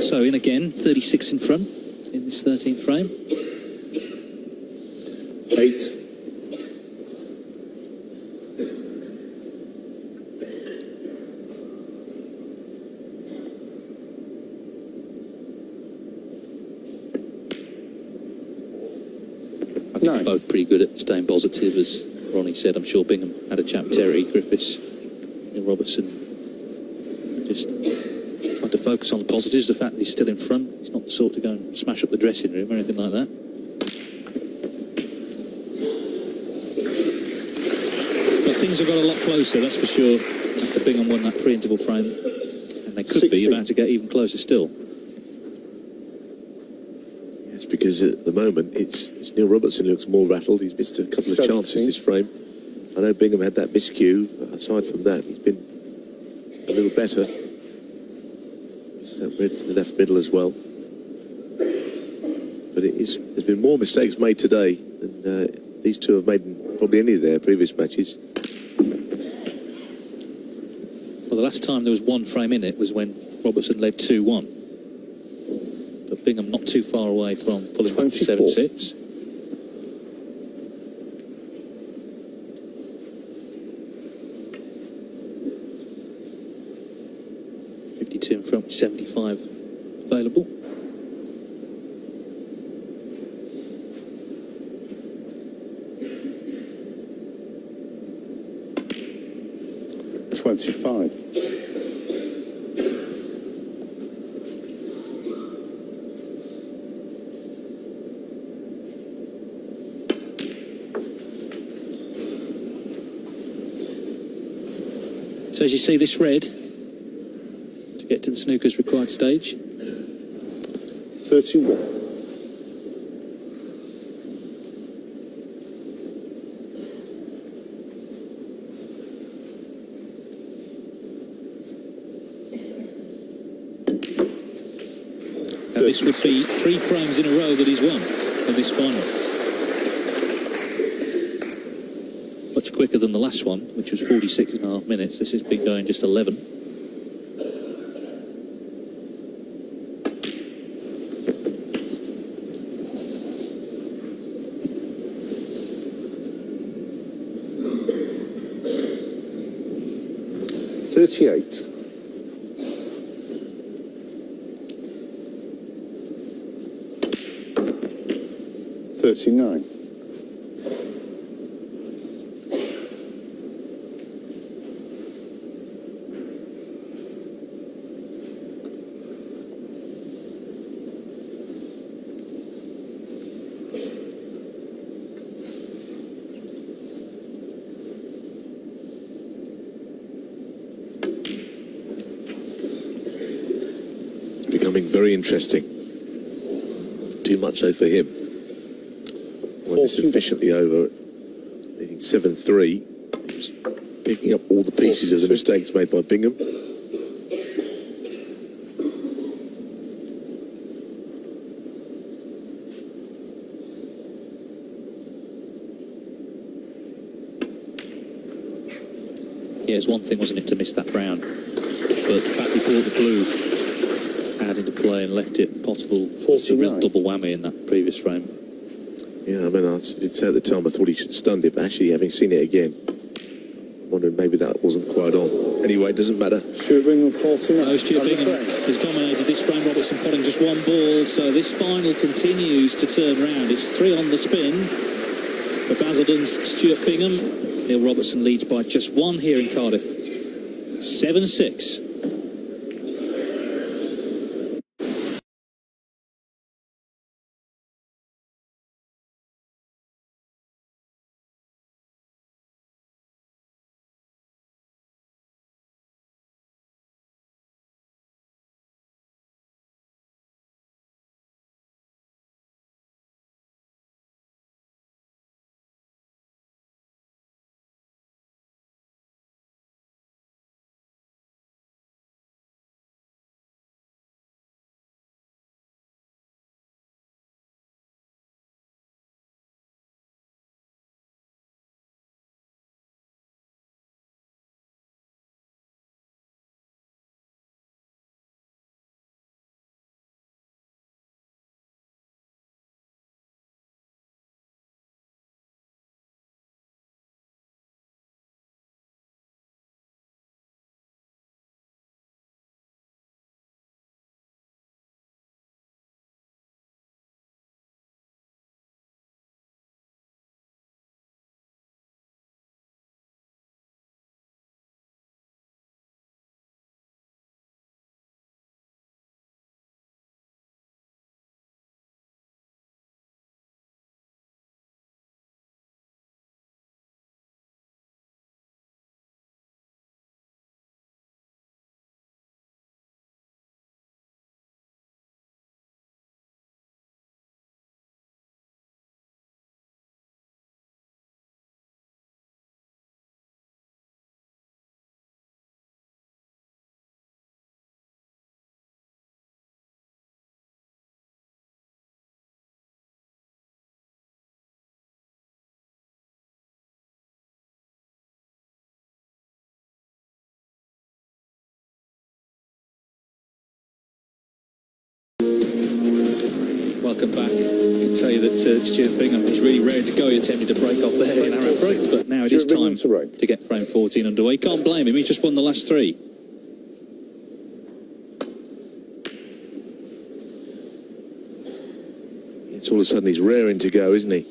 So in again, 36 in front in this 13th frame. 8. I think they're both pretty good at staying positive, as Ronnie said. I'm sure Bingham had a chat with Terry Griffiths and Robertson. Just trying to focus on the positives, the fact that he's still in front. He's not the sort to go and smash up the dressing room or anything like that. But things have got a lot closer, that's for sure, after Bingham won that pre-interval frame. And they could be about to get even closer still. Yes, because at the moment it's Neil Robertson who looks more rattled. He's missed a couple of chances this frame. I know Bingham had that miscue. Aside from that, he's been a little better. Missed that red to the left middle as well. But there's been more mistakes made today than these two have made in probably any of their previous matches. Well, the last time there was one frame in it was when Robertson led 2-1. But Bingham not too far away from pulling back to 7-6. In front, 75 available. 25. So as you see, this red to get to the snooker's required stage. 31. And this would be 3 frames in a row that he's won in this final. Much quicker than the last one, which was 46.5 minutes. This has been going just 11. $38. 39. Becoming very interesting. Too much so for him. Well, sufficiently over, I think 7-3. Just picking up all the pieces of the mistakes made by Bingham. Yeah, it's one thing, wasn't it, to miss that brown, but the fact he brought the blue out into play and left it possible was a real double whammy in that previous frame. Yeah, I mean, I did say at the time I thought he should have stunned it, but actually, having seen it again, I'm wondering maybe that wasn't quite on. Anyway, it doesn't matter. Stuart Bingham, 49. No, Stuart Bingham has dominated this frame. Robertson potting just 1 ball, so this final continues to turn round. It's 3 on the spin for Basildon's Stuart Bingham. Neil Robertson leads by just 1 here in Cardiff. 7-6. Welcome back. I can tell you that Stuart Bingham was really ready to go. He attempted to break off there in Arab break, but now it is time to get frame 14 underway. Can't blame him. He just won the last 3. It's all of a sudden he's raring to go, isn't he?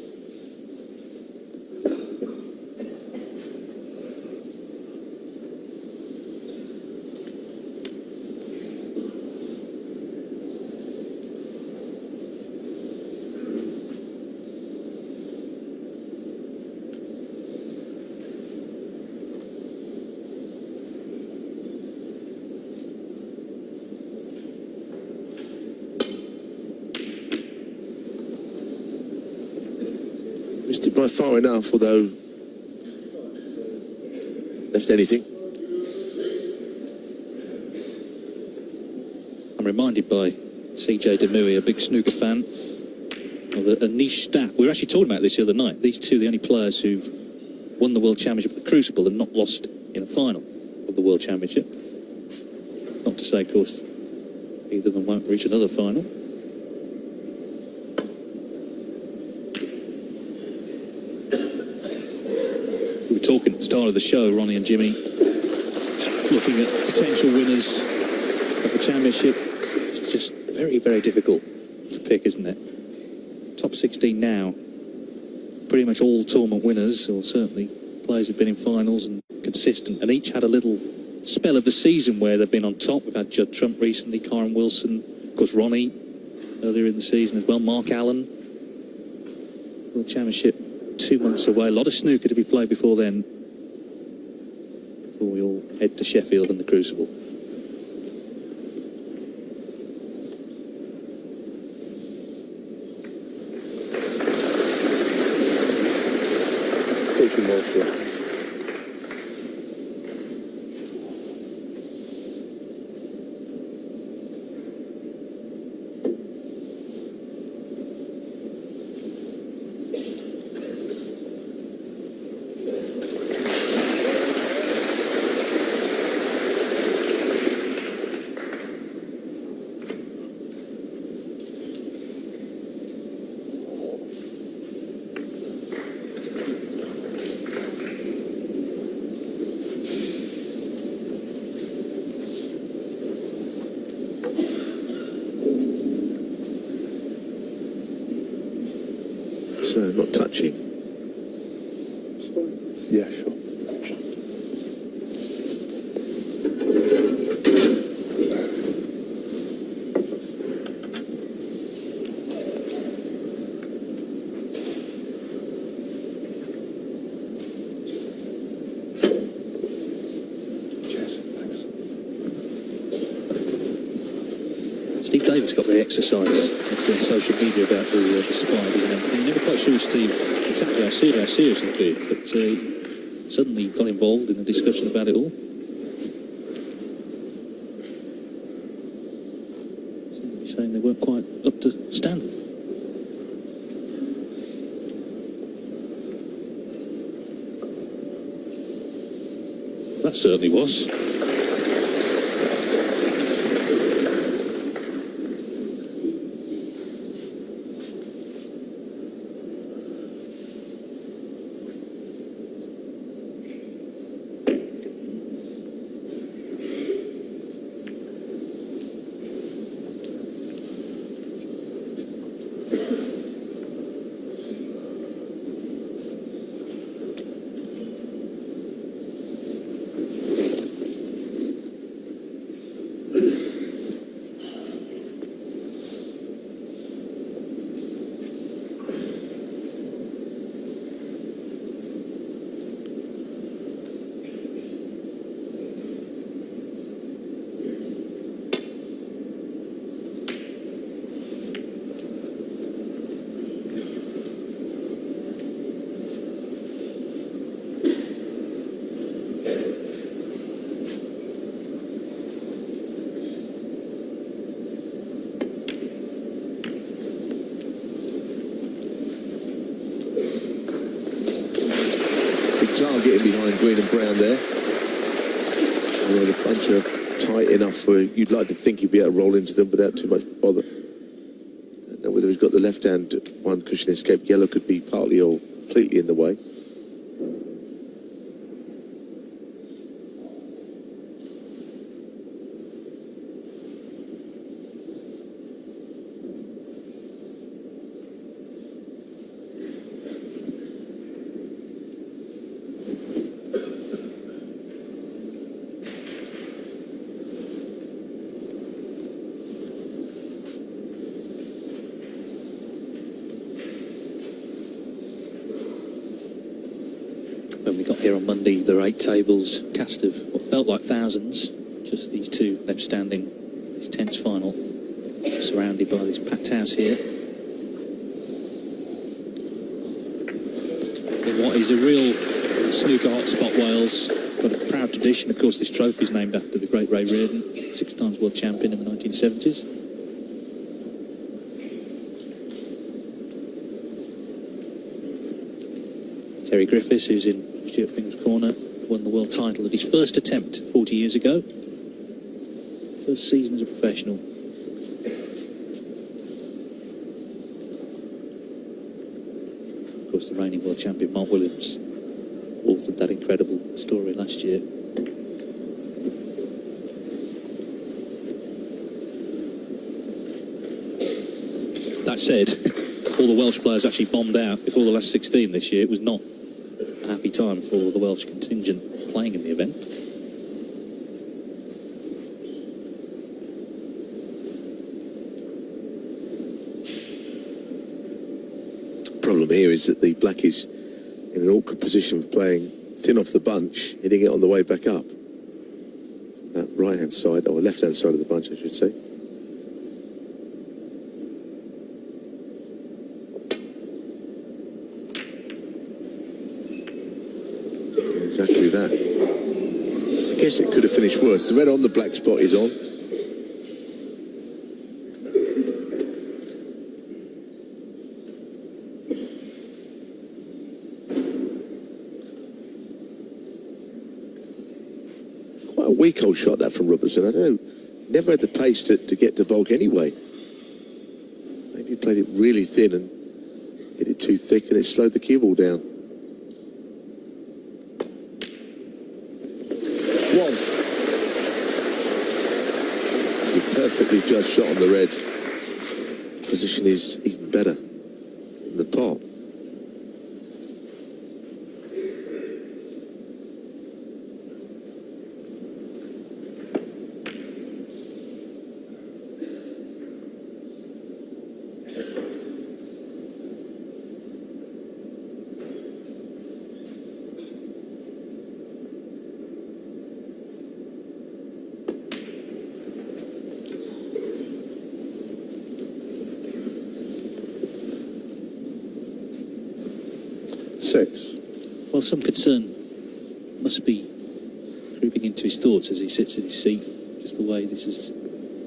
Missed it by far enough, although left anything. I'm reminded by CJ Demui, a big snooker fan, of a niche stat. We were actually talking about this the other night. These two are the only players who've won the World Championship at the Crucible and not lost in a final of the World Championship. Not to say, of course, either of them won't reach another final. We were talking at the start of the show, Ronnie and Jimmy, looking at potential winners of the championship. It's just very, very difficult to pick, isn't it? Top 16 now, pretty much all tournament winners, or certainly players who've been in finals and consistent, and each had a little spell of the season where they've been on top. We've had Judd Trump recently, Kyron Wilson, of course Ronnie earlier in the season as well, Mark Allen. World Championship 2 months away, a lot of snooker to be played before then, before we all head to Sheffield and the Crucible. Teaching Welsh. Not touching. Yeah, sure. Steve Davis got very exercised on social media about the spiders and everything. Never quite sure Steve exactly how serious it'd be, but suddenly got involved in a discussion about it all. Seemed to be saying they weren't quite up to standard. That certainly was. Getting behind green and brown there. Well, the bunch are tight enough where you'd like to think you'd be able to roll into them without too much bother. Don't know whether he's got the left hand one cushion escape. Yellow could be partly or completely in the way. When we got here on Monday, there were 8 tables, cast of what felt like thousands, just these two left standing, this tense final, surrounded by this packed house here. in what is a real snooker hotspot, Wales. Got a proud tradition. Of course, this trophy is named after the great Ray Reardon, 6 times world champion in the 1970s. Terry Griffiths, who's in Stuart Bingham's corner, won the world title at his first attempt 40 years ago. First season as a professional. Of course, the reigning world champion Mark Williams authored that incredible story last year. That said, all the Welsh players actually bombed out before the last 16 this year. It was not a happy time for the Welsh contingent playing in the event. Problem here is that the black is in an awkward position of playing thin off the bunch, hitting it on the way back up. That right-hand side, or left-hand side of the bunch, I should say. Exactly that. I guess it could have finished worse. The red on the black spot is on. Quite a weak old shot that from Robertson. I don't know. Never had the pace to get to bulk anyway. Maybe he played it really thin and hit it too thick and it slowed the cue ball down. Perfectly judged shot on the red. Position is even better in the pot. Well, some concern must be creeping into his thoughts as he sits in his seat, just the way this has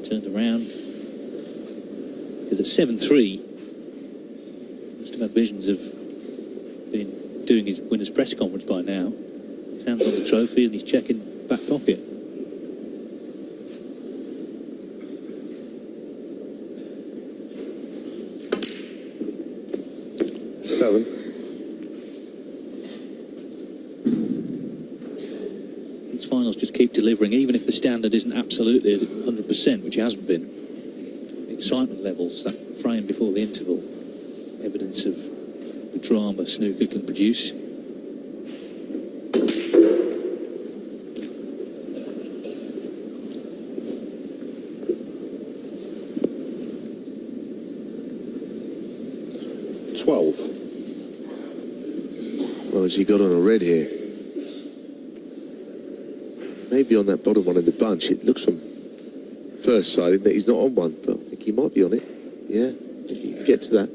turned around. Because at 7-3, must have had visions of being doing his winner's press conference by now. His hands on the trophy and he's checking back pocket. Finals just keep delivering, even if the standard isn't absolutely 100%, which it hasn't been. Excitement levels, that frame before the interval, evidence of the drama snooker can produce. Well, has he got on a red here? Maybe on that bottom one in the bunch, it looks from first sighting that he's not on one, but I think he might be on it. Yeah, I think he can get to that.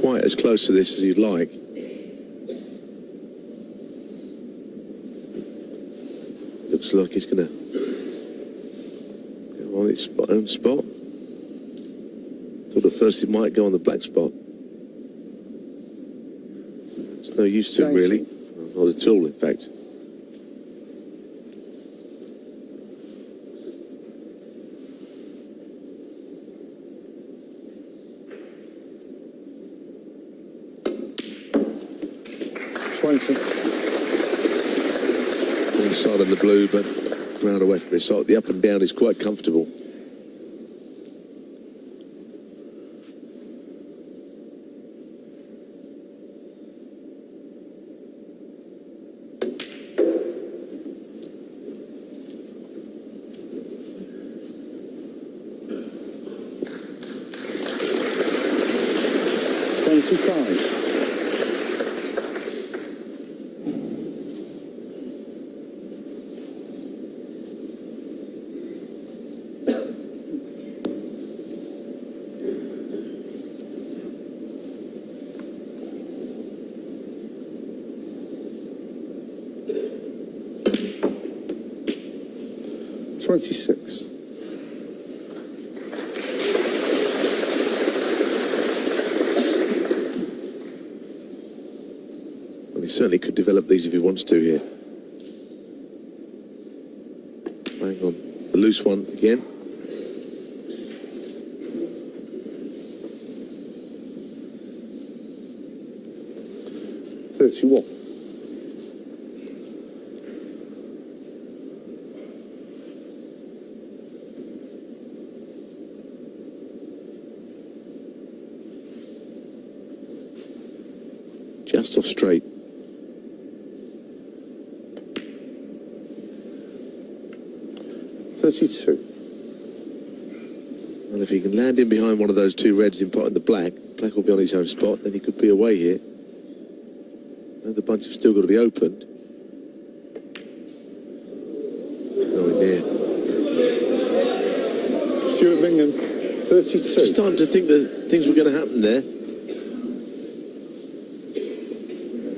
quite as close to this as you'd like. Looks like he's going to go on its own spot. Thought at first he might go on the black spot. It's no use to him, really. Not at all, in fact. Side on the blue, but round away from his side. The up and down is quite comfortable. Well, he certainly could develop these if he wants to here. Hang on, the loose one again. Just off straight. Well, if he can land in behind one of those two reds in pot and the black, black will be on his own spot, then he could be away here. And the bunch have still got to be opened. Nowhere near. Stuart Bingham, 32. Starting to think that things were going to happen there.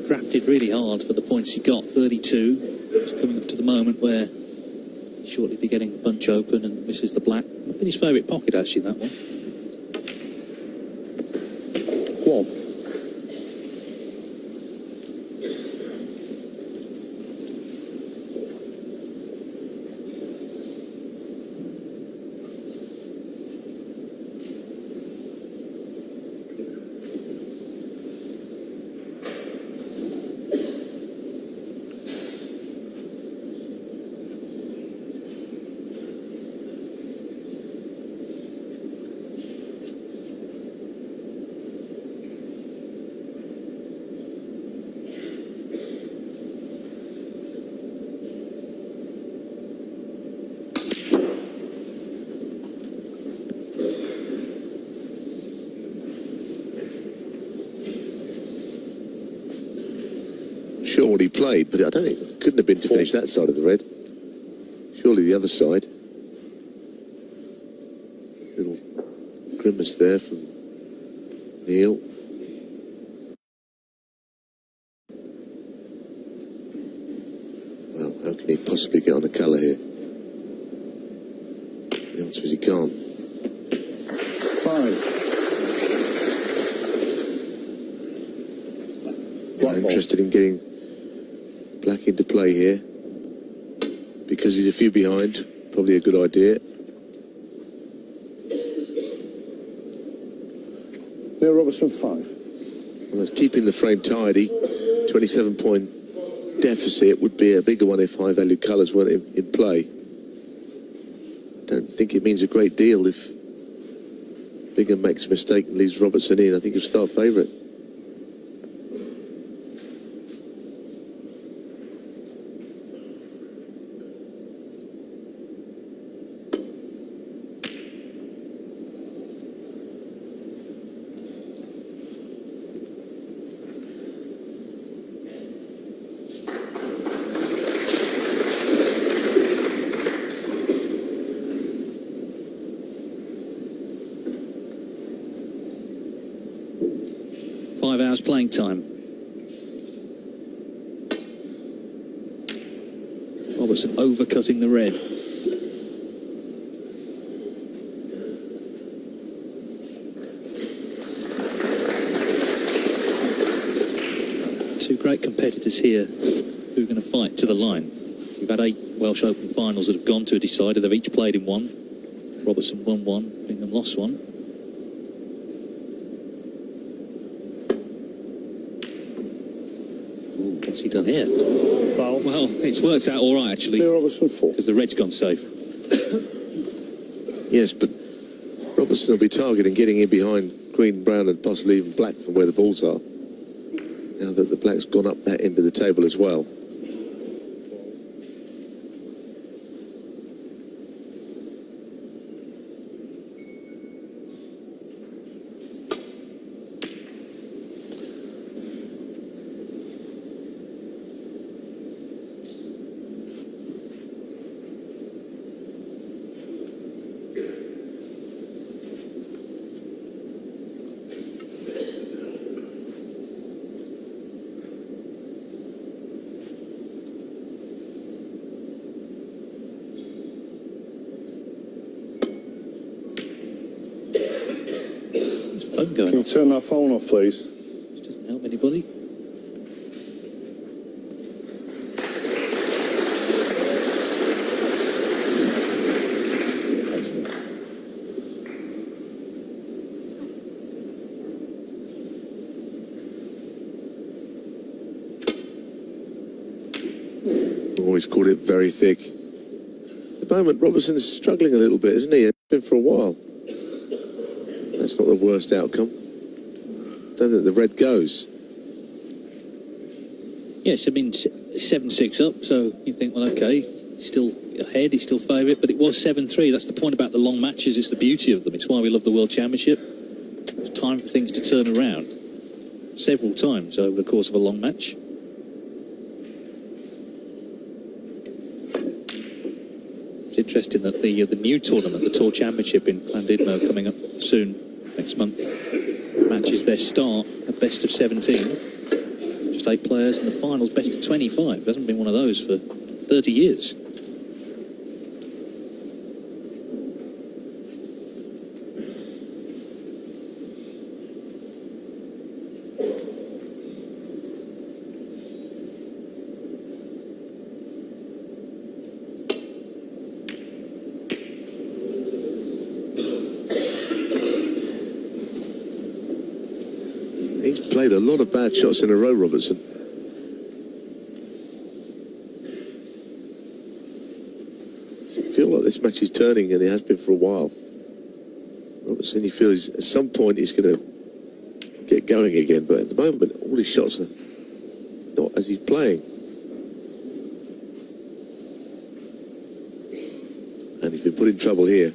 Grafted really hard for the points he got, 32. It's coming up to the moment where he'll shortly be getting the bunch open and misses the black. Might be his favourite pocket, actually, that one. Sure what he played, but I don't think it couldn't have been to finish that side of the red. Surely the other side. Little grimace there from Neil. Well, how can he possibly get on a colour here? The answer is he can't. 5. I'm interested in getting black into play here because he's a few behind. Probably a good idea. Robertson, 5. Well, that's keeping the frame tidy. 27-point deficit would be a bigger one if high-value colours weren't in play. I don't think it means a great deal if Bingham makes a mistake and leaves Robertson in. I think he'll start favourite. 5 hours playing time. Robertson overcutting the red. Two great competitors here who are going to fight to the line. We've had 8 Welsh Open finals that have gone to a decider. They've each played in one. Robertson won one, Bingham lost one. Ooh, what's he done here? Foul. Well, it's worked out all right, actually. Clear Robertson 4. Because the red's gone safe. Yes, but Robertson will be targeting getting in behind green, brown and possibly even black from where the balls are. Now that the black's gone up that end of the table as well. Phone going Can you off. turn that phone off, please? Which doesn't help anybody. Always called it very thick. At the moment, Robertson's struggling a little bit, isn't he? It's been for a while. That's not the worst outcome. Don't think the red goes. Yes, I mean, 7-6 up, so you think, well, okay, he's still ahead, he's still favourite, but it was 7-3. That's the point about the long matches, it's the beauty of them. It's why we love the World Championship. It's time for things to turn around. Several times over the course of a long match. It's interesting that the new tournament, the Tour Championship in Llandudno, coming up soon, next month, matches their start at best of 17. Just 8 players, and the finals best of 25. There hasn't been one of those for 30 years. He's played a lot of bad shots in a row, Robertson. I feel like this match is turning, and it has been for a while. Robertson, he feels at some point he's going to get going again, but at the moment, all his shots are not as he's playing. And he's been put in trouble here.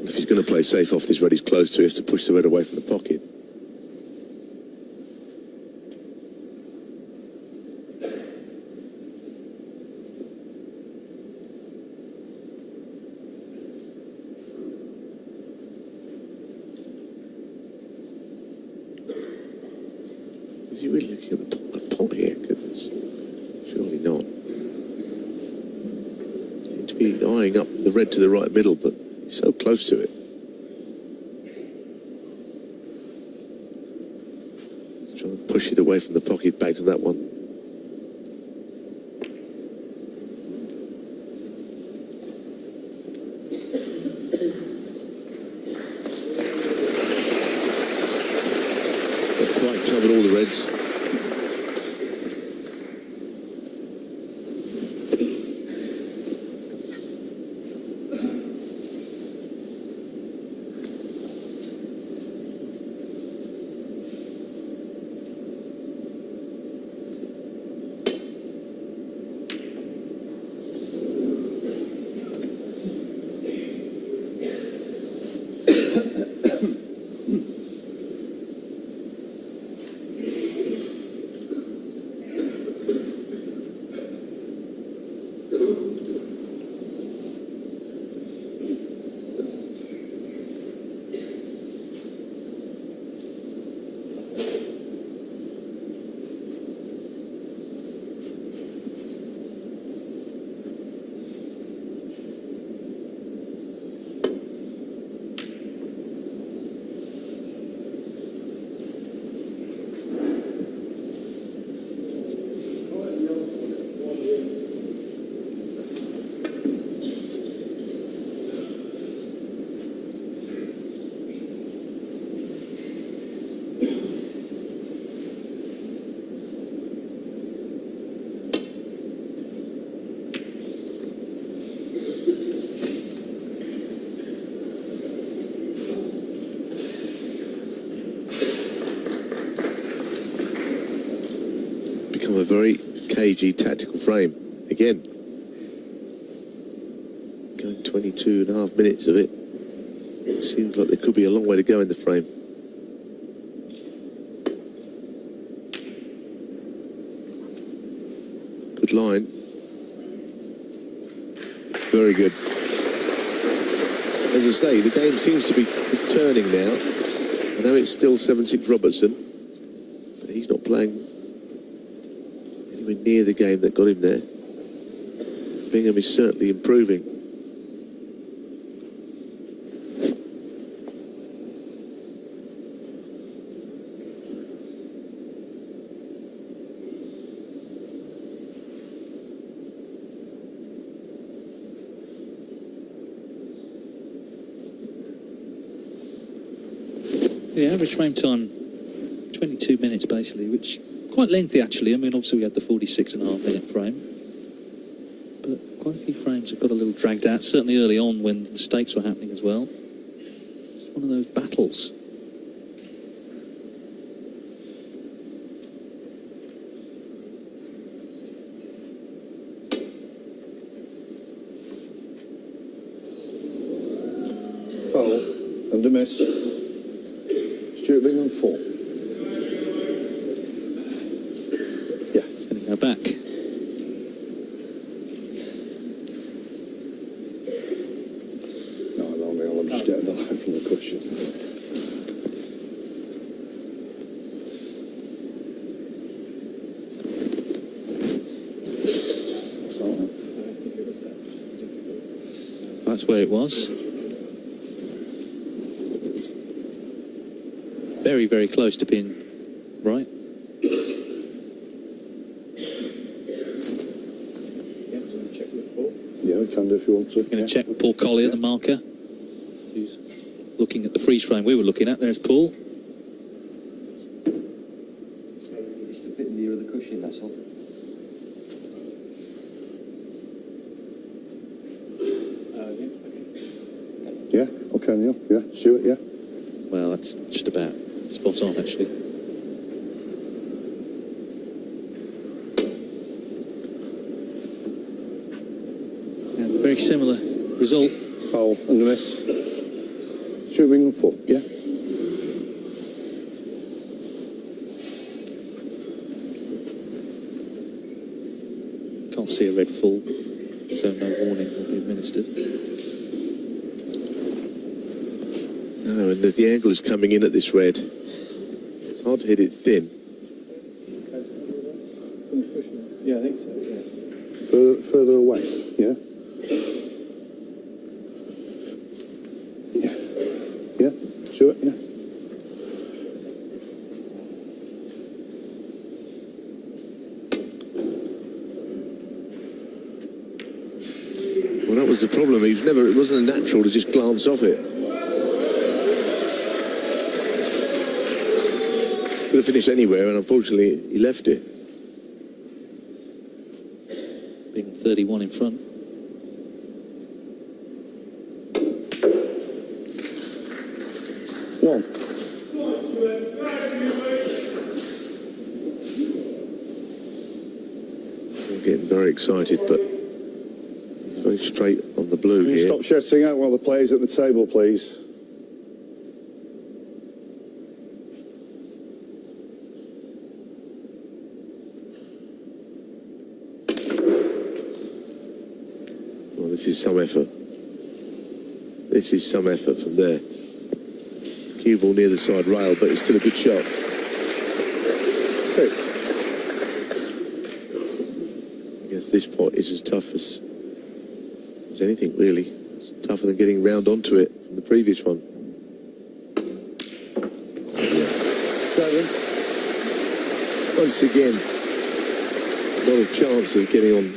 If he's going to play safe off this red he's close to, he has to push the red away from the pocket. Is he really looking at the pot here? Goodness. Surely not. Seems to be eyeing up the red to the right middle, but he's so close to it. Just trying to push it away from the pocket back to that one. Not quite covered all the reds. A very cagey tactical frame again. Going 22.5 minutes of it. It seems like there could be a long way to go in the frame. Good line. Very good. As I say, the game seems to be turning now. I know it's still 7-6 Robertson, but he's not playing near the game that got him there. Bingham is certainly improving. Yeah, average frame time 22 minutes basically, which quite lengthy actually. I mean, obviously we had the 46.5 minute frame, but quite a few frames have got a little dragged out, certainly early on when mistakes were happening as well. It's one of those battles. Foul and a miss. Stuart Bingham 4. Go back. No, I'll just get the line from the cushion. That's where it was. Very, very close to being right. Yeah, we can do if you want to. We're going to check with Paul Collier, the marker, who's looking at the freeze frame we were looking at. There's Paul. Just a bit nearer the cushion, that's all. Yeah, okay, Neil. Yeah, Stuart, yeah. Well, that's just about spot on, actually. And very similar result. Foul and a miss. Stuart Bingham 4, yeah. Can't see a red full, so no warning will be administered. No, and the angle is coming in at this red. It's hard to hit it thin. Yeah, I think so, yeah. Further away, yeah? Yeah, Stuart, yeah. was the problem. It wasn't natural to just glance off it. Could have finished anywhere, and unfortunately he left it. Bingham 31 in front. One. I'm getting very excited, but very straight on the blue Can you here. stop shouting out while the players at the table, please? Well, this is some effort. This is some effort from there. Cue ball near the side rail, but it's still a good shot. 6. I guess this pot is as tough as anything, really. It's tougher than getting round onto it from the previous one. Yeah. 7. Once again, not a chance of getting on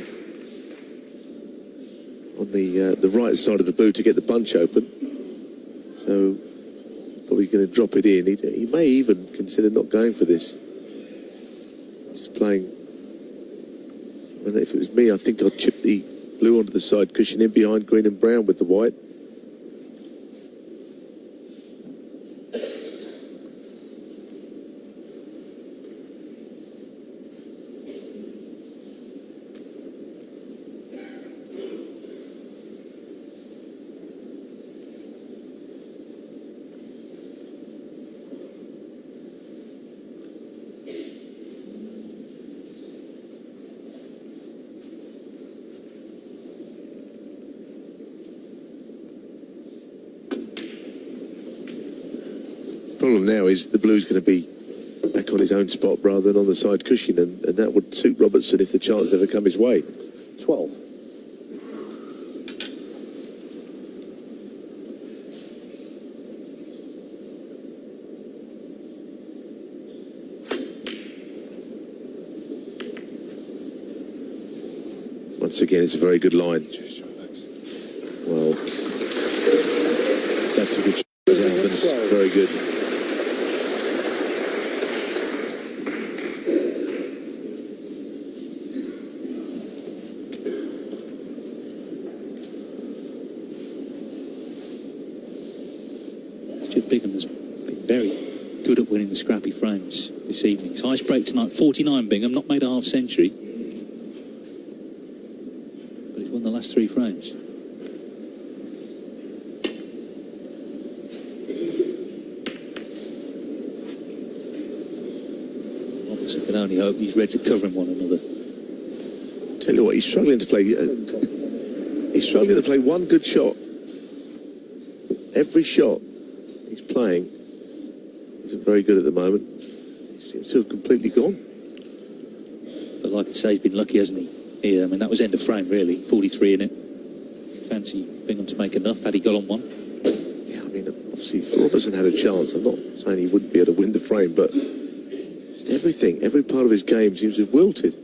the right side of the boot to get the bunch open. So probably going to drop it in. He may even consider not going for this. Just playing. And if it was me, I think I'd chip the blue onto the side cushion in behind green and brown with the white. Problem now is the blue's going to be back on his own spot rather than on the side cushion, and that would suit Robertson if the chance never come his way. 12. Once again, it's a very good line. Well, that's a good shot. As it happens, very good. Stuart Bingham has been very good at winning the scrappy frames this evening. His highest break tonight, 49 Bingham, not made a half century. But he's won the last 3 frames. Robertson can only hope these reds are covering one another. Tell you what, he's struggling to play. He's struggling to play one good shot. Every shot he's playing isn't very good at the moment. He seems to have completely gone. But like I say, he's been lucky, hasn't he? Yeah, I mean, that was end of frame, really. 43 in it. Fancy Bingham to make enough had he got on one. Yeah, I mean, obviously, if Robertson had a chance, I'm not saying he wouldn't be able to win the frame, but just everything, every part of his game seems to have wilted.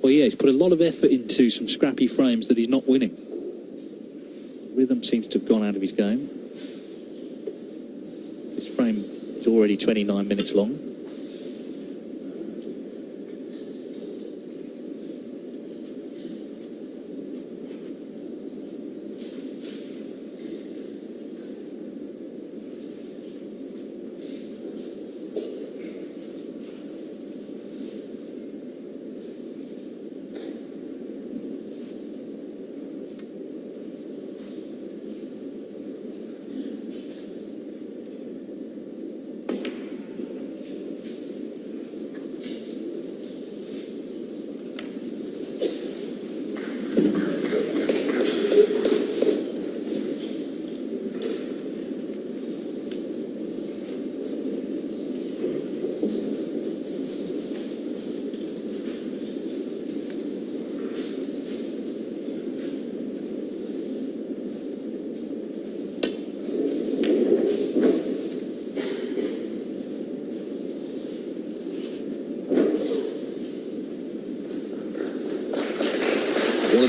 Well, yeah, he's put a lot of effort into some scrappy frames that he's not winning. Rhythm seems to have gone out of his game. This frame is already 29 minutes long.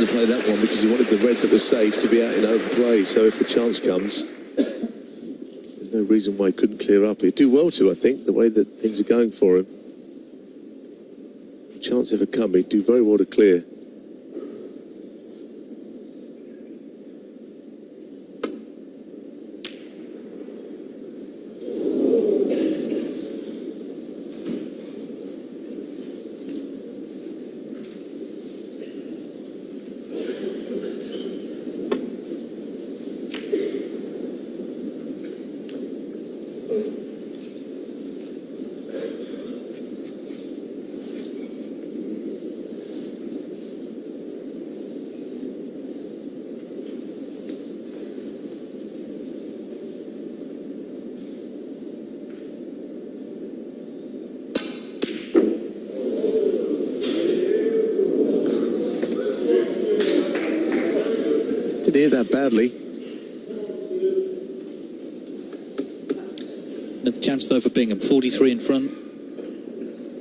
to play that one because he wanted the red that was safe to be out in open play. So if the chance comes, there's no reason why he couldn't clear up. He'd do well to, I think, the way that things are going for him. If the chance ever come, he'd do very well to clear. Didn't hear that badly. Another chance though for Bingham, 43 in front.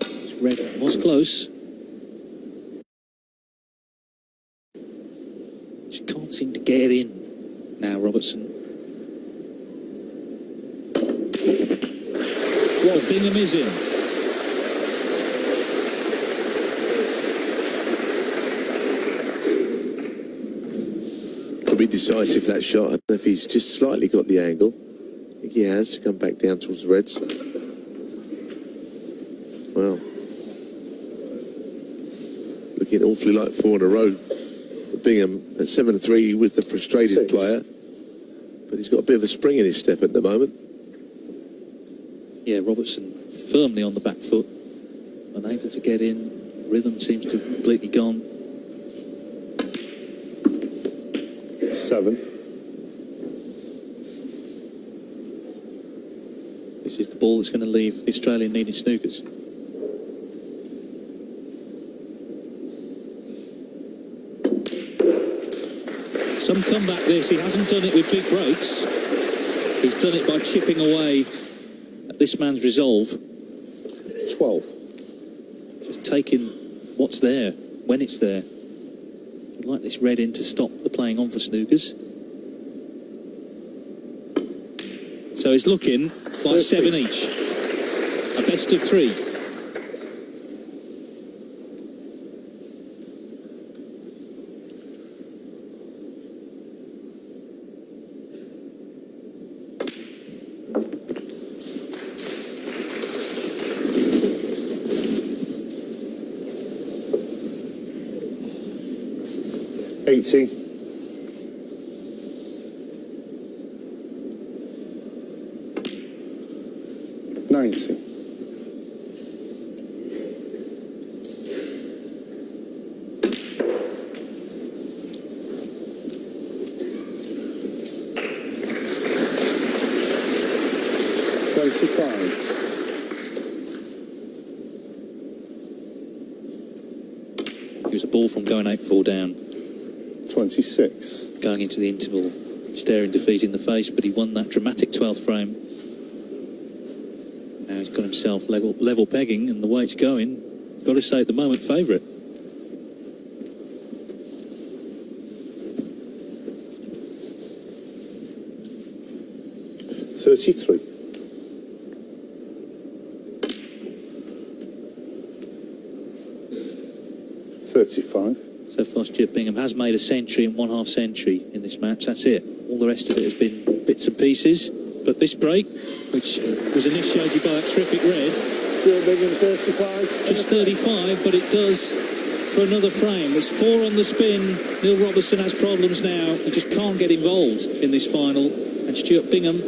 This red was close. She can't seem to get in now, Robertson. Well, Bingham is in. Could be decisive, that shot. I don't know if he's just slightly got the angle. I think he has to come back down towards the Reds. Well, looking awfully like 4 in a row for Bingham. At 7-3 with the frustrated player, but he's got a bit of a spring in his step at the moment. Yeah, Robertson firmly on the back foot, unable to get in. Rhythm seems to have completely gone. 7. This is the ball that's going to leave the Australian needing snookers. Some comeback this. He hasn't done it with big breaks. He's done it by chipping away at this man's resolve. 12. Just taking what's there when it's there. I'd like this red in to stop the playing on for snookers. So it's looking like 7 each. A best of 3. $80. 90. 25. It was a ball from going 8-4 down. 26. Going into the interval, staring defeat in the face, but he won that dramatic 12th frame. Now he's got himself level pegging, and the way it's going, got to say at the moment, favourite. $33. 35. So far, Stuart Bingham has made a century and 1/2 century in this match. That's it. All the rest of it has been bits and pieces. But this break, which was initiated by a terrific red, Stuart Bingham 35. just 35, but it does for another frame. There's 4 on the spin. Neil Robertson has problems now. He just can't get involved in this final. And Stuart Bingham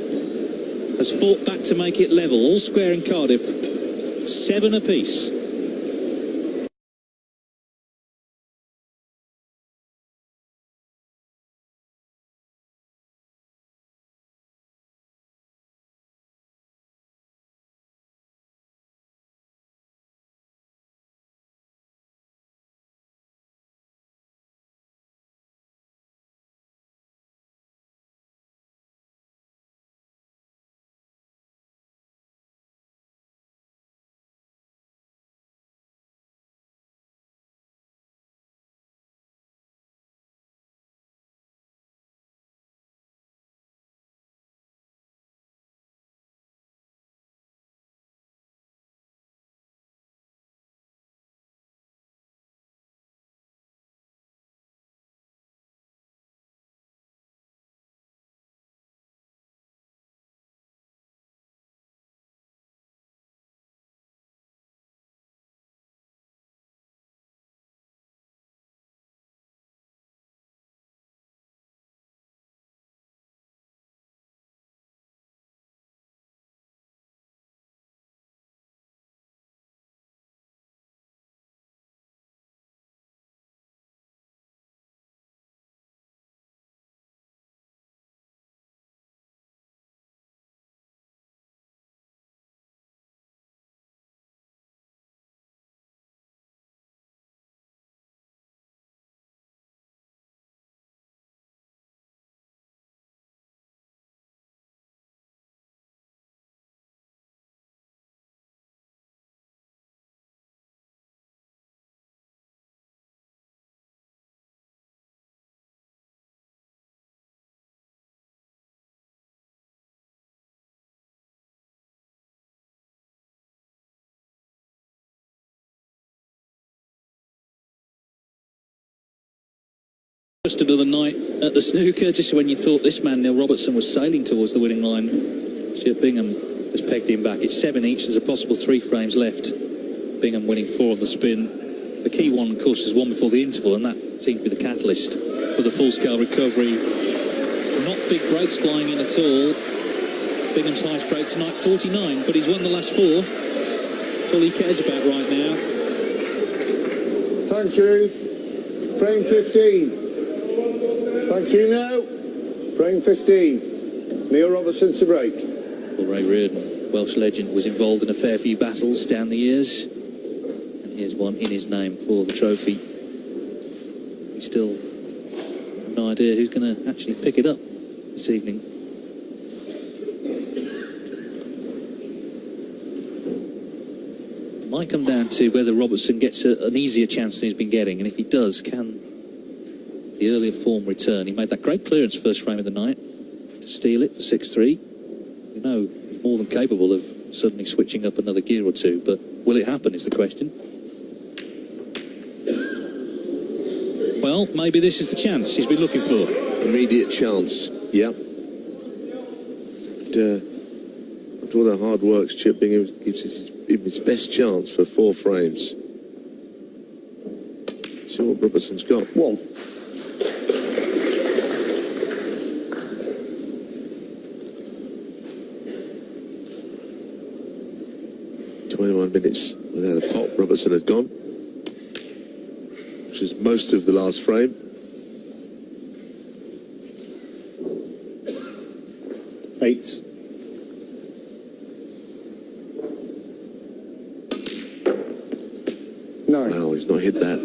has fought back to make it level. All square in Cardiff. 7 apiece. Just another night at the snooker, just when you thought this man, Neil Robertson, was sailing towards the winning line. Stuart Bingham has pegged him back. It's 7 each. There's a possible 3 frames left. Bingham winning 4 on the spin. The key one, of course, was 1 before the interval, and that seemed to be the catalyst for the full-scale recovery. Not big breaks flying in at all. Bingham's highest break tonight, 49, but he's won the last 4. That's all he cares about right now. Thank you. Frame 15. Thank you now. Frame 15. Neil Robertson to break. Well, Ray Reardon, Welsh legend, was involved in a fair few battles down the years. And here's one in his name for the trophy. We still have no idea who's going to actually pick it up this evening. It might come down to whether Robertson gets an easier chance than he's been getting, and if he does, can the earlier form return? He made that great clearance first frame of the night to steal it for 6-3. You know, he's more than capable of suddenly switching up another gear or two, but will it happen is the question. Well, maybe this is the chance he's been looking for. Immediate chance, yeah. After all that hard work, Stuart Bingham gives him his best chance for 4 frames. See what Robertson's got. 1. Minutes without a pop. Robertson had gone, which is most of the last frame. Eight. Nine. Wow, he's not hit that.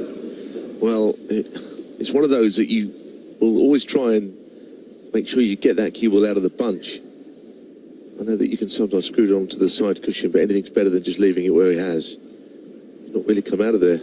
Well, it's one of those that you will always try and make sure you get that cue ball out of the bunch. I know that you can sometimes screw it onto the side cushion, but anything's better than just leaving it where he has. He's not really come out of there.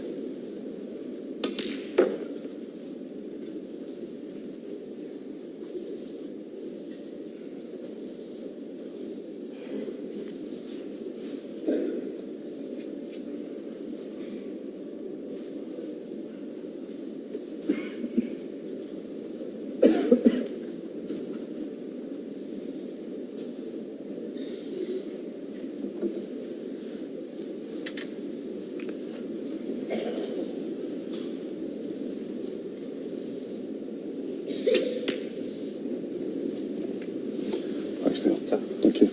Thank you.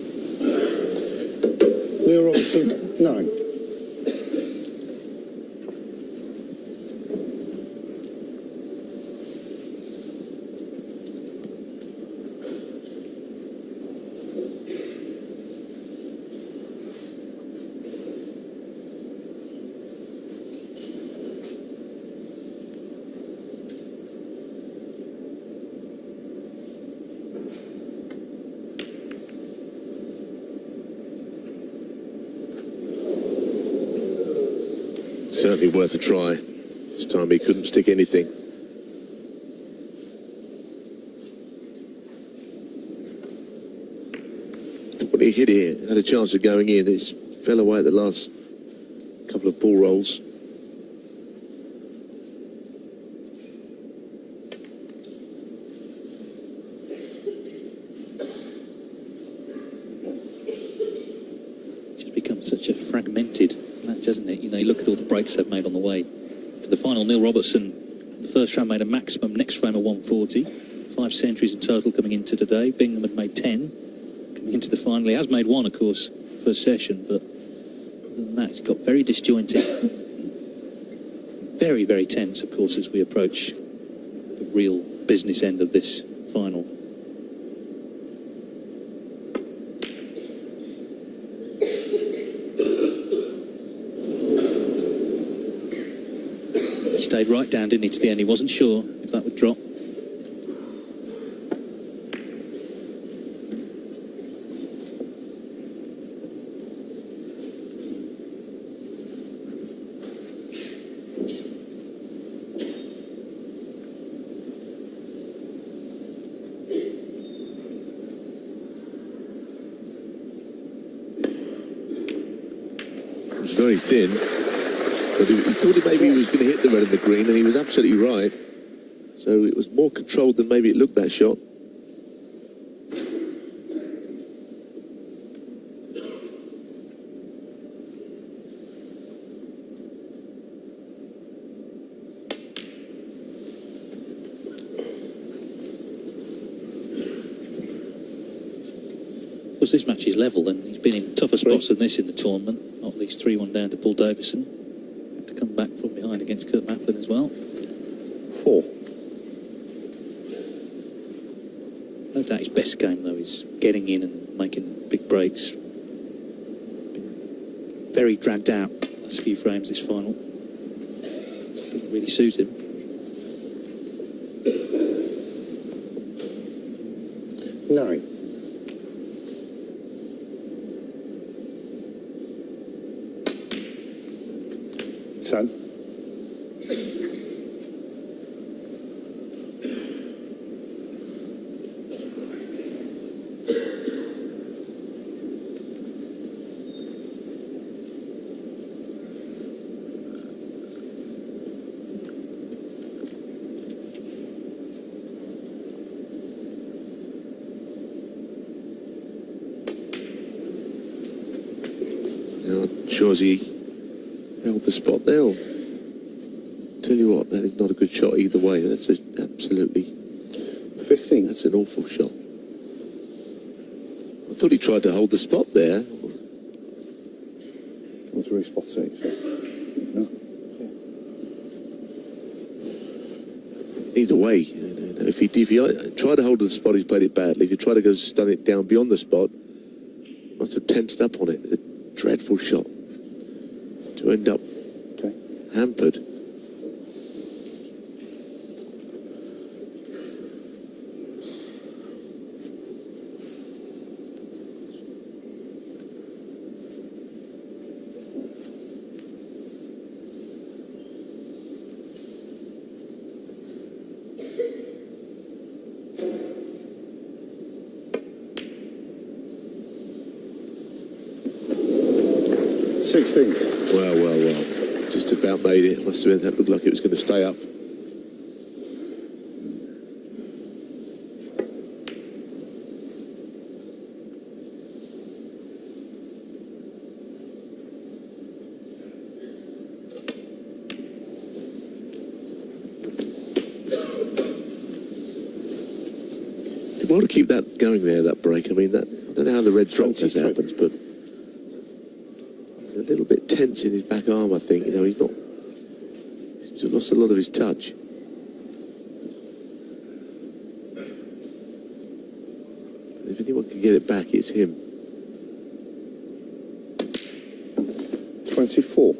Neil Robertson, 9. Certainly worth a try. This time he couldn't stick anything. When he hit it, had a chance of going in. It fell away at the last couple of ball rolls. It's become such a fragmented match, hasn't it? You know, you look at all the breaks they've made on the way to the final. Neil Robertson, the first round, made a maximum next frame of 140. 5 centuries in total coming into today. Bingham had made 10 coming into the final. He has made 1, of course, first session, but other than that, it's got very disjointed. Very, very tense, of course, as we approach the real business end of this final. He stayed right down, didn't he, to the end? He wasn't sure if that would drop. Very thin, but he thought maybe he was going to hit the red and the green, and he was absolutely right. So it was more controlled than maybe it looked, that shot. Of course, this match is level, and he's been in tougher spots than this in the tournament. Not least 3-1 down to Paul Davison. Had to come back from behind against Kurt Mafflin as well. 4. No doubt his best game, though, is getting in and making big breaks. Been very dragged out last few frames this final. Didn't really suit him. 9. Ten. Chauzy held the spot there. Tell you what, that is not a good shot either way. That's absolutely 15. That's an awful shot. I thought he tried to hold the spot there. Want to respot it? So. No. Either way, if he tried to hold the spot, he's played it badly. If you try to go stun it down beyond the spot, he must have tensed up on it. It's a dreadful shot to end up hampered. Well. Just about made it. Must have been, that looked like it was going to stay up. Did well to keep that going there, that break. I mean, I don't know how the red dropped as it happens, but a little bit tense in his back arm, I think. He's lost a lot of his touch. If anyone can get it back, it's him. 24.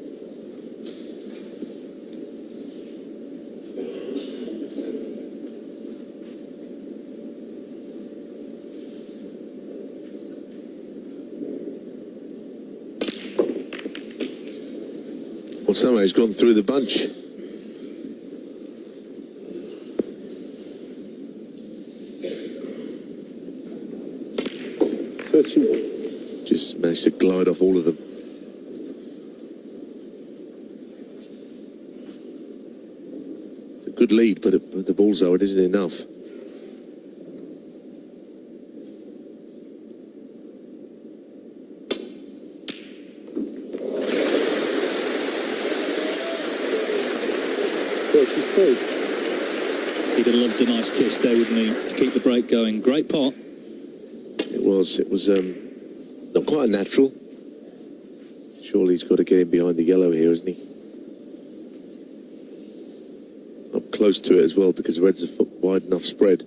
Well, somehow he's gone through the bunch. Just managed to glide off all of them. It's a good lead, but the bullseye, it isn't enough. He'd have loved a nice kiss there, wouldn't he, to keep the break going. Great pot. It was not quite a natural. Surely he's got to get in behind the yellow here, isn't he? Up close to it as well, because the red's a wide enough spread.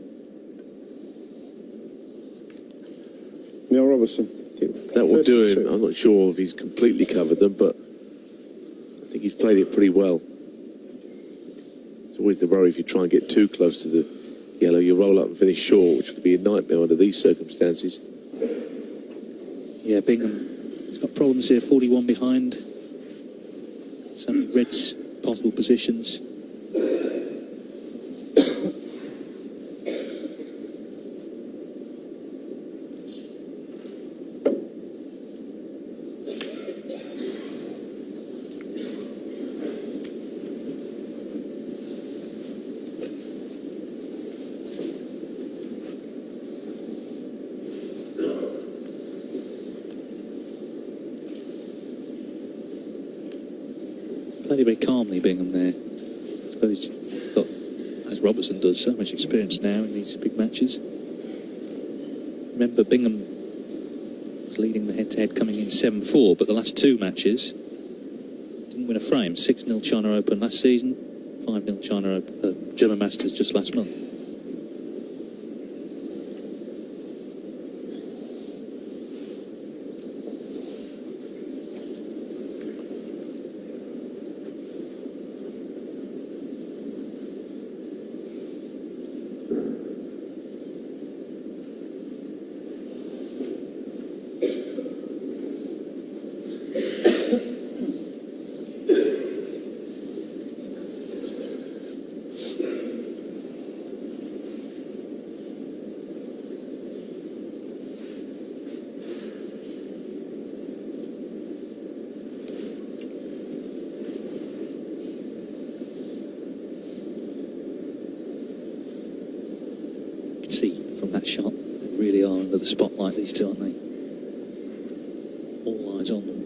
Neil Robertson. I think that will do him. I'm not sure if he's completely covered them, but I think he's played it pretty well. It's always the worry if you try and get too close to the yellow, you roll up and finish short, which would be a nightmare under these circumstances. Yeah, Bingham has got problems here, 41 behind. So many Reds' possible positions. played it very calmly, Bingham there. I suppose he's got, as Robertson does, so much experience now in these big matches. Remember, Bingham was leading the head-to-head coming in 7-4, but the last two matches didn't win a frame. 6-0 China Open last season, 5-0 China Open, German Masters just last month. See from that shot, they really are under the spotlight, these two, aren't they? All eyes on them.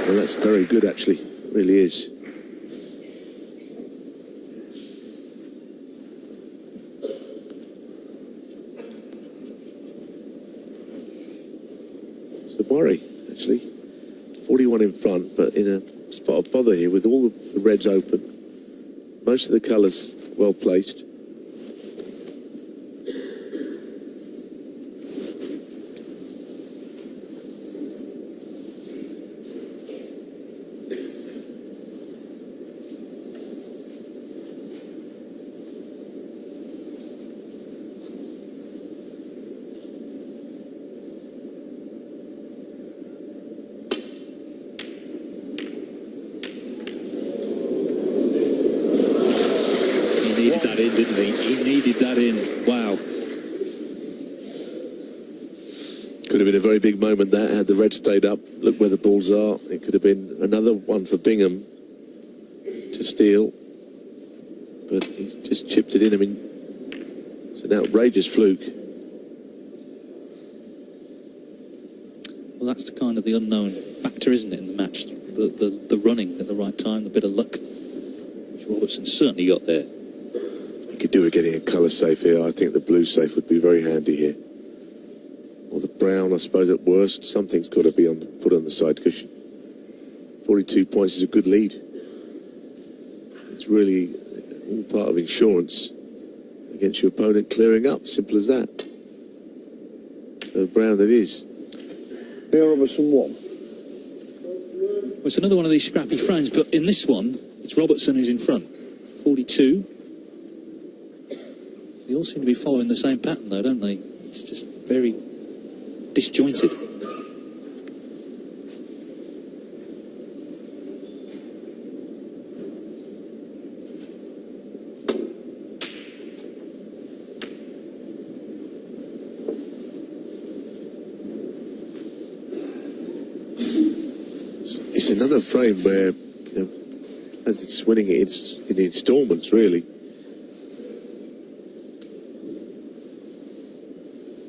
Well, that's very good, actually. It really is. Worry, actually. 41 in front, but in a spot of bother here with all the reds open. Most of the colours well placed. Didn't he? He needed that in. Wow. Could have been a very big moment that, had the red stayed up. Look where the balls are. It could have been another one for Bingham to steal. But he's just chipped it in. I mean, it's an outrageous fluke. Well, that's the kind of the unknown factor, isn't it, in the match? The running at the right time, the bit of luck, which Robertson certainly got there. You could do with getting a colour safe here. I think the blue safe would be very handy here. Or the brown, I suppose, at worst. Something's got to be put on the side cushion. 42 points is a good lead. It's really all part of insurance against your opponent clearing up. Simple as that. So brown it is. Neil Robertson 1. Well, it's another one of these scrappy frames, but in this one, it's Robertson who's in front. 42. They all seem to be following the same pattern, though, don't they? It's just very disjointed. It's another frame where, as it's winning it, it's in instalments, really.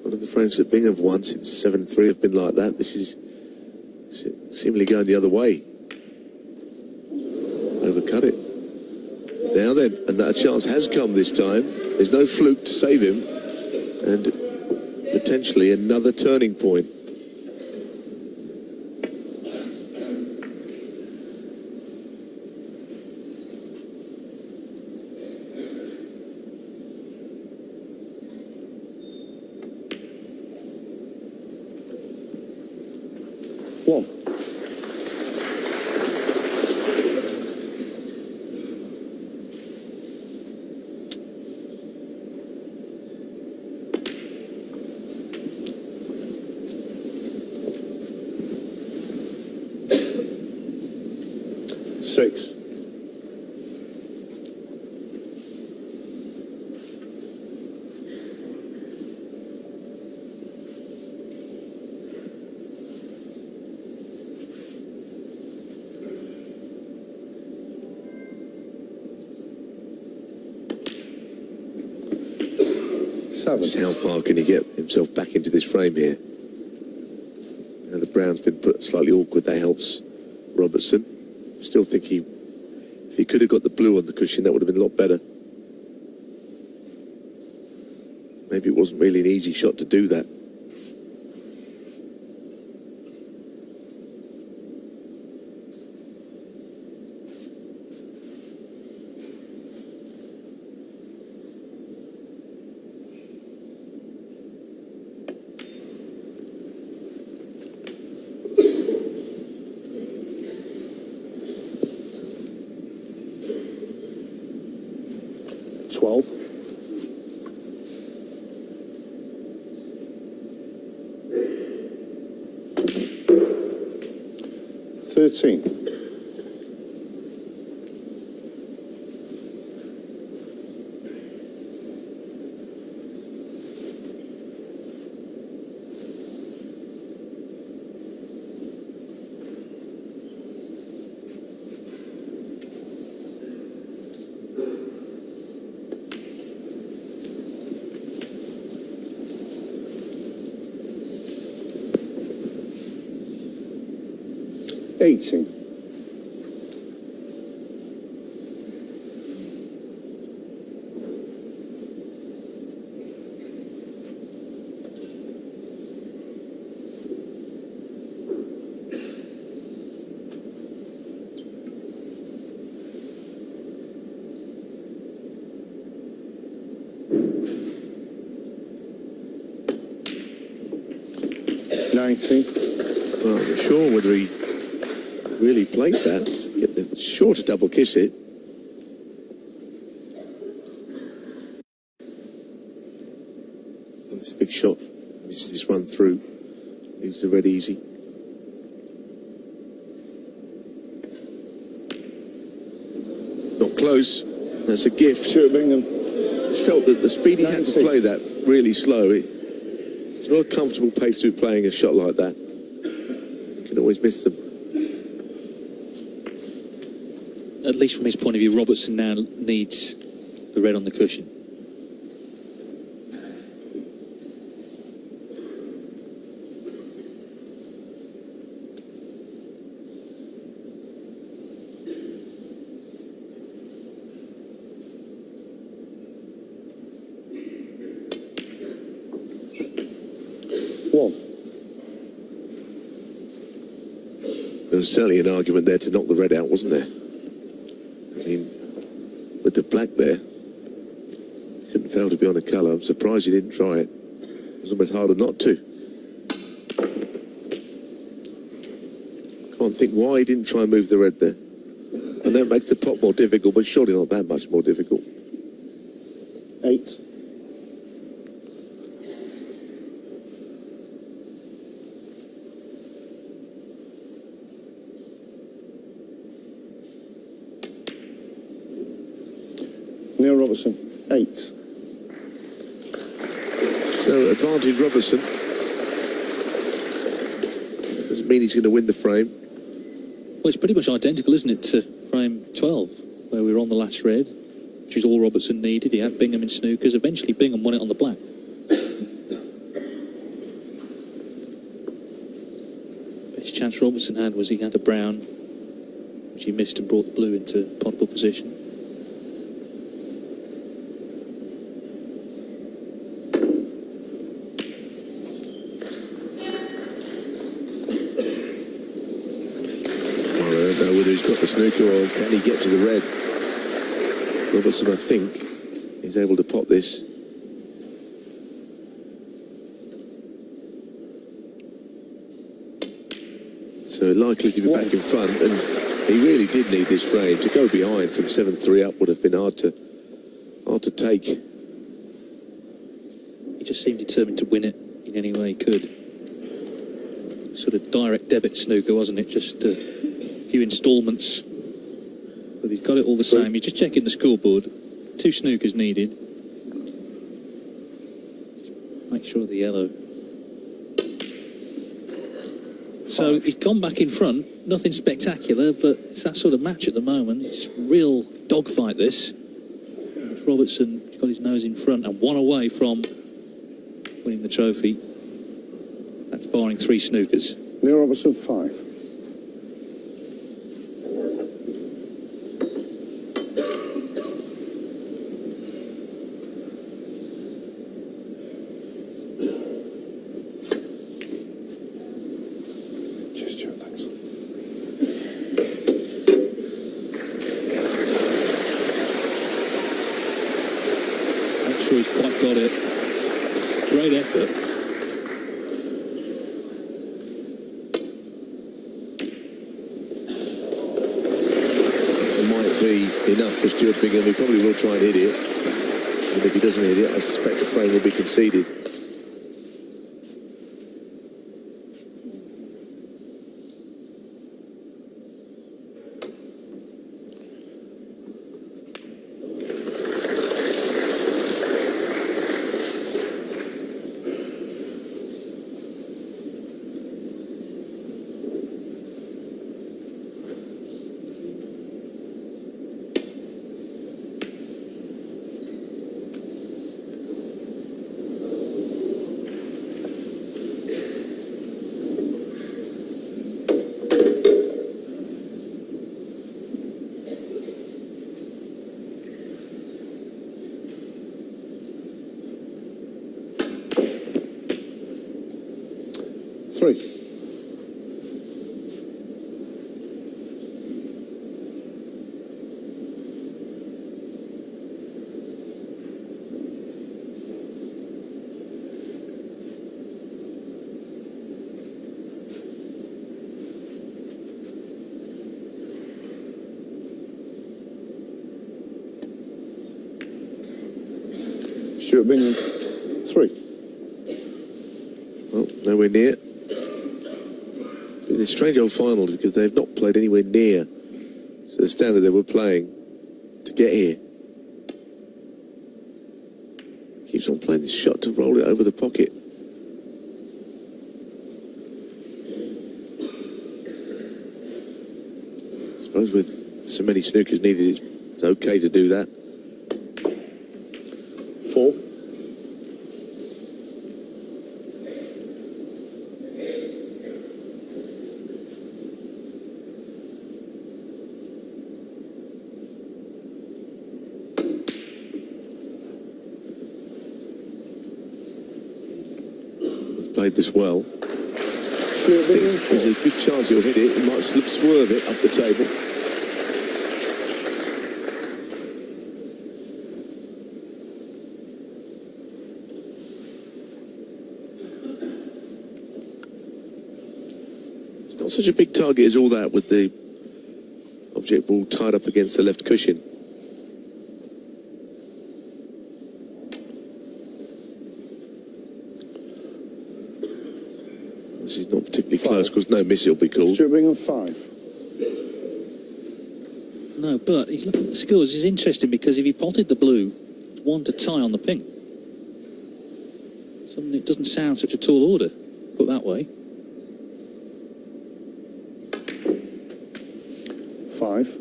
One of the frames that Bingham have won since 7-3 have been like that. This is seemingly going the other way. Overcut it. Now then, a chance has come this time. There's no fluke to save him. And potentially another turning point. One. Six. 7. Just how far can he get himself back into this frame here? Now the brown's been put slightly awkward. That helps Robertson. Still think if he could have got the blue on the cushion, that would have been a lot better. Maybe it wasn't really an easy shot to do that. Well, I'm not sure whether he really played that. Get the short to double kiss it. Well, it's a big shot. Misses this run through. Leaves the red easy. Not close. That's a gift. Stuart Bingham. It's felt that the speed he had to play that really slow. It's not a comfortable pace to be playing a shot like that. You can always miss them. At least from his point of view, Robertson now needs the red on the cushion. There was certainly an argument there to knock the red out, wasn't there? I mean, with the black there, couldn't fail to be on a colour. I'm surprised he didn't try it. It was almost harder not to. Can't think why he didn't try and move the red there. I know it makes the pot more difficult, but surely not that much more difficult. 8. Neil Robertson, 8. So advantage Robertson. Doesn't mean he's going to win the frame. Well, it's pretty much identical, isn't it, to frame 12, where we were on the last red, which is all Robertson needed. He had Bingham in snookers. Eventually, Bingham won it on the black. Best chance Robertson had was he had a brown, which he missed and brought the blue into potable position. He's got the snooker, or can he get to the red? Robertson, I think, is able to pot this. So likely to be back in front, and he really did need this frame. To go behind from 7-3 up would have been hard to take. He just seemed determined to win it in any way he could. Sort of direct debit snooker, wasn't it? Just few instalments, but he's got it all the same. He's just checking the scoreboard. 2 snookers needed. Just make sure of the yellow. So he's gone back in front. Nothing spectacular, but it's that sort of match at the moment. It's real dogfight, this. And Robertson got his nose in front and one away from winning the trophy. That's barring 3 snookers. Neil Robertson, 5. Cheers, Stuart, thanks. I'm sure he's quite got it. Great effort. It might be enough for Stuart Bingham. He probably will try and hit it. And if he doesn't hit it, I suspect the frame will be conceded. Stuart Bingham, 3. Well, nowhere near. Been a strange old final because they've not played anywhere near to the standard they were playing to get here. Keeps on playing this shot to roll it over the pocket. I suppose with so many snookers needed, it's okay to do that. 4. Played this well. I think there's a good chance he'll hit it. He might swerve it up the table. It's not such a big target as all that with the object ball tied up against the left cushion. This is not particularly close because no miss it'll be called. Stuart Bingham, 5. No, but he's looking at the scores. It's interesting because if he potted the blue, it's 1 to tie on the pink. Suddenly it doesn't sound such a tall order, put that way. 5.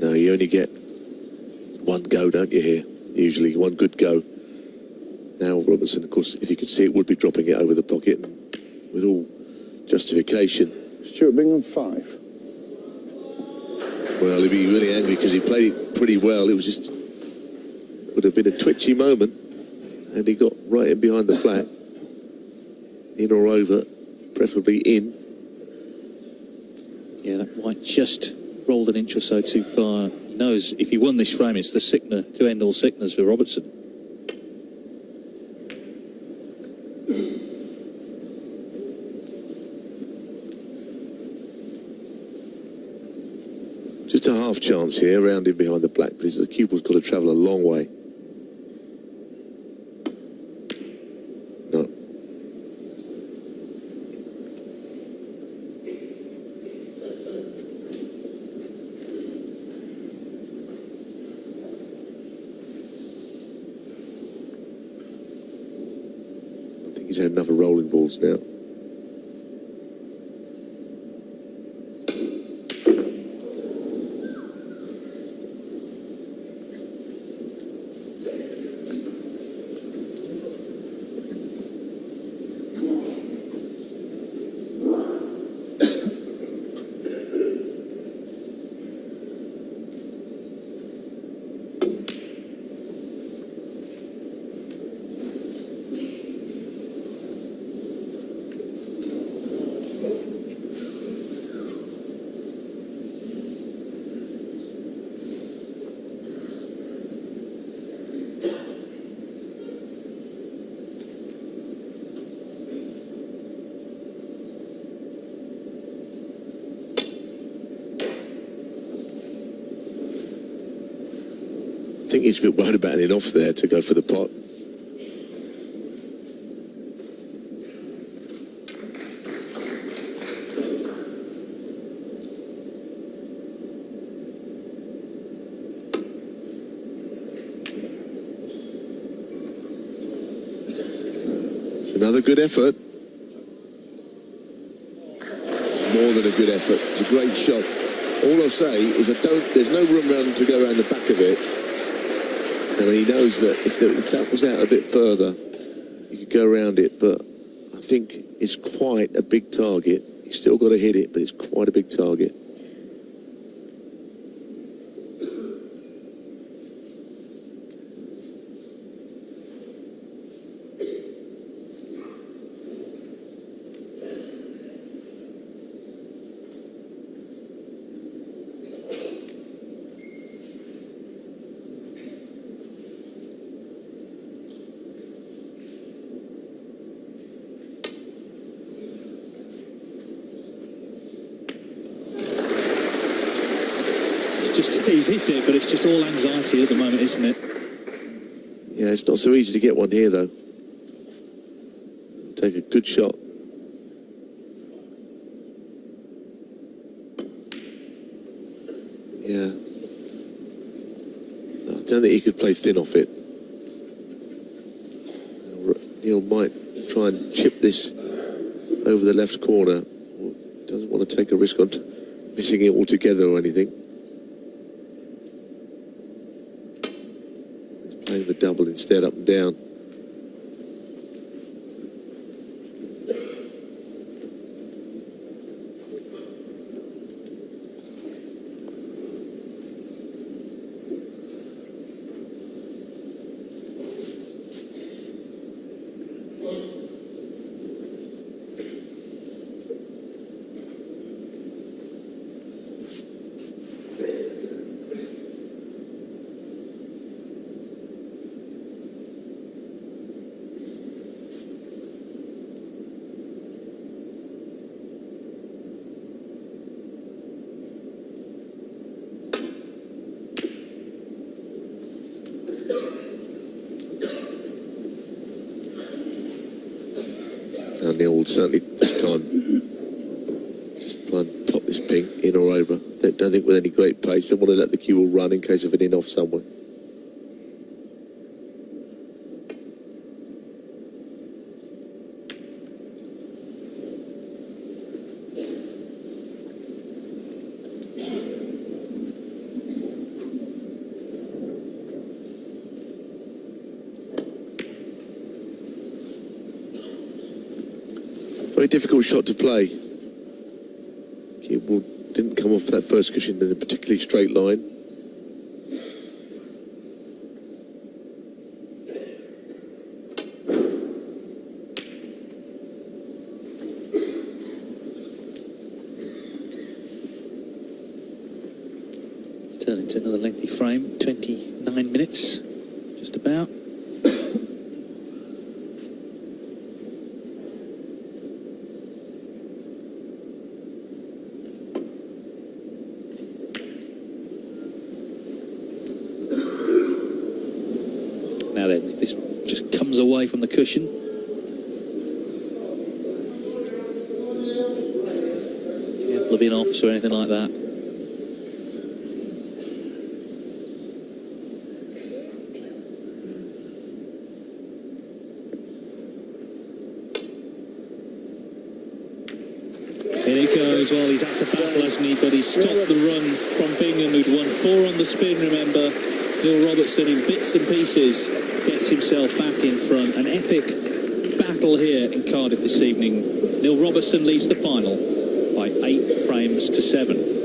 No, you only get 1 go, don't you, here? Usually 1 good go. Now Robertson, of course, if you could see it, would be dropping it over the pocket, and with all justification. Stuart Bingham, 5. Well, he'd be really angry because he played it pretty well. It was just, would have been a twitchy moment, and he got right in behind the flat. In or over, preferably in. Yeah, that white just rolled an inch or so too far. He knows if he won this frame, it's the sickener to end all sickeners for Robertson. Just a half chance here, round in behind the black, because the cue ball's got to travel a long way. No. I think he's had enough of rolling balls now. think he's a bit worried about an off there to go for the pot. It's another good effort. It's more than a good effort. It's a great shot. All I'll say is there's no room around to go around the back of it. I mean, he knows that if that was out a bit further, he could go around it, but I think it's quite a big target. He's still got to hit it, but it's quite a big target. He's hit it, but it's just all anxiety at the moment, isn't it? Yeah, it's not so easy to get one here, though. Take a good shot. Yeah. I don't think he could play thin off it. Neil might try and chip this over the left corner. Doesn't want to take a risk on missing it altogether or anything. Playing the double instead, up and down. Neil will certainly this time just try and pop this ping in or over. Don't think with any great pace. Don't want to let the cue all run in case of an in off somewhere. Very difficult shot to play. Ball didn't come off that first cushion in a particularly straight line. Turn into another lengthy frame, 29 minutes, just about. Now then, if this just comes away from the cushion. Careful of in-offs or anything like that. Here he goes. Well, he's had to battle, hasn't he? But he's stopped the run from Bingham, who'd won 4 on the spin, remember. Neil Robertson, in bits and pieces, gets himself back in front. An epic battle here in Cardiff this evening. Neil Robertson leads the final by 8 frames to 7.